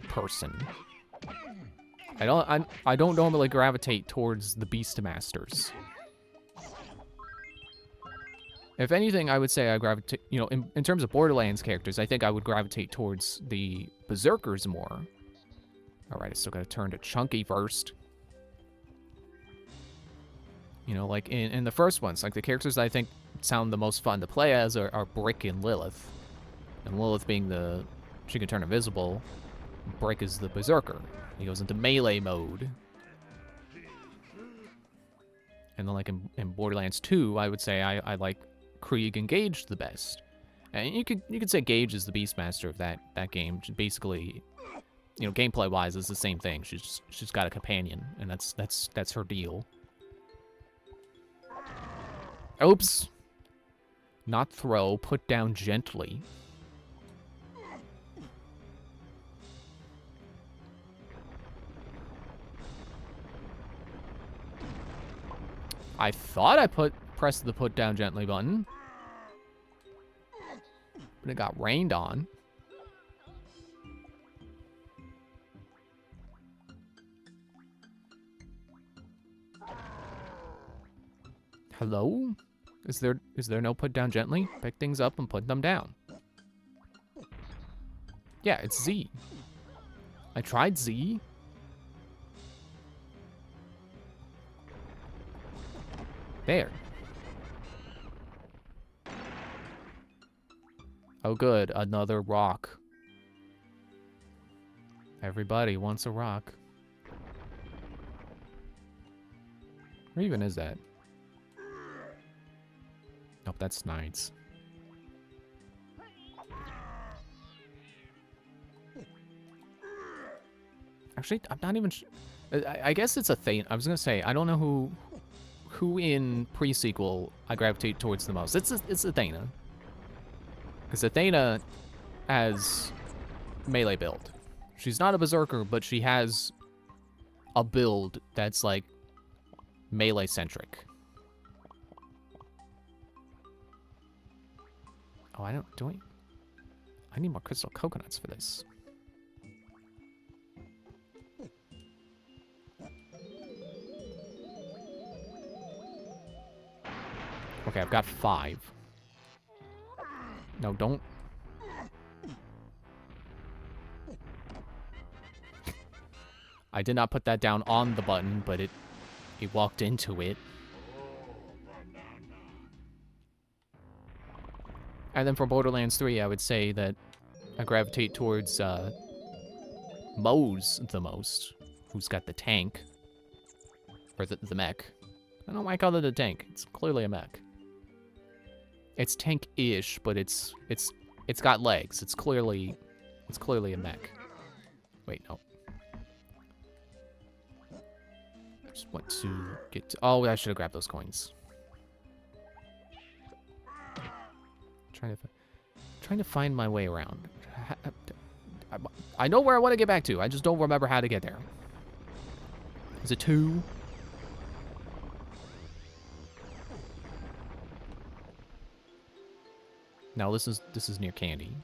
person. I don't normally gravitate towards the Beastmasters. If anything, I would say I gravitate, you know, in terms of Borderlands characters, I think I would gravitate towards the Berserkers more. Alright, I still gotta turn to Chunky first. You know, like in the first ones, like the characters that I think sound the most fun to play as are Brick and Lilith. And Lilith being she can turn invisible. Brick is the Berserker. He goes into melee mode. And then like in Borderlands 2, I would say I like Krieg and Gage the best. And you could say Gage is the Beastmaster of that game. Basically, you know, gameplay wise, it's the same thing. She's got a companion, and that's her deal. Oops. Not throw, put down gently. I thought I pressed the put down gently button. But it got rained on. Hello? Is there no put down gently? Pick things up and put them down. Yeah, it's Z. I tried Z. There. Oh good, another rock. Everybody wants a rock. Where even is that? Nope, that's Knights. Actually, I'm not even I guess it's Athena. I was gonna say, I don't know who in pre-sequel I gravitate towards the most. It's Athena. Because Athena has melee build. She's not a Berserker, but she has a build that's like melee-centric. Oh, I need more crystal coconuts for this. Okay, I've got 5. No, don't. I did not put that down on the button, but it walked into it. And then for Borderlands 3, I would say that I gravitate towards Moze the most, who's got the tank. Or the mech. I don't like call it a tank. It's clearly a mech. It's tank-ish, but it's got legs. It's clearly a mech. Wait, no. I just want to get to, oh, I should have grabbed those coins. Trying to find my way around. I know where I want to get back to. I just don't remember how to get there. Is it 2? No, this is near Candy.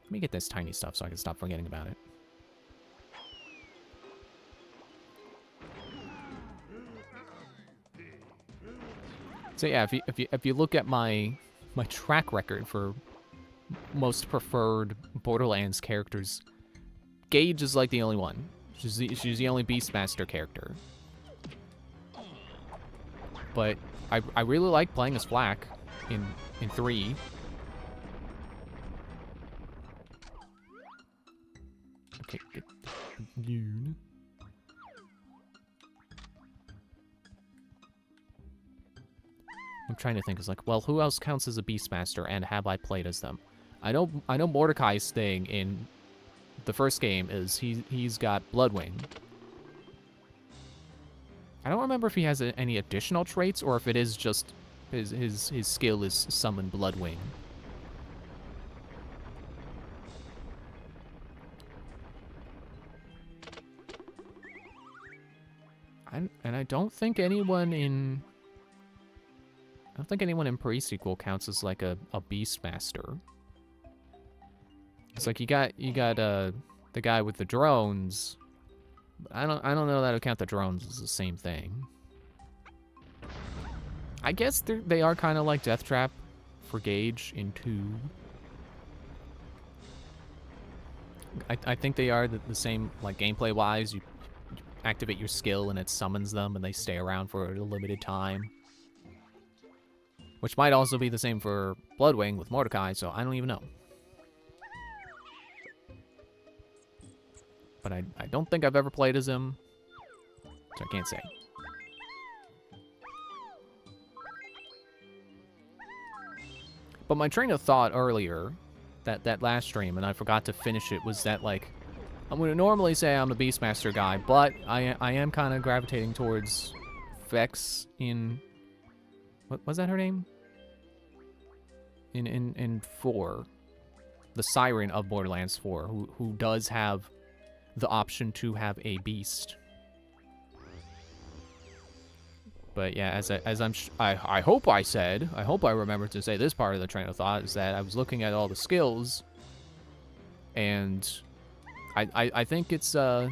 Let me get this tiny stuff so I can stop forgetting about it. So yeah, if you look at my track record for most preferred Borderlands characters, Gage is like the only one. She's the only Beastmaster character. But I really like playing as Flak in 3. Okay, get you. I'm trying to think. It's like, well, who else counts as a Beastmaster, and have I played as them? I know Mordecai's thing in the first game is he's got Bloodwing. I don't remember if he has any additional traits, or if it is just his skill is summon Bloodwing. And I don't think anyone in pre-sequel counts as like a Beastmaster. It's like you got the guy with the drones. I don't know that I count the drones as the same thing. I guess they are kind of like Deathtrap for Gage in 2. I think they are the same, like, gameplay-wise. You activate your skill and it summons them and they stay around for a limited time. Which might also be the same for Bloodwing with Mordecai, so I don't even know. But I don't think I've ever played as him, so I can't say. But my train of thought earlier, that last stream, and I forgot to finish it, was that, like, I'm going to normally say I'm a Beastmaster guy, but I am kind of gravitating towards Vex in... What was that her name? In 4. The Siren of Borderlands 4, who does have the option to have a beast. But yeah, I hope I remember to say this part of the train of thought, is that I was looking at all the skills, and I think it's Amon.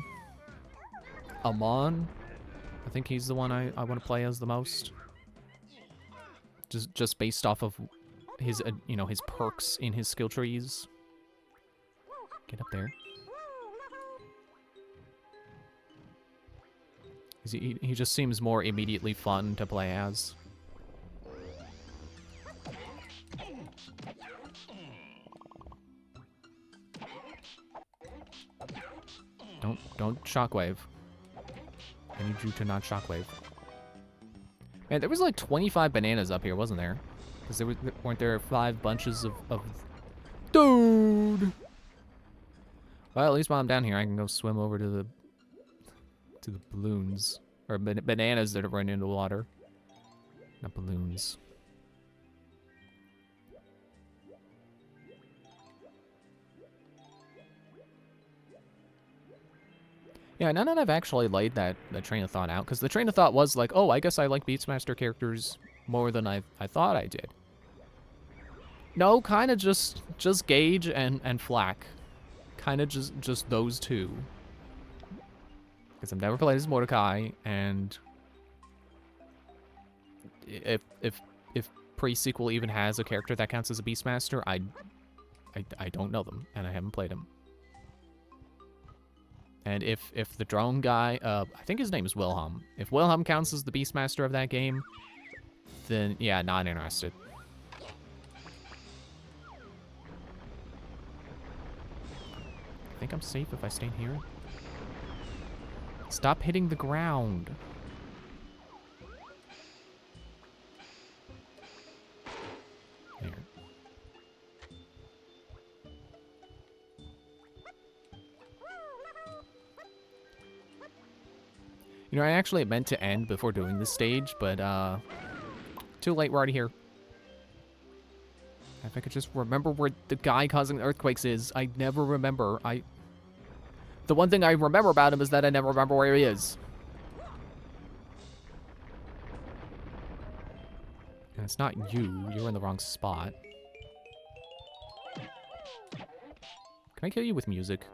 I think he's the one I want to play as the most. Just based off of his you know, his perks in his skill trees. Get up there. He just seems more immediately fun to play as. Don't shockwave. I need you to not shockwave. Man, there was like 25 bananas up here, wasn't there? Because weren't there 5 bunches of... Dude! Well, at least while I'm down here, I can go swim over to the balloons. Or bananas that are running into the water. Not balloons. Yeah, now that I've actually laid that train of thought out, because the train of thought was like, oh, I guess I like Beastmaster characters more than I thought I did. No, kind of just Gage and Flack. Kind of just those two. Because I've never played as Mordecai, and if pre-sequel even has a character that counts as a Beastmaster, I don't know them, and I haven't played him. And if the drone guy, I think his name is Wilhelm. If Wilhelm counts as the Beastmaster of that game, then yeah, not interested. I think I'm safe if I stay here. Stop hitting the ground. There. You know, I actually meant to end before doing this stage, but too late, we're already here. If I could just remember where the guy causing the earthquakes is. I never remember. The one thing I remember about him is that I never remember where he is. And it's not you. You're in the wrong spot. Can I kill you with music?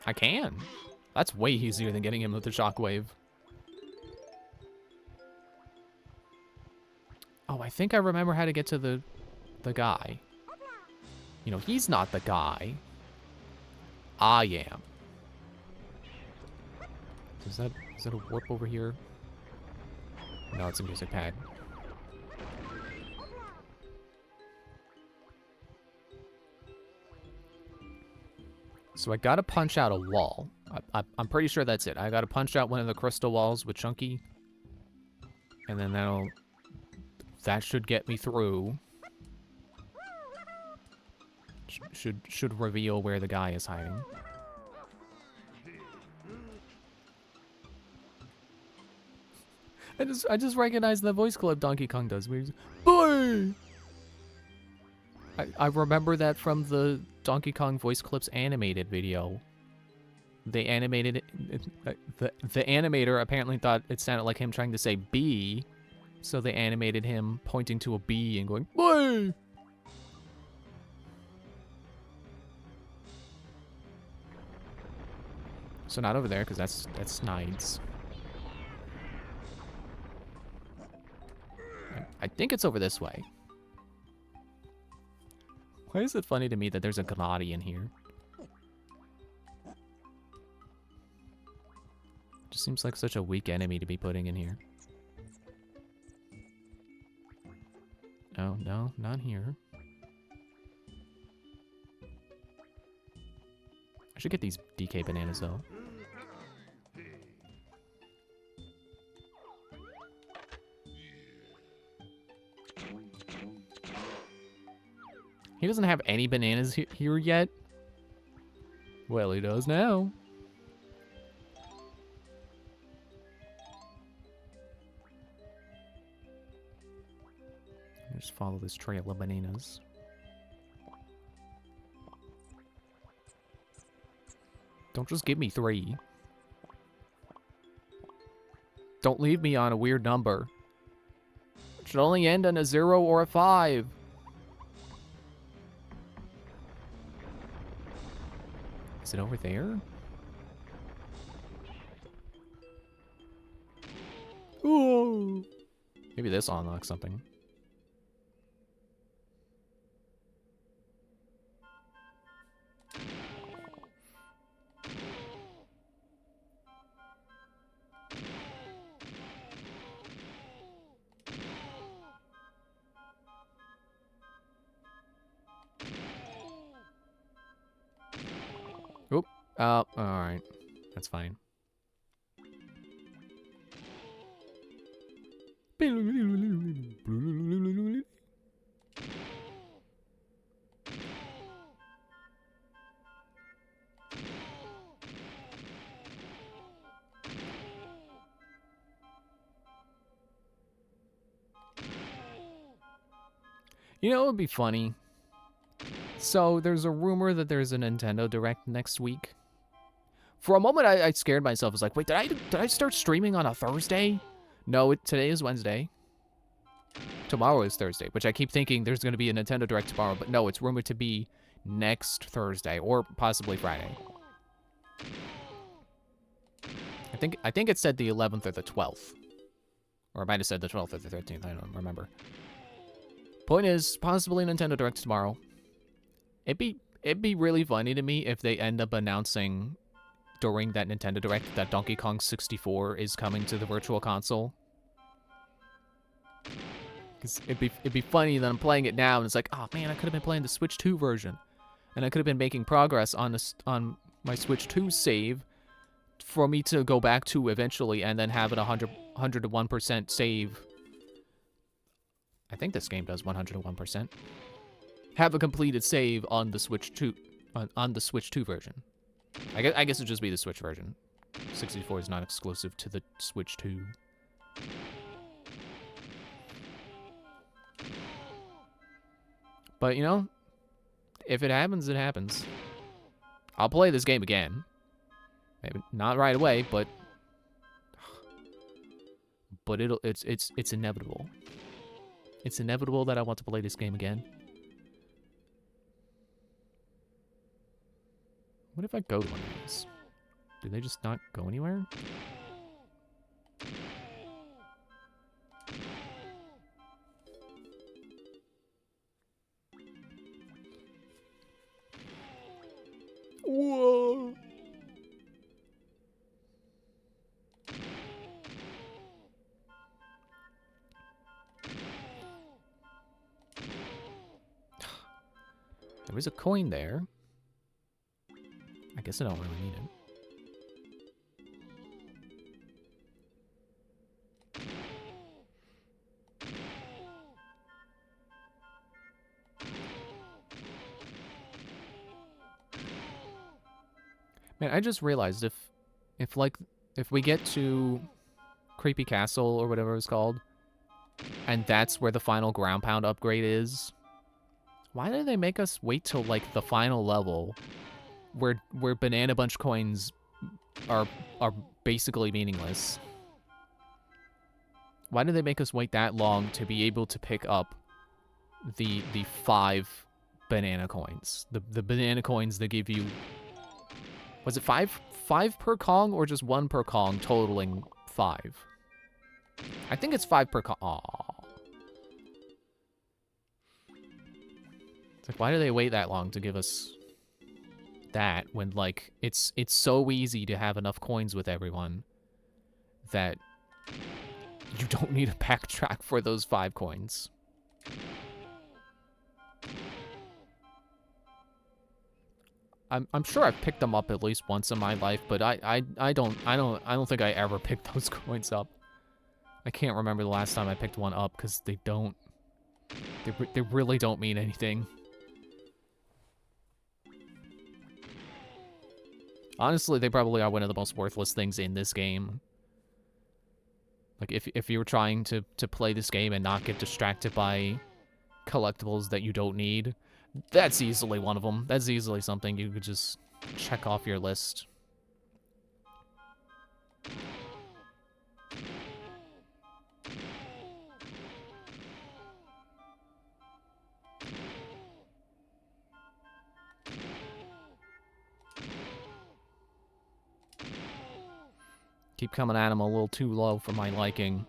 I can. That's way easier than getting him with the shockwave. Oh, I think I remember how to get to the guy. You know, he's not the guy. I am. Is that a warp over here? No, it's a music pad. So I gotta punch out a wall. I'm pretty sure that's it. I gotta punch out one of the crystal walls with Chunky. And then that should get me through. Should reveal where the guy is hiding. I just recognize the voice clip Donkey Kong does. Where he's, boy! I remember that from the Donkey Kong voice clips animated video. They animated it. The animator apparently thought it sounded like him trying to say B, so they animated him pointing to a B and going, boy! So not over there, because that's Snides. I think it's over this way. Why is it funny to me that there's a Gnati in here? Just seems like such a weak enemy to be putting in here. Oh, no, not here. I should get these DK bananas, though. He doesn't have any bananas here yet. Well, he does now. Just follow this trail of bananas. Don't just give me 3. Don't leave me on a weird number. It should only end on a 0 or a 5. Is it over there? Ooh. Maybe this unlocks something. Oop. Alright. That's fine. You know what would be funny? So, there's a rumor that there's a Nintendo Direct next week. For a moment, I scared myself. I was like, wait, did I start streaming on a Thursday? No, today is Wednesday. Tomorrow is Thursday, which I keep thinking there's going to be a Nintendo Direct tomorrow, but no, it's rumored to be next Thursday, or possibly Friday. I think it said the 11th or the 12th. Or it might have said the 12th or the 13th, I don't remember. Point is, possibly Nintendo Direct tomorrow. It'd be really funny to me if they end up announcing during that Nintendo Direct that Donkey Kong 64 is coming to the Virtual Console. Cause it'd be funny that I'm playing it now and it's like, oh man, I could have been playing the Switch 2 version, and I could have been making progress on my Switch 2 save for me to go back to eventually, and then have it 100 to 1% save. I think this game does 100 to 1%. Have a completed save on the Switch 2 on the Switch 2 version. I guess it'd just be the Switch version. 64 is not exclusive to the Switch 2. But, you know, if it happens, it happens. I'll play this game again. Maybe not right away, but it's inevitable. It's inevitable that I want to play this game again. What if I go to one of these? Do they just not go anywhere? Whoa! There was a coin there. I guess I don't really need it. Man, I just realized if we get to Creepy Castle or whatever it's called, and that's where the final ground pound upgrade is, why do they make us wait till like the final level where Banana Bunch coins are basically meaningless? Why do they make us wait that long to be able to pick up the 5 banana coins? The banana coins that give you, was it 5 per Kong or just 1 per Kong totaling 5? I think it's 5 per Kong. Aw. It's like, why do they wait that long to give us that when, like, it's so easy to have enough coins with everyone that you don't need to backtrack for those 5 coins. I'm sure I've picked them up at least once in my life, but I don't think I ever picked those coins up. I can't remember the last time I picked one up because they really don't mean anything. Honestly, they probably are one of the most worthless things in this game. Like, if you were trying to play this game and not get distracted by collectibles that you don't need, that's easily one of them. That's easily something you could just check off your list. Keep coming at him a little too low for my liking.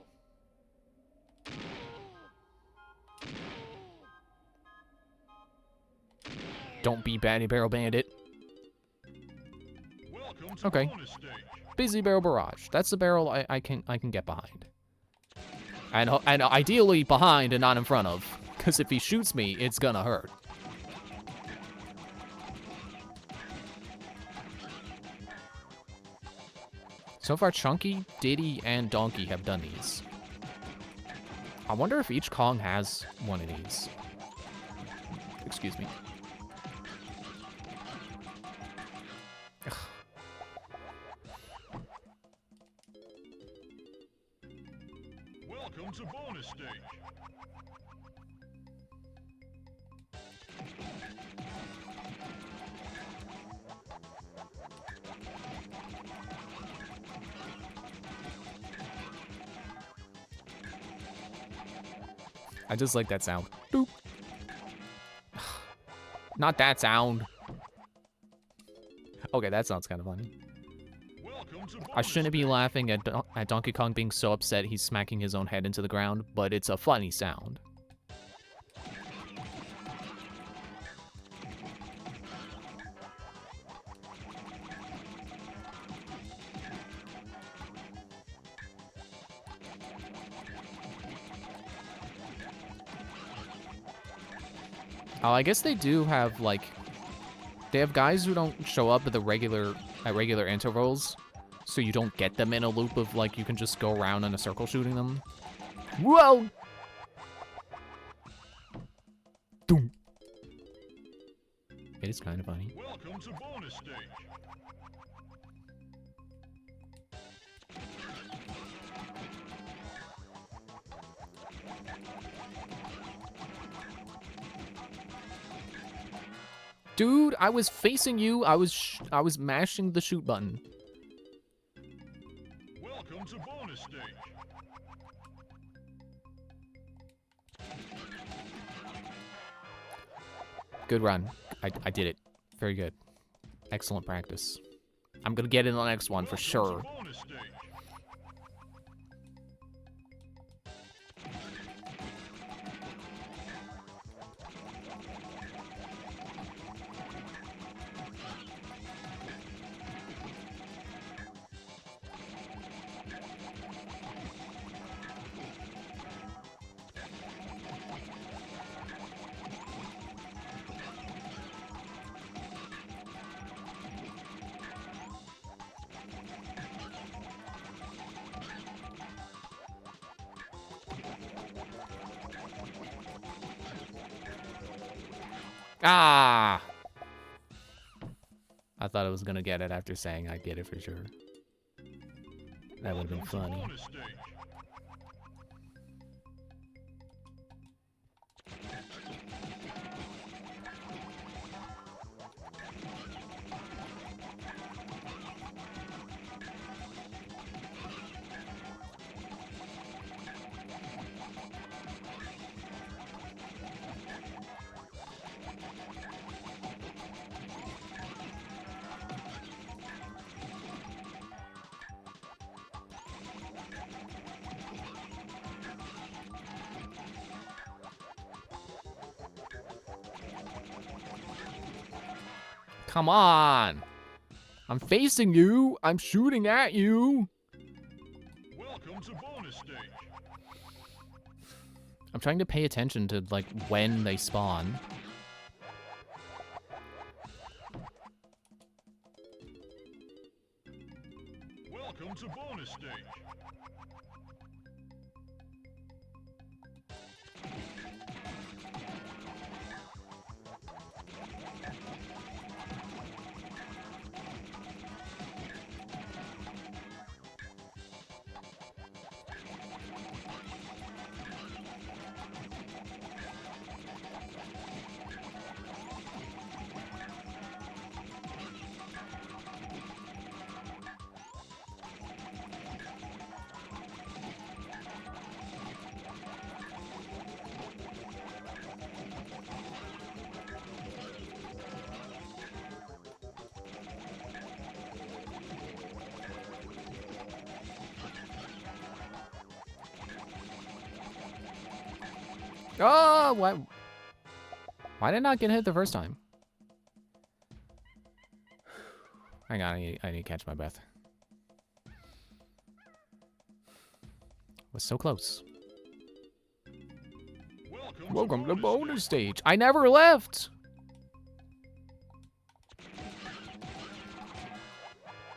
Don't be Batty Barrel Bandit. Okay. Busy Barrel Barrage. That's the barrel I can get behind. And ideally behind and not in front of. Because if he shoots me, it's gonna hurt. So far, Chunky, Diddy, and Donkey have done these. I wonder if each Kong has one of these. Excuse me. Ugh.
Welcome to bonus stage.
I just like that sound. Doop. Not that sound. Okay, that sounds kind of funny. I shouldn't be laughing at Donkey Kong being so upset he's smacking his own head into the ground, but it's a funny sound. Oh, I guess they do have, like, they have guys who don't show up at regular intervals, so you don't get them in a loop of, like, you can just go around in a circle shooting them. Whoa! Doom. It is kind of funny.
Welcome to bonus stage.
Dude, I was facing you. I was mashing the shoot button.
Welcome to bonus stage.
Good run. I did it. Very good. Excellent practice. I'm gonna get in the next one for sure.
Bonus stage.
Ah! I thought I was gonna get it after saying I'd get it for sure. That would have been funny.
Bonus stage.
come on. I'm facing you. I'm shooting at you.
Welcome to bonus stage.
I'm trying to pay attention to, like, when they spawn.
Welcome to bonus stage.
Oh, why did I not get hit the first time? Hang on, I need to catch my breath. Was so close. Welcome to bonus stage. I never left.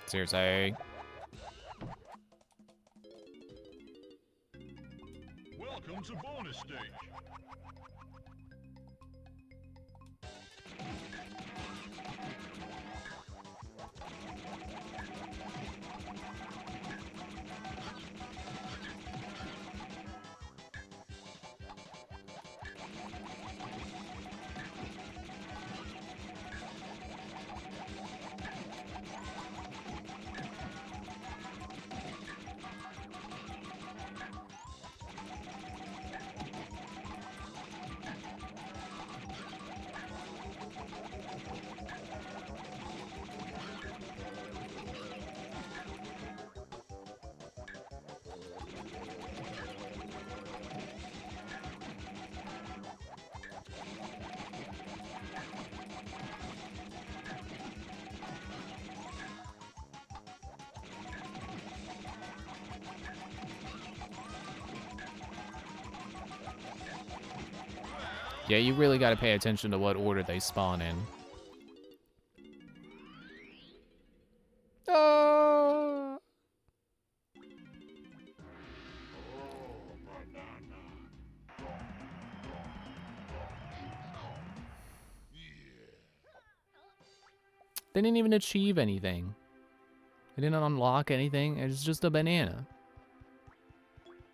Seriously.
Welcome to bonus stage.
Yeah, you really got to pay attention to what order they spawn in. They didn't even achieve anything. They didn't unlock anything. It's just a banana.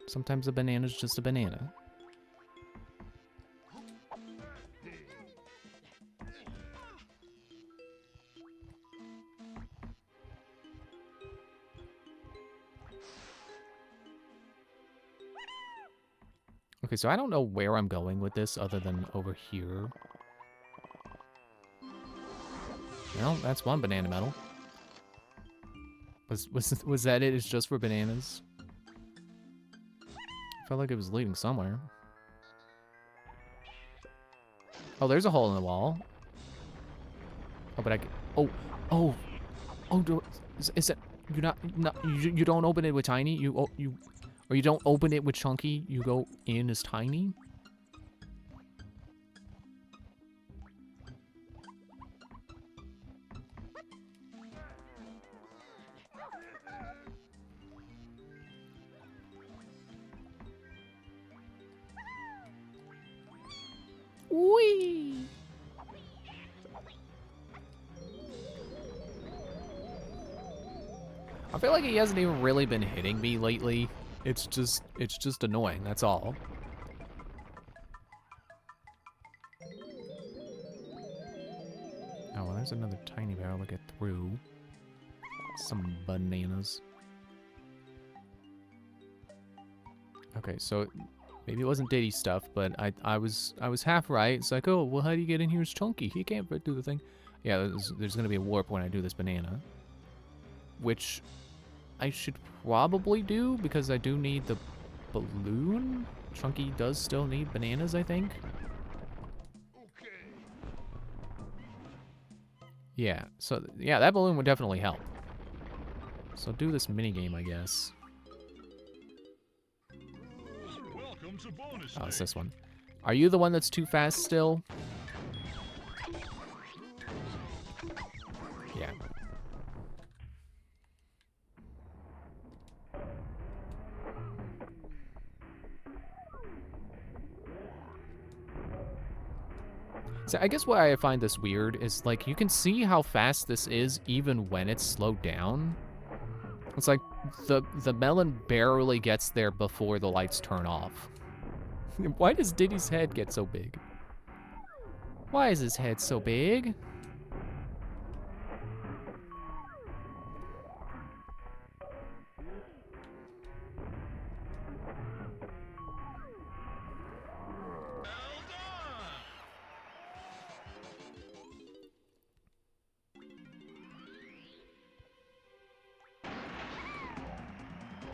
Sometimes a banana's just a banana. Okay, so I don't know where I'm going with this other than over here. Well, that's one banana medal. Was that it? It's just for bananas? Felt like it was leading somewhere. Oh, there's a hole in the wall. Oh, but I can... Oh, is that... You don't open it with tiny? Or you don't open it with chunky, you go in as tiny? Whee! I feel like he hasn't even really been hitting me lately. It's just annoying, that's all. Oh, well, there's another tiny barrel to get through. Some bananas. Okay, so maybe it wasn't Diddy stuff, but I was half right. It's like, oh, well, how do you get in here as Chunky? He can't do the thing. Yeah, there's gonna be a warp when I do this banana. Which I should probably do, because I do need the balloon. Chunky does still need bananas, I think. Yeah, so, yeah, that balloon would definitely help. So do this minigame, I guess.
Welcome to bonus
Oh, it's
stage.
this one. Are you the one that's too fast still? Yeah. So I guess why I find this weird is, like, you can see how fast this is even when it's slowed down. It's like the melon barely gets there before the lights turn off. Why does Diddy's head get so big? Why is his head so big?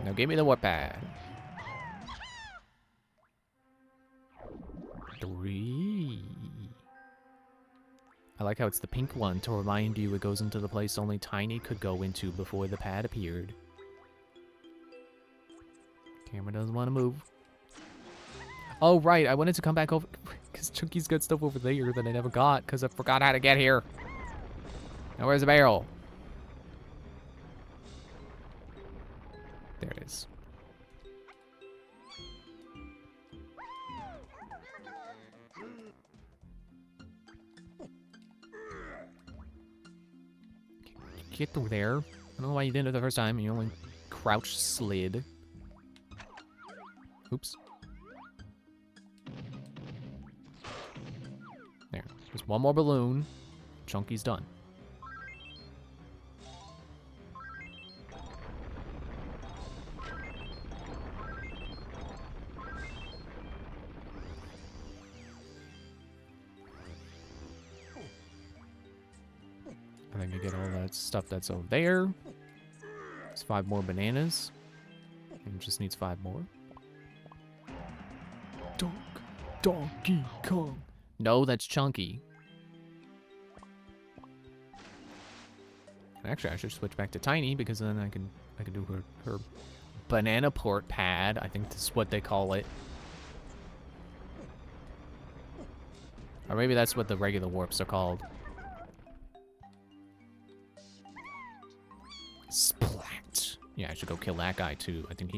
Now give me the warp pad. 3. I like how it's the pink one to remind you it goes into the place only Tiny could go into before the pad appeared. Camera doesn't want to move. Oh, right, I wanted to come back over because Chunky's got stuff over there that I never got because I forgot how to get here. Now where's the barrel? There it is. Get through there. I don't know why you didn't do it the first time and you only crouch slid. Oops. There. Just one more balloon. Chunky's done. I think I get all that stuff that's over there. It's 5 more bananas. And it just needs 5 more. Donkey Kong. No, that's Chunky. Actually, I should switch back to Tiny because then I can do her banana port pad. I think that's what they call it. Or maybe that's what the regular warps are called. Splat. Yeah, I should go kill that guy too. I think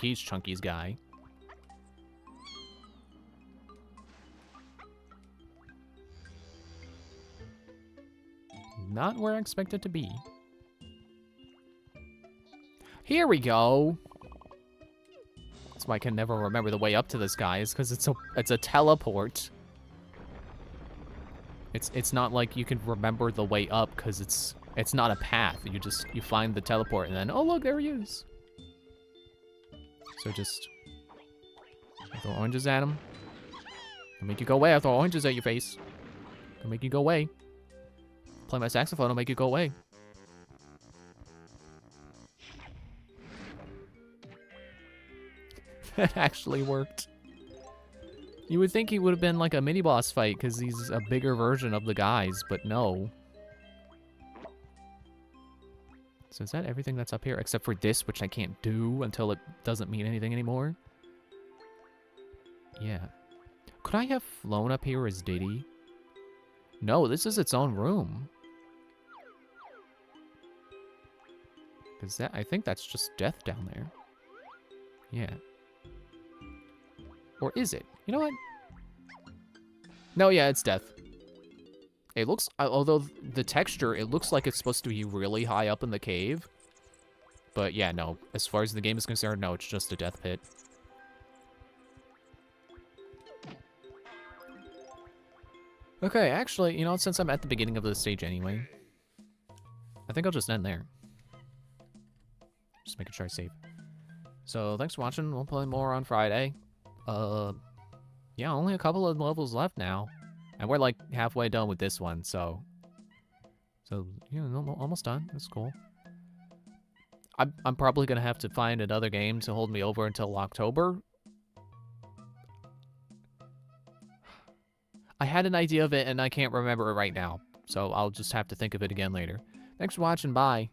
he's Chunky's guy. Not where I expect it to be. Here we go. That's why I can never remember the way up to this guy, is because it's a teleport. It's not like you can remember the way up because it's not a path. You find the teleport and then, oh look, there he is. So just throw oranges at him. I'll make you go away. I'll throw oranges at your face. I'll make you go away. Play my saxophone, I'll make you go away. That actually worked. You would think he would have been like a mini-boss fight because he's a bigger version of the guys, but no. So is that everything that's up here? Except for this, which I can't do until it doesn't mean anything anymore? Yeah. Could I have flown up here as Diddy? No, this is its own room. I think that's just death down there. Yeah. Or is it? You know what? No, yeah, it's death. It looks, although the texture, it looks like it's supposed to be really high up in the cave. But yeah, no. As far as the game is concerned, no, it's just a death pit. Okay, actually, you know, since I'm at the beginning of the stage anyway, I think I'll just end there. Just making sure I save. So, thanks for watching. We'll play more on Friday. Yeah, only a couple of levels left now. And we're like halfway done with this one, so you know, almost done. That's cool. I'm probably gonna have to find another game to hold me over until October. I had an idea of it and I can't remember it right now. So I'll just have to think of it again later. Thanks for watching. Bye.